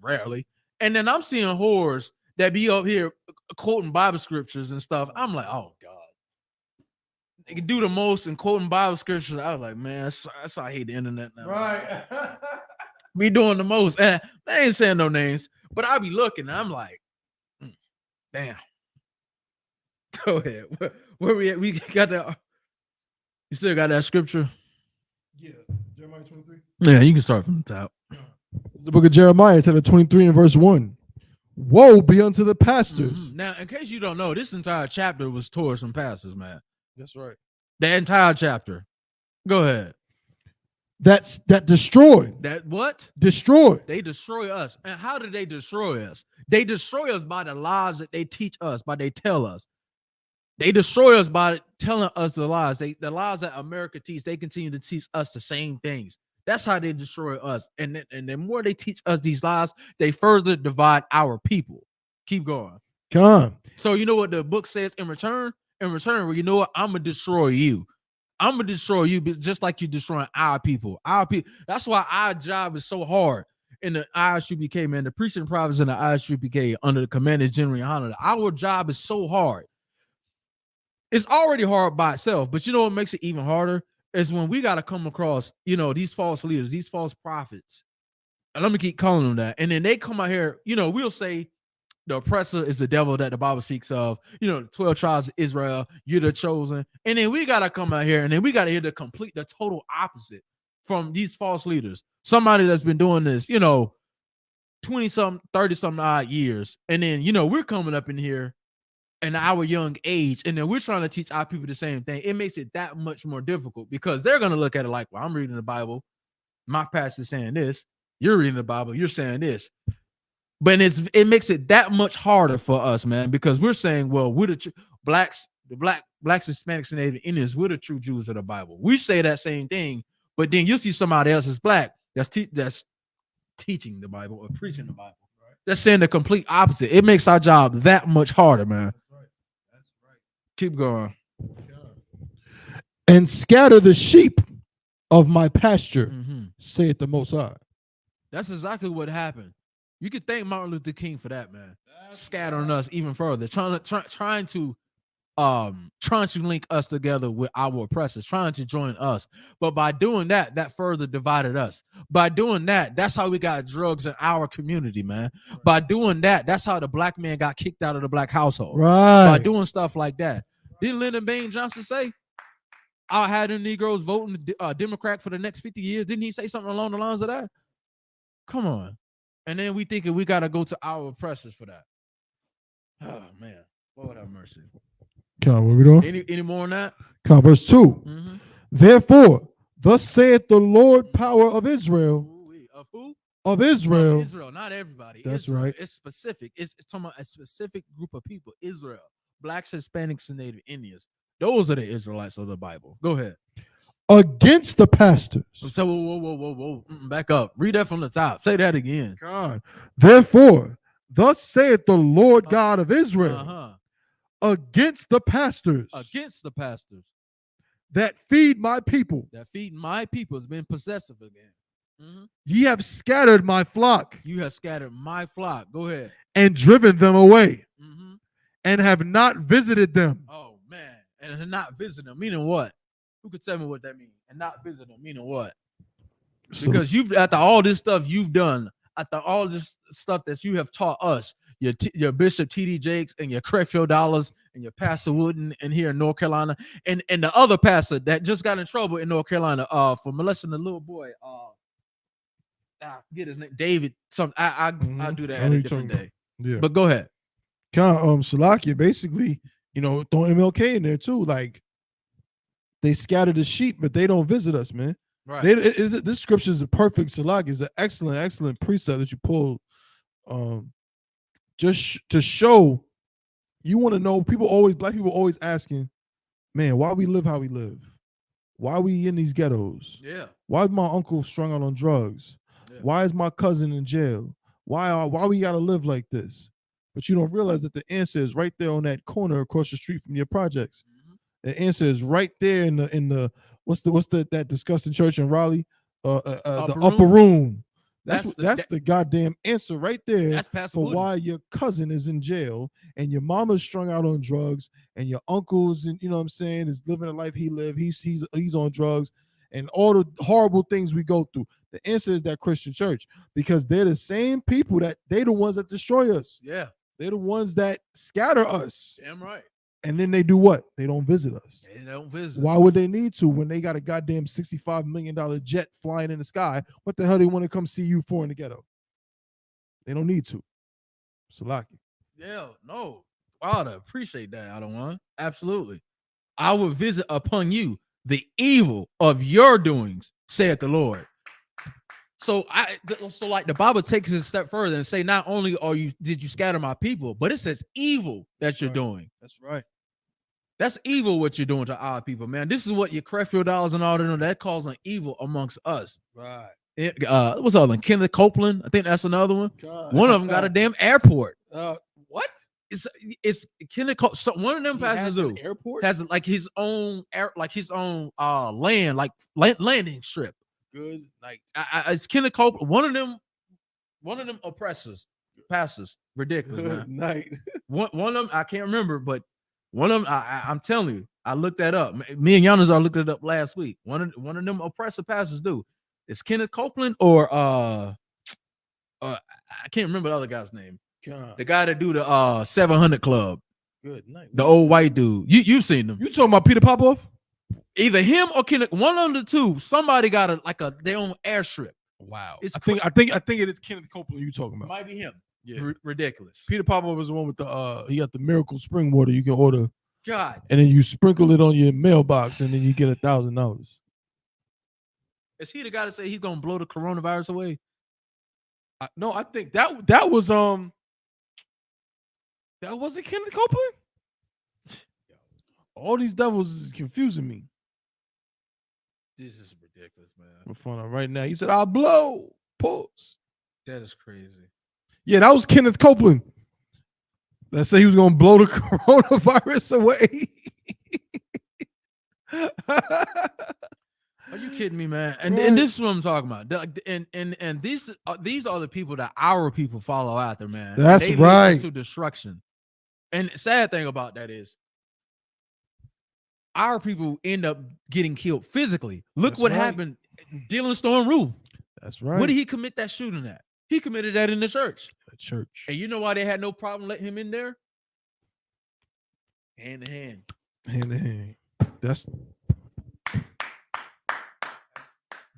rarely, and then I'm seeing whores that be up here quoting Bible scriptures and stuff. I'm like, oh God. They can do the most in quoting Bible scriptures. I was like, man, that's why I hate the internet now. Right. We doing the most. And I ain't saying no names, but I be looking and I'm like, damn. Go ahead. Where we at? We got that. You still got that scripture? Yeah. Jeremiah 23. Yeah, you can start from the top. The book of Jeremiah, chapter 23 and verse 1. Woe be unto the pastors. Mm-hmm. Now, in case you don't know, this entire chapter was towards some pastors, man. That's right. The entire chapter. Go ahead. That destroyed. That what? Destroyed. They destroy us. And how do they destroy us? They destroy us by the lies that they teach us, by they tell us. They destroy us by telling us the lies. The lies that America teach, they continue to teach us the same things. That's how they destroy us. And the more they teach us these lies, they further divide our people. Keep going. Come on. So you know what the book says in return? In return, well, you know what? I'm going to destroy you. I'm going to destroy you just like you're destroying our people. Our people. That's why our job is so hard in the ISUPK, man. The preaching prophets in the ISUPK under the Commander General Honor. Our job is so hard. It's already hard by itself, but you know what makes it even harder is when we got to come across, these false leaders, these false prophets. And let me keep calling them that. And then they come out here, we'll say the oppressor is the devil that the Bible speaks of, the 12 tribes of Israel, you're the chosen. And then we got to come out here and then we got to hear the total opposite from these false leaders. Somebody that's been doing this, 20-something, 30-something odd years. And then, we're coming up in here in our young age, and then we're trying to teach our people the same thing. It makes it that much more difficult because they're going to look at it like, well, I'm reading the Bible. My pastor's saying this. You're reading the Bible. You're saying this. But it makes it that much harder for us, man, because we're saying, well, we're the blacks, Hispanics, and Native Indians, we're the true Jews of the Bible. We say that same thing, but then you'll see somebody else is black that's teaching the Bible or preaching the Bible. Right? That's saying the complete opposite. It makes our job that much harder, man. That's right. Keep going. And scatter the sheep of my pasture, saith the Most High. That's exactly what happened. You could thank Martin Luther King for that, man. Scattering us even further, trying to link us together with our oppressors, trying to join us. But by doing that, that further divided us. By doing that, that's how we got drugs in our community, man. Right. By doing that, that's how the black man got kicked out of the black household. Right. By doing stuff like that. Didn't Lyndon Baines Johnson say, I'll have the Negroes voting Democrat for the next 50 years? Didn't he say something along the lines of that? Come on. And then we thinking we got to go to our oppressors for that. Oh, man. Lord have mercy. Come on, what are we doing? Any more on that? Come on, verse 2. Mm-hmm. Therefore, thus saith the Lord power of Israel. Of who? Of Israel. Of Israel, not everybody. That's Israel. right. It's specific. It's talking about a specific group of people. Israel. Blacks, Hispanics, and Native Indians. Those are the Israelites of the Bible. Go ahead. Against the pastors. So whoa. Back up. Read that from the top. Say that again. God. Therefore, thus saith the Lord God of Israel. against the pastors that feed my people. that feeding my people has been possessive again. Mhm. Ye have scattered my flock You have scattered my flock. Go ahead. and driven them away, Mhm. and have not visited them. Oh man, and not visit them, meaning what? Who could tell me what that means? And not visit them, meaning what? So- Because you've after all this stuff you've done, after all this stuff that you have taught us, your Bishop T.D. Jakes and your Creflo Dollars and your Pastor Wooden and here in North Carolina, and the other pastor that just got in trouble in North Carolina for molesting the little boy. I forget his name, David. Something. I'll do that I know at a you're different talking day. Yeah. But go ahead. Kind of, Salakia basically, throw MLK in there too. Like, they scatter the sheep, but they don't visit us, man. Right. This scripture is a perfect Salakia. It's an excellent precept that you pulled. Just to show, you want to know. Black people always asking, man, why we live how we live? Why we in these ghettos? Yeah. Why is my uncle strung out on drugs? Yeah. Why is my cousin in jail? Why we gotta live like this? But you don't realize that the answer is right there on that corner across the street from your projects. Mhm. The answer is right there in the what's that disgusting church in Raleigh? The upper room. That's the goddamn answer right there. That's Pastor for Wooden. why your cousin is in jail and your mama's strung out on drugs and your uncle's, and is living the life he lived. He's on drugs and all the horrible things we go through. The answer is that Christian church, because they're the same people they're the ones that destroy us. Yeah. They're the ones that scatter us. Damn right. And then they do what? They don't visit us. They don't visit. Why would they need to when they got a goddamn $65 million jet flying in the sky? What the hell they want to come see you for in the ghetto? They don't need to. Salaki. Yeah, no. I appreciate that, I don't want. Absolutely. I will visit upon you the evil of your doings, saith the Lord. So like the Bible takes it a step further and say, not only did you scatter my people, but it says evil that you're doing. That's right. That's evil what you're doing to our people, man. This is what your Creflo Dollars and all that causing evil amongst us. Right. What's other one? Kenneth Copeland. I think that's another one. God. One of them got a damn airport. What? It's Kenneth Copeland. So one of them pastors do airport has like his own land, like landing strip. Good night. It's Kenneth Copeland. One of them oppressors, pastors. Ridiculous, Good man. night. One of them, I can't remember, but one of them, I'm telling you, I looked that up. Me and Giannis looked it up last week. One of them oppressor pastors do. It's Kenneth Copeland or I can't remember the other guy's name. God. The guy that do the 700 Club. Good night. The old white dude. You've seen them. You talking about Peter Popoff? Either him or Kenneth. One of the two. Somebody got their own airstrip. Wow. It's I think it is Kenneth Copeland you talking about. Might be him. Yeah. Ridiculous. Peter Popoff is the one with the he got the miracle spring water you can order. God. And then you sprinkle it on your mailbox and then you get $1,000. Is he the guy that say he's gonna blow the coronavirus away? No, I think that was that wasn't Kenneth Copeland. All these devils is confusing me. This is ridiculous, man. I'm finding right now. He said, "I'll blow." Pause. That is crazy. Yeah, that was Kenneth Copeland. That said he was gonna blow the coronavirus away. Are you kidding me, man? And this is what I'm talking about. And these are the people that our people follow after, man. That's they right. lead us to destruction. And sad thing about that is our people end up getting killed physically. Look That's what right. happened. Dylan Storm Roof. That's right. Where did he commit that shooting at? He committed that in the church. The church. And you know why they had no problem letting him in there? Hand to hand. Hand to hand. That's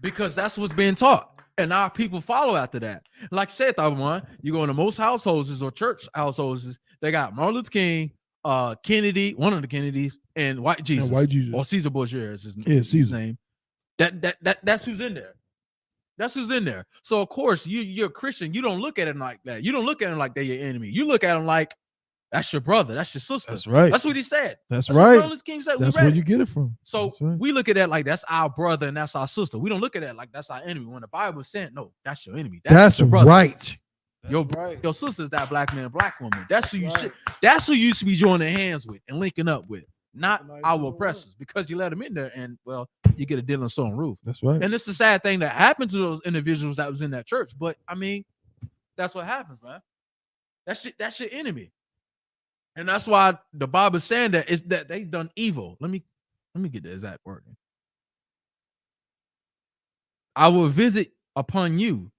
because that's what's being taught. And our people follow after that. Like I said, the other one, you go into most households or church households, they got Martin Luther King, Kennedy, one of the Kennedys, and White Jesus. White Jesus. Or Caesar Borgia is his Caesar. name. That's who's in there. That's who's in there. So of course you're a Christian. You don't look at it like that. You don't look at it like they're your enemy. You look at them like that's your brother. That's your sister. That's right. That's what he said. That's What right. Martin Luther King said. That's where you get it from. So That's right. we look at that like that's our brother and that's our sister. We don't look at that like that's our enemy. When the Bible is saying, no, that's your enemy. That's your brother. right. Your sister's that black man, black woman. That's who you right. should. That's who you should be joining hands with and linking up with, not Nice our little oppressors, because you let them in there and well, you get a deal on stone roof. That's right. And it's a sad thing that happened to those individuals that was in that church. But I mean, that's what happens, man. That's your enemy. And that's why the Bible is saying that is that they've done evil. Let me get the exact wording. I will visit upon you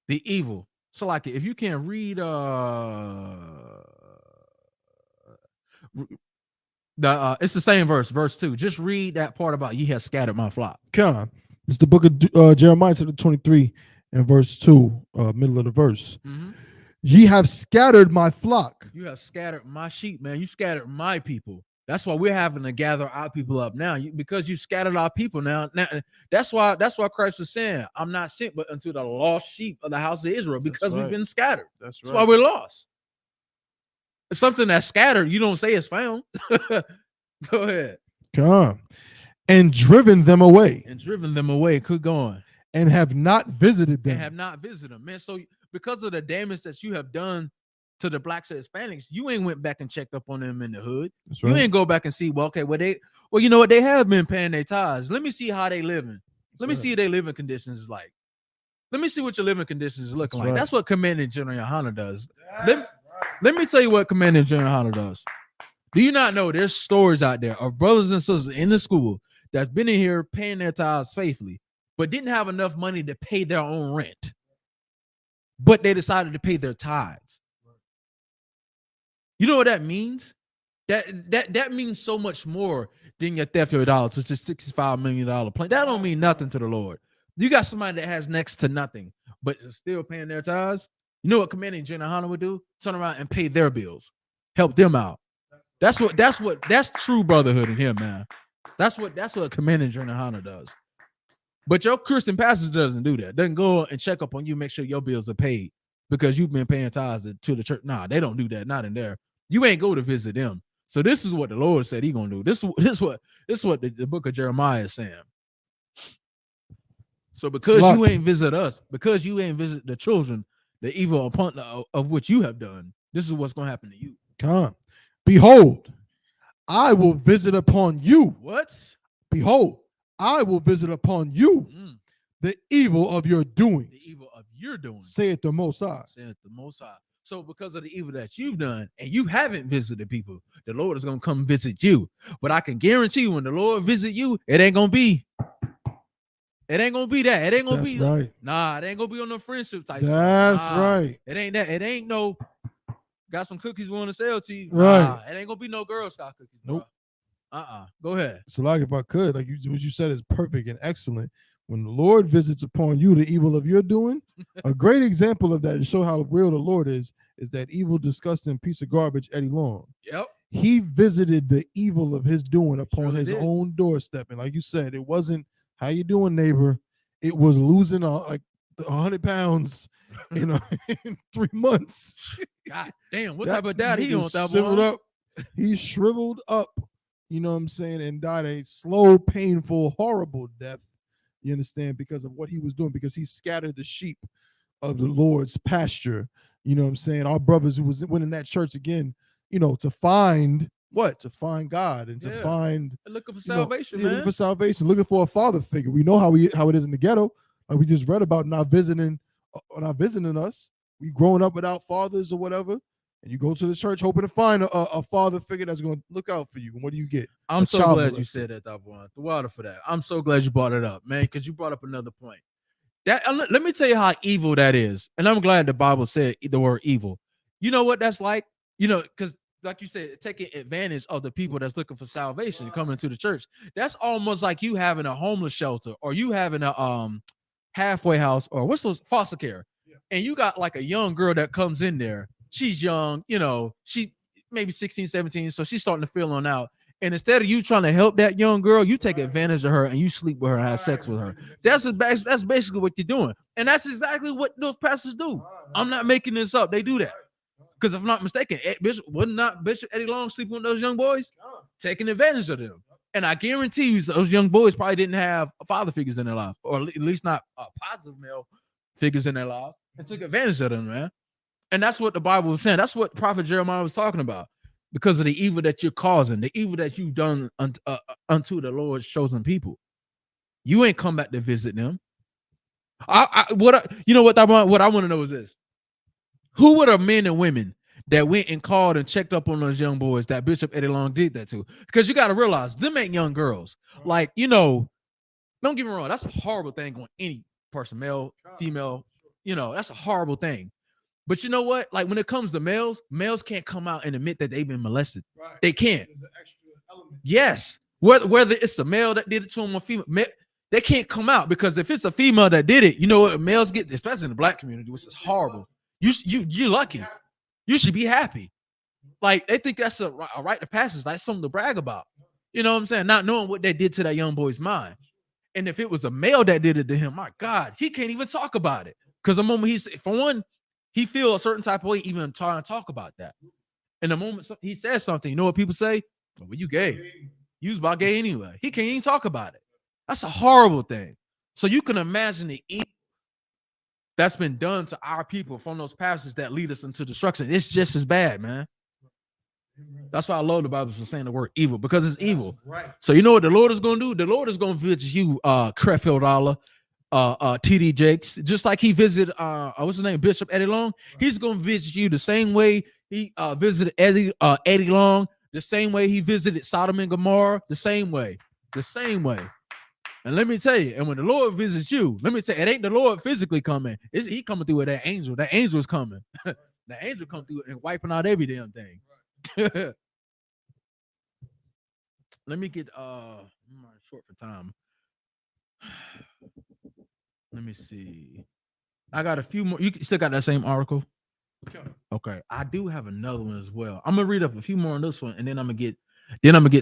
the evil. So, like, if you can read it's the same verse 2. Just read that part about ye have scattered my flock. Come, it's the book of Jeremiah chapter 23 and verse 2, middle of the verse. Mm-hmm. Ye have scattered my flock. You have scattered my sheep, man. You scattered my people. That's why we're having to gather our people up now, because you scattered our people now. That's why Christ was saying, I'm not sent but unto the lost sheep of the house of Israel, because we've been scattered. That's why we're lost. It's something that's scattered. You don't say it's found. Go ahead. Come. And driven them away. Quit going. And have not visited them. Man. So because of the damage that you have done to the blacks or Hispanics, you ain't went back and checked up on them in the hood. That's right. You ain't go back and see, well, you know what, they have been paying their tithes. Let me see how they living. Let me see what their living conditions is like. Let me see what your living conditions is looking like. Right. That's what Commanding General Hunter does. Let me tell you what Commanding General Hunter does. Do you not know there's stories out there of brothers and sisters in the school that's been in here paying their tithes faithfully, but didn't have enough money to pay their own rent, but they decided to pay their tithes? You know what that means? That means so much more than your theft of your dollars, which is $65 million plan. That don't mean nothing to the Lord. You got somebody that has next to nothing, but is still paying their tithes. You know what Commanding General Hunter would do? Turn around and pay their bills, help them out. That's true brotherhood in him, man. That's what Commanding General Hunter does. But your Christian pastor doesn't do that. Doesn't go and check up on you, make sure your bills are paid because you've been paying tithes to the church. Nah, they don't do that. Not in there. You ain't go to visit them. So this is what the Lord said He gonna do. This is what the book of Jeremiah is saying. So because you ain't visit us, because you ain't visit the children, the evil upon of which you have done, this is what's gonna happen to you. Come, behold, I will visit upon you. What? Behold, I will visit upon you the evil of your doing. The evil of your doing. Saith the Most High. Saith the Most High. So because of the evil that you've done and you haven't visited people, the Lord is going to come visit you. But I can guarantee you when the Lord visit you, it ain't going to be that. It ain't going to be. Right. Nah, it ain't going to be on the friendship type. That's right. It ain't that. It ain't no, got some cookies we want to sell to you. Right. Nah, it ain't going to be no Girl Scout cookies. Nope. Go ahead. So like if I could, like what you said is perfect and excellent. When the Lord visits upon you the evil of your doing, a great example of that to show how real the Lord is that evil, disgusting piece of garbage, Eddie Long. Yep. He visited the evil of his doing upon his own doorstep. And like you said, it wasn't, how you doing, neighbor? It was losing like 100 pounds in 3 months. God damn, what type of dad he on that shriveled up. He shriveled up, you know what I'm saying, and died a slow, painful, horrible death. You understand? Because of what he was doing, because he scattered the sheep of the Lord's pasture. You know what I'm saying? Our brothers who went in that church again, you know, to find what? To find God and to find looking for salvation, man. Looking for salvation, looking for a father figure. We know how it is in the ghetto. Like we just read about not visiting us. We growing up without fathers or whatever. And you go to the church hoping to find a father figure that's going to look out for you. And what do you get? I'm so glad you said that, Dr. The water for that. I'm so glad you brought it up, man, because you brought up another point. Let me tell you how evil that is. And I'm glad the Bible said the word evil. You know what that's like? You know, because like you said, taking advantage of the people that's looking for salvation coming to the church. That's almost like you having a homeless shelter or you having a halfway house or what's those, foster care. Yeah. And you got like a young girl that comes in there. She's young, you know, she maybe 16, 17. So she's starting to feel on out. And instead of you trying to help that young girl, you take advantage of her and you sleep with her and have sex with her. That's basically what you're doing. And that's exactly what those pastors do. I'm not making this up. They do that. Because if I'm not mistaken, Bishop Eddie Long sleeping with those young boys, taking advantage of them. And I guarantee you those young boys probably didn't have father figures in their life, or at least not positive male figures in their lives, and took advantage of them, man. And that's what the Bible was saying. That's what Prophet Jeremiah was talking about. Because of the evil that you're causing, the evil that you've done unto the Lord's chosen people. You ain't come back to visit them. What I want to know is this. Who were the men and women that went and called and checked up on those young boys that Bishop Eddie Long did that to? Because you got to realize them ain't young girls. Like, don't get me wrong. That's a horrible thing on any person, male, female. That's a horrible thing. But you know what? Like when it comes to males can't come out and admit that they've been molested. Right. They can't. There's an extra element. Yes. Whether it's a male that did it to them or female, they can't come out because if it's a female that did it, you know what males get, especially in the black community, which is horrible. You're lucky. You should be happy. Like they think that's a right to passage, like something to brag about. You know what I'm saying? Not knowing what they did to that young boy's mind. And if it was a male that did it to him, my God, he can't even talk about it. Because the moment he feels a certain type of way, even trying to talk about that. And the moment he says something, you know what people say? Oh, well, you gay. You was about gay anyway. He can't even talk about it. That's a horrible thing. So you can imagine the evil that's been done to our people from those pastors that lead us into destruction. It's just as bad, man. That's why I love the Bible for saying the word evil, because it's evil. Right. So you know what the Lord is going to do? The Lord is going to visit you, Crefeld Dollar, TD Jakes, just like he visited what's his name, Bishop Eddie Long. Right. He's going to visit you the same way he visited Eddie Long, the same way he visited Sodom and Gomorrah, the same way. And let me tell you, and when the Lord visits you, let me say, it ain't the Lord physically coming. He coming through with that angel. That angel is coming. The angel come through and wiping out every damn thing. Let me get I'm short for time. Let me see. I got a few more. You still got that same article? Okay. I do have another one as well. I'm gonna read up a few more on this one, and then I'm gonna get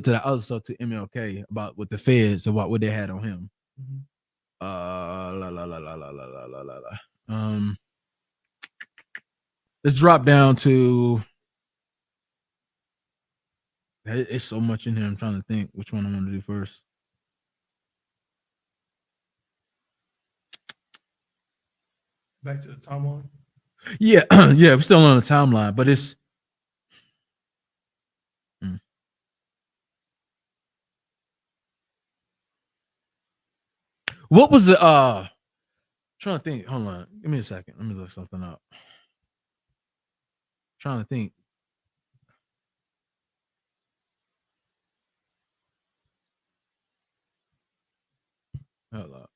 to the other stuff to MLK about with the feds about what they had on him. Let's drop down to. It's so much in here. I'm trying to think which one I want to do first. Back to the timeline. Yeah, yeah, we're still on the timeline, but it's. What was the trying to think? Hold on, give me a second. Let me look something up. Trying to think. Hold up.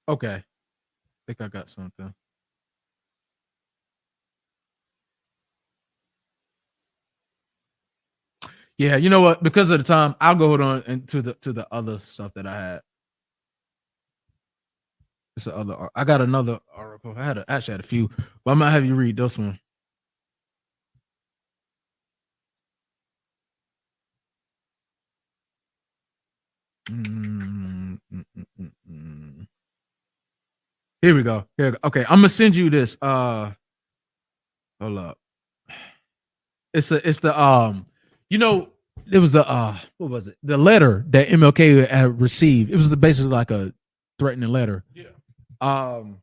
Okay, I think I got something. Yeah, you know what? Because of the time, I'll go on into the other stuff that I had. It's the other. I got another article. I actually had a few, but I might have you read this one. Here we go. Okay, I'm gonna send you this. Hold up. It's the there was a what was it? The letter that MLK had received. It was basically like a threatening letter. Yeah. I'm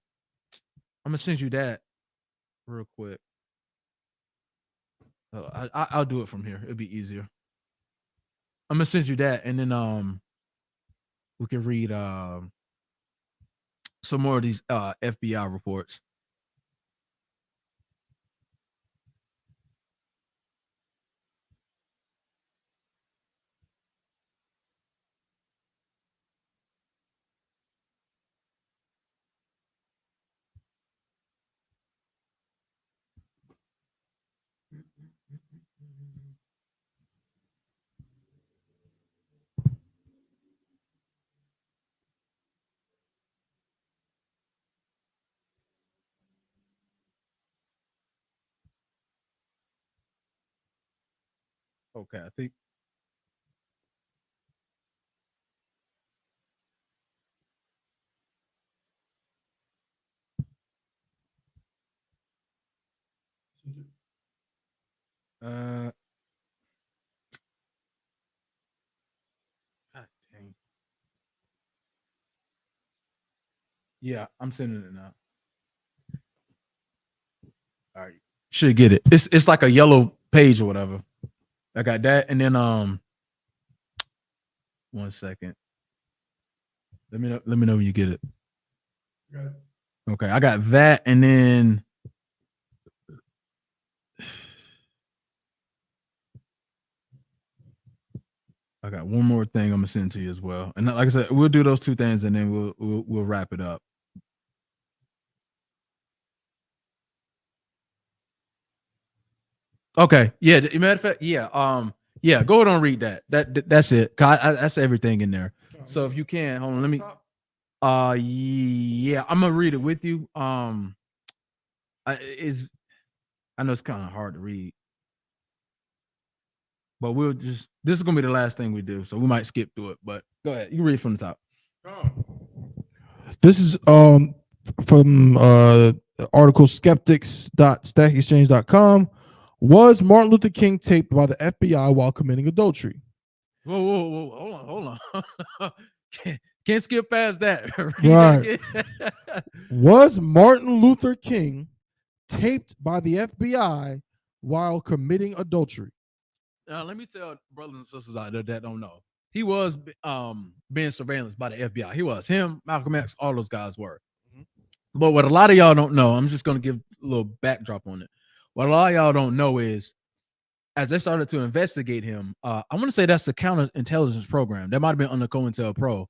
gonna send you that real quick. I'll do it from here. It'll be easier. I'm gonna send you that, and then we can read some more of these FBI reports. Okay, I think. God dang. Yeah, I'm sending it now. All right, should get it. It's like a yellow page or whatever. I got that, and then 1 second. Let me know when you get it. Okay, I got that, and then I got one more thing I'm gonna send to you as well. And like I said, we'll do those two things, and then we'll wrap it up. Okay, yeah. Matter of fact, yeah. Go ahead and read that. That's it. That's everything in there. So if you can, hold on. Let me. Yeah, I'm gonna read it with you. I know it's kind of hard to read, but this is gonna be the last thing we do, so we might skip through it. But go ahead, you can read from the top. This is from article skeptics.stackexchange.com. Was Martin Luther King taped by the FBI while committing adultery? Whoa, hold on. Can't skip past that. Right. Was Martin Luther King taped by the FBI while committing adultery? Let me tell brothers and sisters out there that don't know. He was being surveilled by the FBI. He was. Him, Malcolm X, all those guys were. But what a lot of y'all don't know, I'm just going to give a little backdrop on it. What a lot of y'all don't know is, as they started to investigate him, I want to say that's the counterintelligence program. That might have been under COINTELPRO.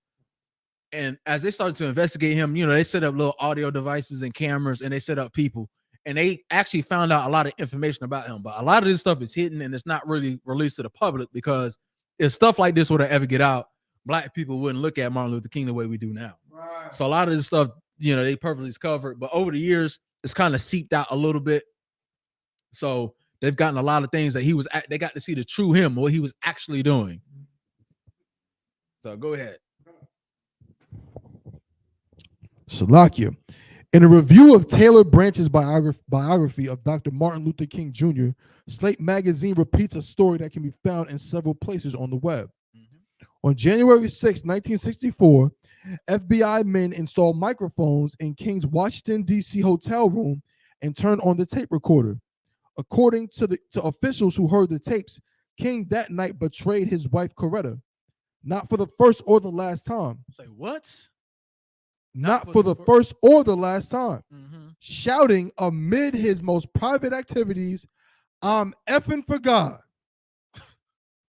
And as they started to investigate him, they set up little audio devices and cameras, and they set up people. And they actually found out a lot of information about him. But a lot of this stuff is hidden, and it's not really released to the public, because if stuff like this were to ever get out, Black people wouldn't look at Martin Luther King the way we do now. Right. So a lot of this stuff, they purposely covered. But over the years, it's kind of seeped out a little bit. So they've gotten a lot of things that they got to see the true him, what he was actually doing. So go ahead. Salakia. In a review of Taylor Branch's biography of Dr. Martin Luther King Jr., Slate Magazine repeats a story that can be found in several places on the web. On January 6, 1964, FBI men installed microphones in King's Washington, D.C. hotel room and turned on the tape recorder. According to officials who heard the tapes, King that night betrayed his wife, Coretta, not for the first or the last time. Say what? Not for the first or the last time. Shouting amid his most private activities, "I'm effing for God,"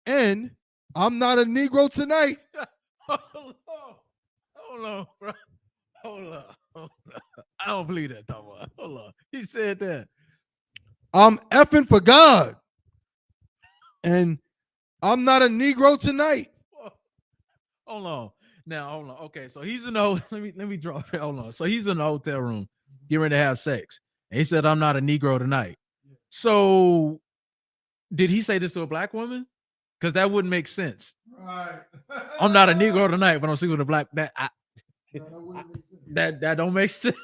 and "I'm not a Negro tonight." Hold on, bro. Hold on. I don't believe that, Tom. Hold on. He said that. "I'm effing for God," and "I'm not a Negro tonight." Hold on. Now, hold on. Okay, so he's in the let me draw. Hold on. So he's in the hotel room, getting ready to have sex. And he said, "I'm not a Negro tonight." So did he say this to a Black woman? Because that wouldn't make sense. Right. I'm not a Negro tonight, but I'm sleeping with a Black. That don't make sense.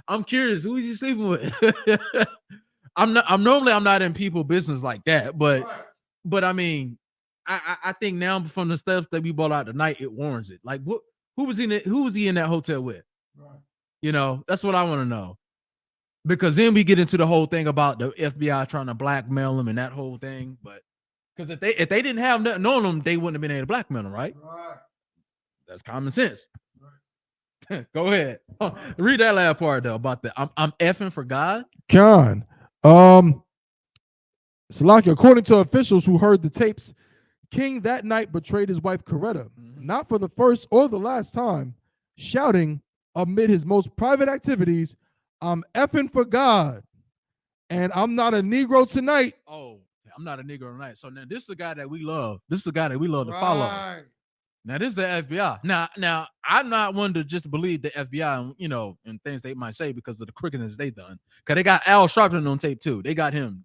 I'm curious, who is he sleeping with? I'm not in people business like that, but I mean, I think now from the stuff that we brought out tonight, it warrants it. Like, who was he in that hotel with? Right. That's what I want to know. Because then we get into the whole thing about the FBI trying to blackmail him and that whole thing. But because if they didn't have nothing on them, they wouldn't have been able to blackmail him, right? Right. That's common sense. Right. Go ahead. Read that last part though about the I'm effing for God. Con. Salaki, according to officials who heard the tapes, King that night betrayed his wife, Coretta, not for the first or the last time, shouting amid his most private activities, "I'm effing for God, and I'm not a Negro tonight." Oh, I'm not a Negro tonight. So now this is the guy that we love. This is the guy that we love to follow. Now this is the FBI. Now I'm not one to just believe the FBI, and things they might say because of the crookedness they've done. Because they got Al Sharpton on tape too. They got him.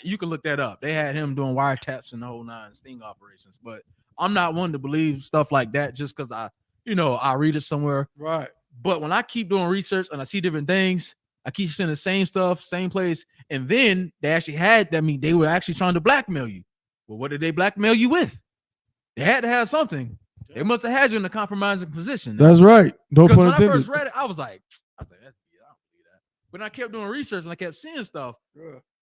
You can look that up. They had him doing wiretaps and the whole nine sting operations. But I'm not one to believe stuff like that just because I read it somewhere. Right. But when I keep doing research and I see different things, I keep seeing the same stuff, same place. And then they actually they were actually trying to blackmail you. Well, what did they blackmail you with? They had to have something. They must have had you in a compromising position. That's right. No Because pun when I intended. first read it, I was like, that's I don't believe that. But I kept doing research and I kept seeing stuff,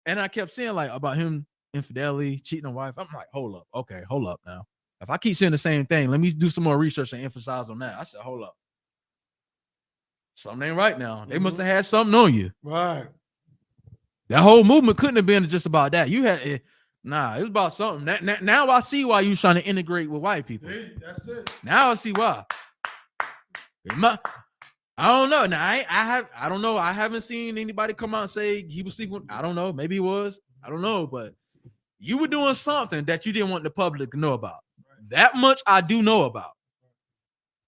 and I kept seeing like about him infidelity, cheating on wife. I'm like, hold up, okay, hold up now. If I keep seeing the same thing, let me do some more research and emphasize on that. I said, hold up, something ain't right now. They must have had something on you. Right. That whole movement couldn't have been just about that. You had it was about something. Now I see why you was trying to integrate with white people. That's it. Now I see why. I don't know. Now I don't know. I haven't seen anybody come out and say he was sleeping. I don't know. Maybe he was. I don't know. But you were doing something that you didn't want the public to know about. That much I do know about.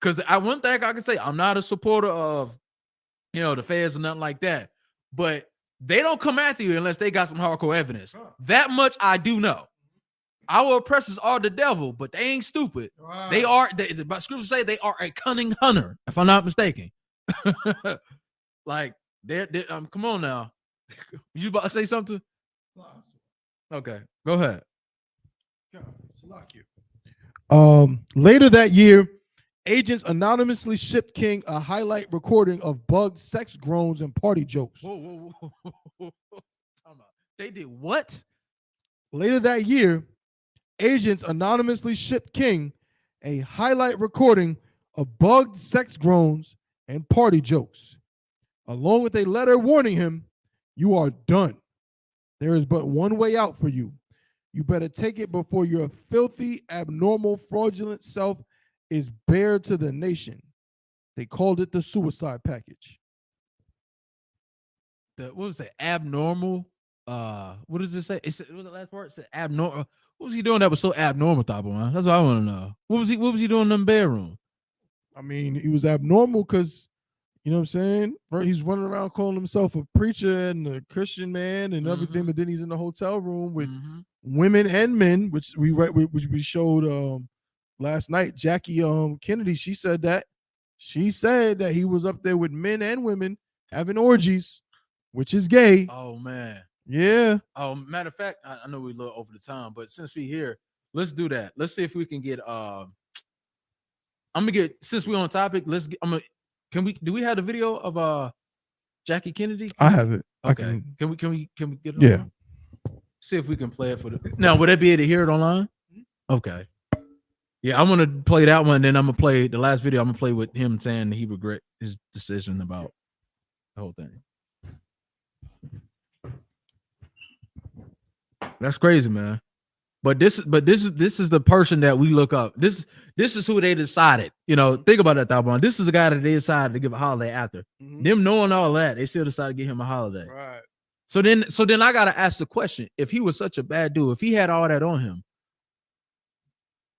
Because one thing I can say, I'm not a supporter of, the feds or nothing like that. But they don't come after you unless they got some hardcore evidence. That much I do know. Our oppressors are the devil, but they ain't stupid. Wow. They are. The scriptures say they are a cunning hunter, if I'm not mistaken. Like, come on now. You about to say something? Okay, go ahead. Later that year, agents anonymously shipped King a highlight recording of Bug's sex groans and party jokes. Whoa. They did what? Later that year, agents anonymously shipped King a highlight recording of Bug's sex groans and party jokes, along with a letter warning him, "You are done. There is but one way out for you. You better take it before your filthy, abnormal, fraudulent self is bared to the nation." They called it the suicide package. What was it? Abnormal? What does it say? What was the last part? It said abnormal. What was he doing that was so abnormal, Thabo, man? That's what I want to know. What was he doing in the bedroom? I mean, he was abnormal because, you know what I'm saying? He's running around calling himself a preacher and a Christian man and everything, but then he's in the hotel room with women and men, which we showed last night. Jackie Kennedy, she said that he was up there with men and women having orgies, which is gay. Oh man. Yeah. Oh, matter of fact, I know we're a little over the time, but since we're here, let's do that. Let's see if we can get since we're on topic, do we have the video of Jackie Kennedy? I have it. Okay. Can we get it? Yeah. See if we can play it now. Would I be able to hear it online? Okay. Yeah, I'm gonna play that one, then I'm gonna play the last video. I'm gonna play with him saying he regret his decision about the whole thing. That's crazy, man. But this is the person that we look up. This is who they decided. Think about that, Thabo. This is the guy that they decided to give a holiday after. Them knowing all that, they still decided to give him a holiday. Right. So then I gotta ask the question: if he was such a bad dude, if he had all that on him,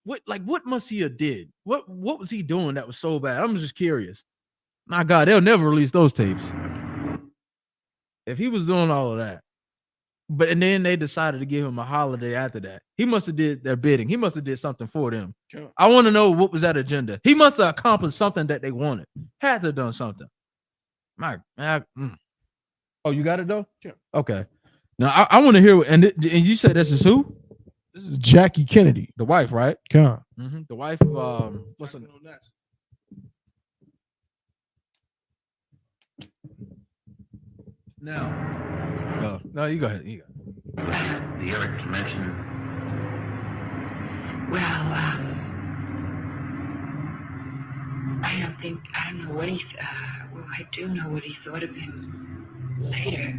what must he have did? What was he doing that was so bad? I'm just curious. My God, they'll never release those tapes. If he was doing all of that. And then they decided to give him a holiday after that. He must have did their bidding. He must have did something for them. Sure. I want to know what was that agenda. He must have accomplished something that they wanted. Had to have done something. Oh, you got it though? Yeah. Okay. Now I want to hear. And you said this is who? This is Jackie Kennedy, the wife, right? Yeah. The wife of what's her name? No, you go ahead. You go. The Eric mentioned. Well, I don't know what he, I do know what he thought of him later.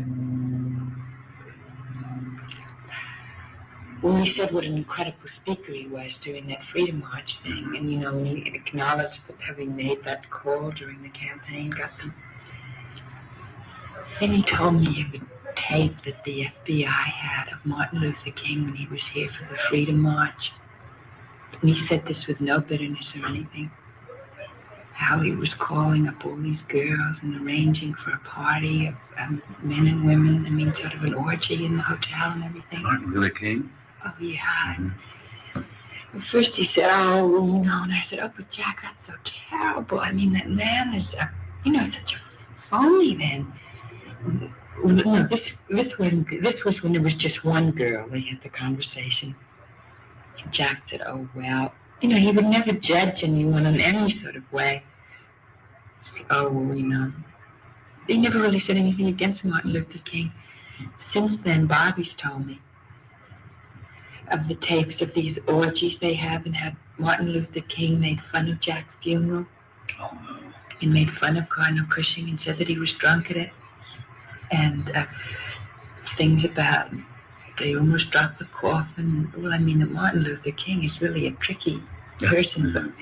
When he said what an incredible speaker he was during that Freedom March thing, and, when he acknowledged that having made that call during the campaign got them. Then he told me of a tape that the FBI had of Martin Luther King when he was here for the Freedom March. And he said this with no bitterness or anything. How he was calling up all these girls and arranging for a party of men and women. Sort of an orgy in the hotel and everything. Martin Luther King? Oh, yeah. At first he said, and I said, but Jack, that's so terrible. That man is, such a phony then. No, this was when there was just one girl. They had the conversation. And Jack said, oh, well, You know, he would never judge anyone in any sort of way. Oh, you know. He never really said anything against Martin Luther King. Since then, Bobby's told me of the tapes of these orgies they have, and had Martin Luther King made fun of Jack's funeral and made fun of Cardinal Cushing and said that he was drunk at it. And things about they almost dropped the coffin. Well, I mean, that Martin Luther King is really a tricky person,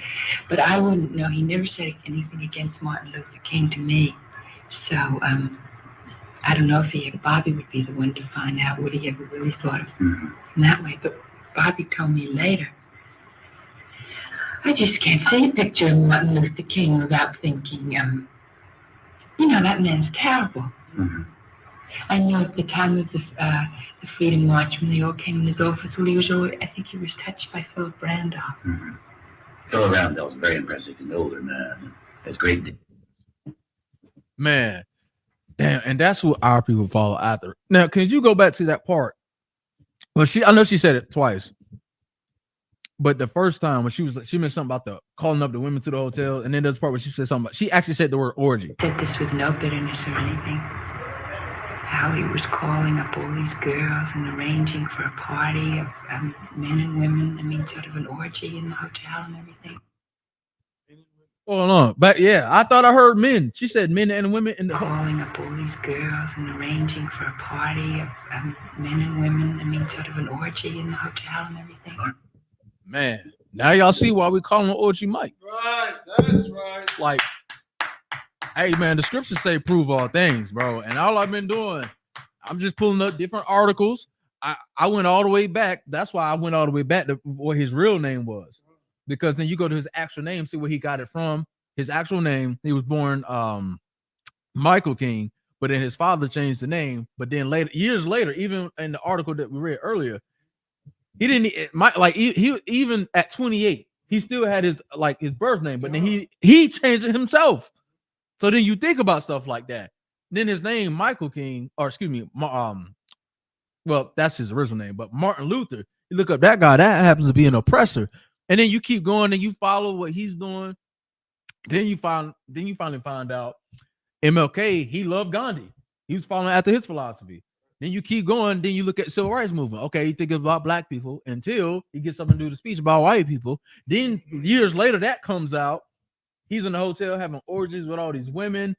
but I wouldn't know. He never said anything against Martin Luther King to me. So I don't know if Bobby would be the one to find out what he ever really thought of him in that way. But Bobby told me later, I just can't see a picture of Martin Luther King without thinking, you know, that man's terrible. I know at the time of the Freedom March, when they all came in his office, well, I think he was touched by Philip Randolph. Philip Randolph's very impressive. He's an older man. That's great. Man, damn, and that's what our people follow after. Now, can you go back to that part? Well, I know she said it twice, but the first time when she mentioned something about the calling up the women to the hotel, and then there's part where she said something about, she actually said the word orgy. Said this with no bitterness or anything. How he was calling up all these girls and arranging for a party of men and women. I mean, sort of an orgy in the hotel and everything. Hold on, but yeah, I thought I heard men. She said men and women in the calling up all these girls and arranging for a party of men and women. I mean, sort of an orgy in the hotel and everything. Man, now y'all see why we call him Orgy Mike. Right, that's right. Like, hey man, the scriptures say prove all things, bro. And all I've been doing, I'm just pulling up different articles. I went all the way back. That's why I went all the way back to what his real name was. Because then you go to his actual name, see where he got it from. His actual name, he was born Michael King, but then his father changed the name. But then years later, even in the article that we read earlier, he didn't he even at 28, he still had his birth name, but then he changed it himself. So then you think about stuff like that. Then his name, Michael King, or excuse me, well, that's his original name, but Martin Luther. You look up that guy, that happens to be an oppressor. And then you keep going and you follow what he's doing. Then you finally find out MLK, he loved Gandhi. He was following after his philosophy. Then you keep going, then you look at the civil rights movement. Okay, you think about black people until he gets something to do the speech about white people. Then years later, that comes out. He's in the hotel having orgies with all these women.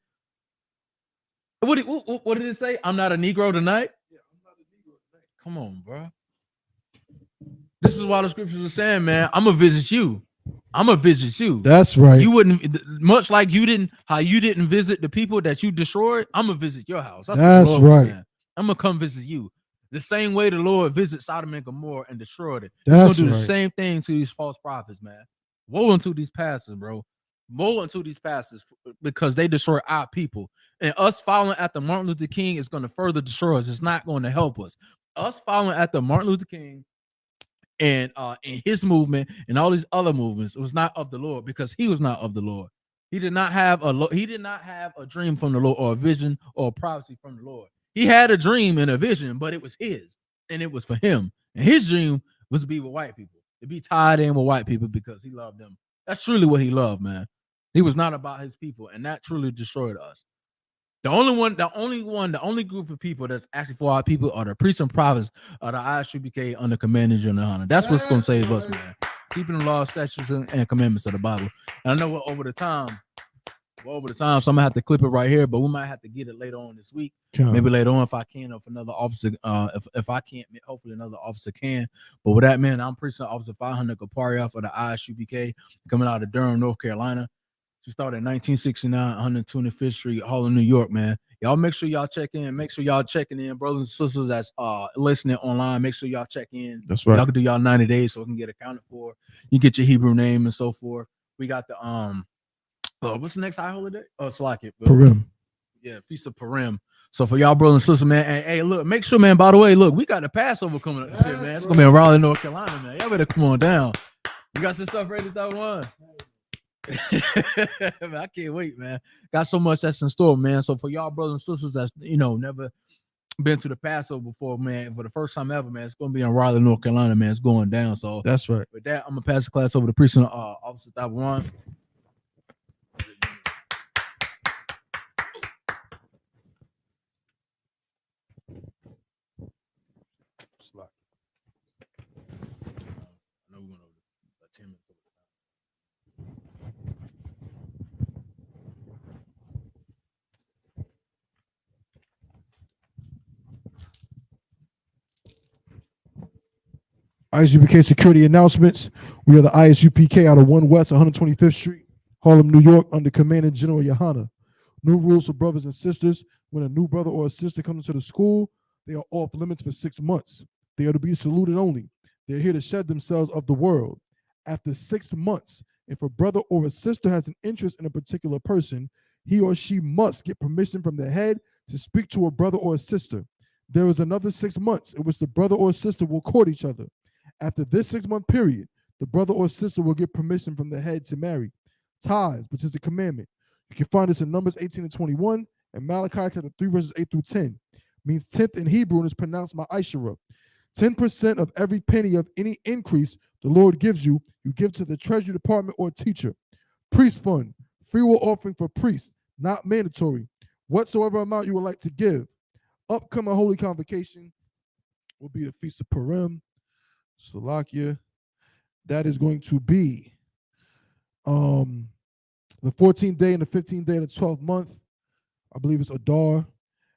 What did it say? I'm not a Negro tonight? Yeah, I'm not a Negro tonight. Come on, bro. This is why the scriptures were saying, man, I'm gonna visit you. I'm gonna visit you. That's right. You wouldn't, much like you didn't visit the people that you destroyed. I'm gonna visit your house. That's right. I'm gonna come visit you. The same way the Lord visited Sodom and Gomorrah and destroyed it. That's He's gonna do the right. same thing to these false prophets, man. Woe unto these pastors, bro. Woe unto these pastors because they destroy our people. And us following after Martin Luther King is going to further destroy us. It's not going to help us. Us following after Martin Luther King and in his movement and all these other movements, it was not of the Lord because he was not of the Lord. He did not have a dream from the Lord or a vision or a prophecy from the Lord. He had a dream and a vision, but it was his and it was for him. And his dream was to be with white people, to be tied in with white people because he loved them. That's truly what he loved, man. He was not about his people, and that truly destroyed us. The only group of people that's actually for our people are the priests and prophets of the Isupk under command and general honor. That's what's going to save us, man. Keeping the law, statutes, and commandments of the Bible. And I know we're over the time, so I'm gonna have to clip it right here, but we might have to get it later on this week. Maybe later on if I can, or if another officer, if I can't, hopefully another officer can. But with that, man, I'm Precinct Officer 500 Kaparia for the Isupk, coming out of Durham, North Carolina. She started in 1969, 125th Street, Harlem, New York, man. Y'all make sure y'all check in. Make sure y'all checking in, brothers and sisters that's listening online. Make sure y'all check in. That's right. Y'all can do y'all 90 days so it can get accounted for. You get your Hebrew name and so forth. We got the what's the next high holiday? Oh, it's like it. Purim. Yeah, Feast of Purim. So for y'all brothers and sisters, man, and hey, look, make sure, man, by the way, look, we got the Passover coming up this year, man. It's gonna be in Raleigh, North Carolina, man. Y'all better come on down. You got some stuff ready, that one. I can't wait, man. Got so much that's in store, man. So for y'all brothers and sisters that's never been to the Passover before, man. For the first time ever, man. It's gonna be in Raleigh, North Carolina, man. It's going down. So That's right. with that, I'm gonna pass the class over to Precinct Officer Taiwan. ISUPK security announcements. We are the ISUPK out of 1 West 125th Street, Harlem, New York, under Commandant General Yohana. New rules for brothers and sisters. When a new brother or a sister comes into the school, they are off limits for 6 months. They are to be saluted only. They're here to shed themselves of the world. After 6 months, if a brother or a sister has an interest in a particular person, he or she must get permission from their head to speak to a brother or a sister. There is another 6 months in which the brother or sister will court each other. After this 6-month period, the brother or sister will get permission from the head to marry. Tithes, which is the commandment. You can find this in Numbers 18 and 21 and Malachi chapter 3 verses 8 through 10. Means 10th in Hebrew and is pronounced ma'ashera. 10% of every penny of any increase the Lord gives you, you give to the treasury department or teacher. Priest fund, free will offering for priests, not mandatory. Whatsoever amount you would like to give. Upcoming holy convocation will be the Feast of Purim. Salakia, that is going to be the 14th day and the 15th day of the 12th month. I believe it's Adar,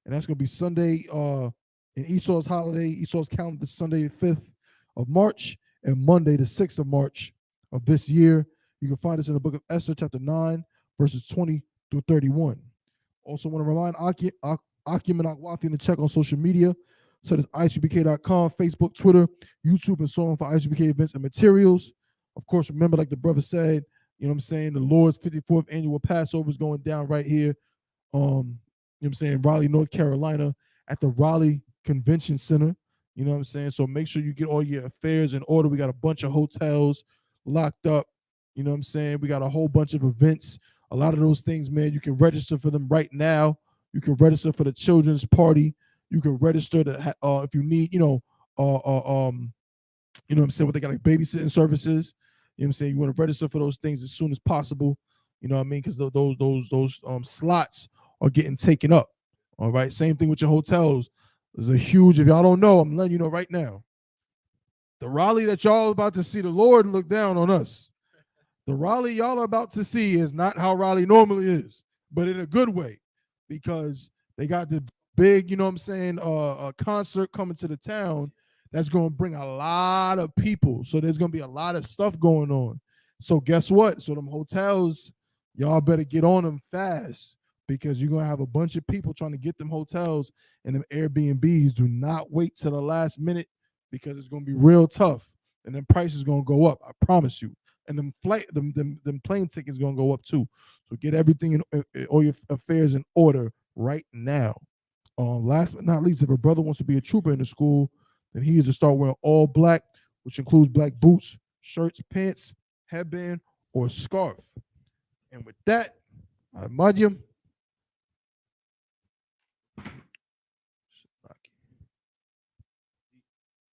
and that's going to be Sunday in Esau's holiday, Esau's calendar, Sunday the 5th of March and Monday the 6th of March of this year. You can find this in the book of Esther, chapter 9, verses 20 through 31. Also want to remind Akim and Akwati to check on social media. So that's isupk.com, Facebook, Twitter, YouTube, and so on for ISUPK events and materials. Of course, remember, like the brother said, you know what I'm saying, the Lord's 54th annual Passover is going down right here, you know what I'm saying, Raleigh, North Carolina, at the Raleigh Convention Center. You know what I'm saying? So make sure you get all your affairs in order. We got a bunch of hotels locked up. You know what I'm saying? We got a whole bunch of events. A lot of those things, man, you can register for them right now. You can register for the children's party. You can register to if you need, you know what I'm saying, what they got, like babysitting services. You know what I'm saying? You want to register for those things as soon as possible. You know what I mean? Because those slots are getting taken up. All right. Same thing with your hotels. There's a huge, if y'all don't know, I'm letting you know right now. The Raleigh that y'all are about to see, the Lord look down on us. The Raleigh y'all are about to see is not how Raleigh normally is, but in a good way, because they got the big, you know what I'm saying, a concert coming to the town that's going to bring a lot of people. So there's going to be a lot of stuff going on. So guess what? So them hotels, y'all better get on them fast, because you're going to have a bunch of people trying to get them hotels and them Airbnbs. Do not wait till the last minute, because it's going to be real tough. And then prices going to go up. I promise you. And them plane tickets going to go up too. So get everything in all your affairs in order right now. Last but not least, if a brother wants to be a trooper in the school, then he is to start wearing all black, which includes black boots, shirts, pants, headband, or scarf. And with that, I mod you.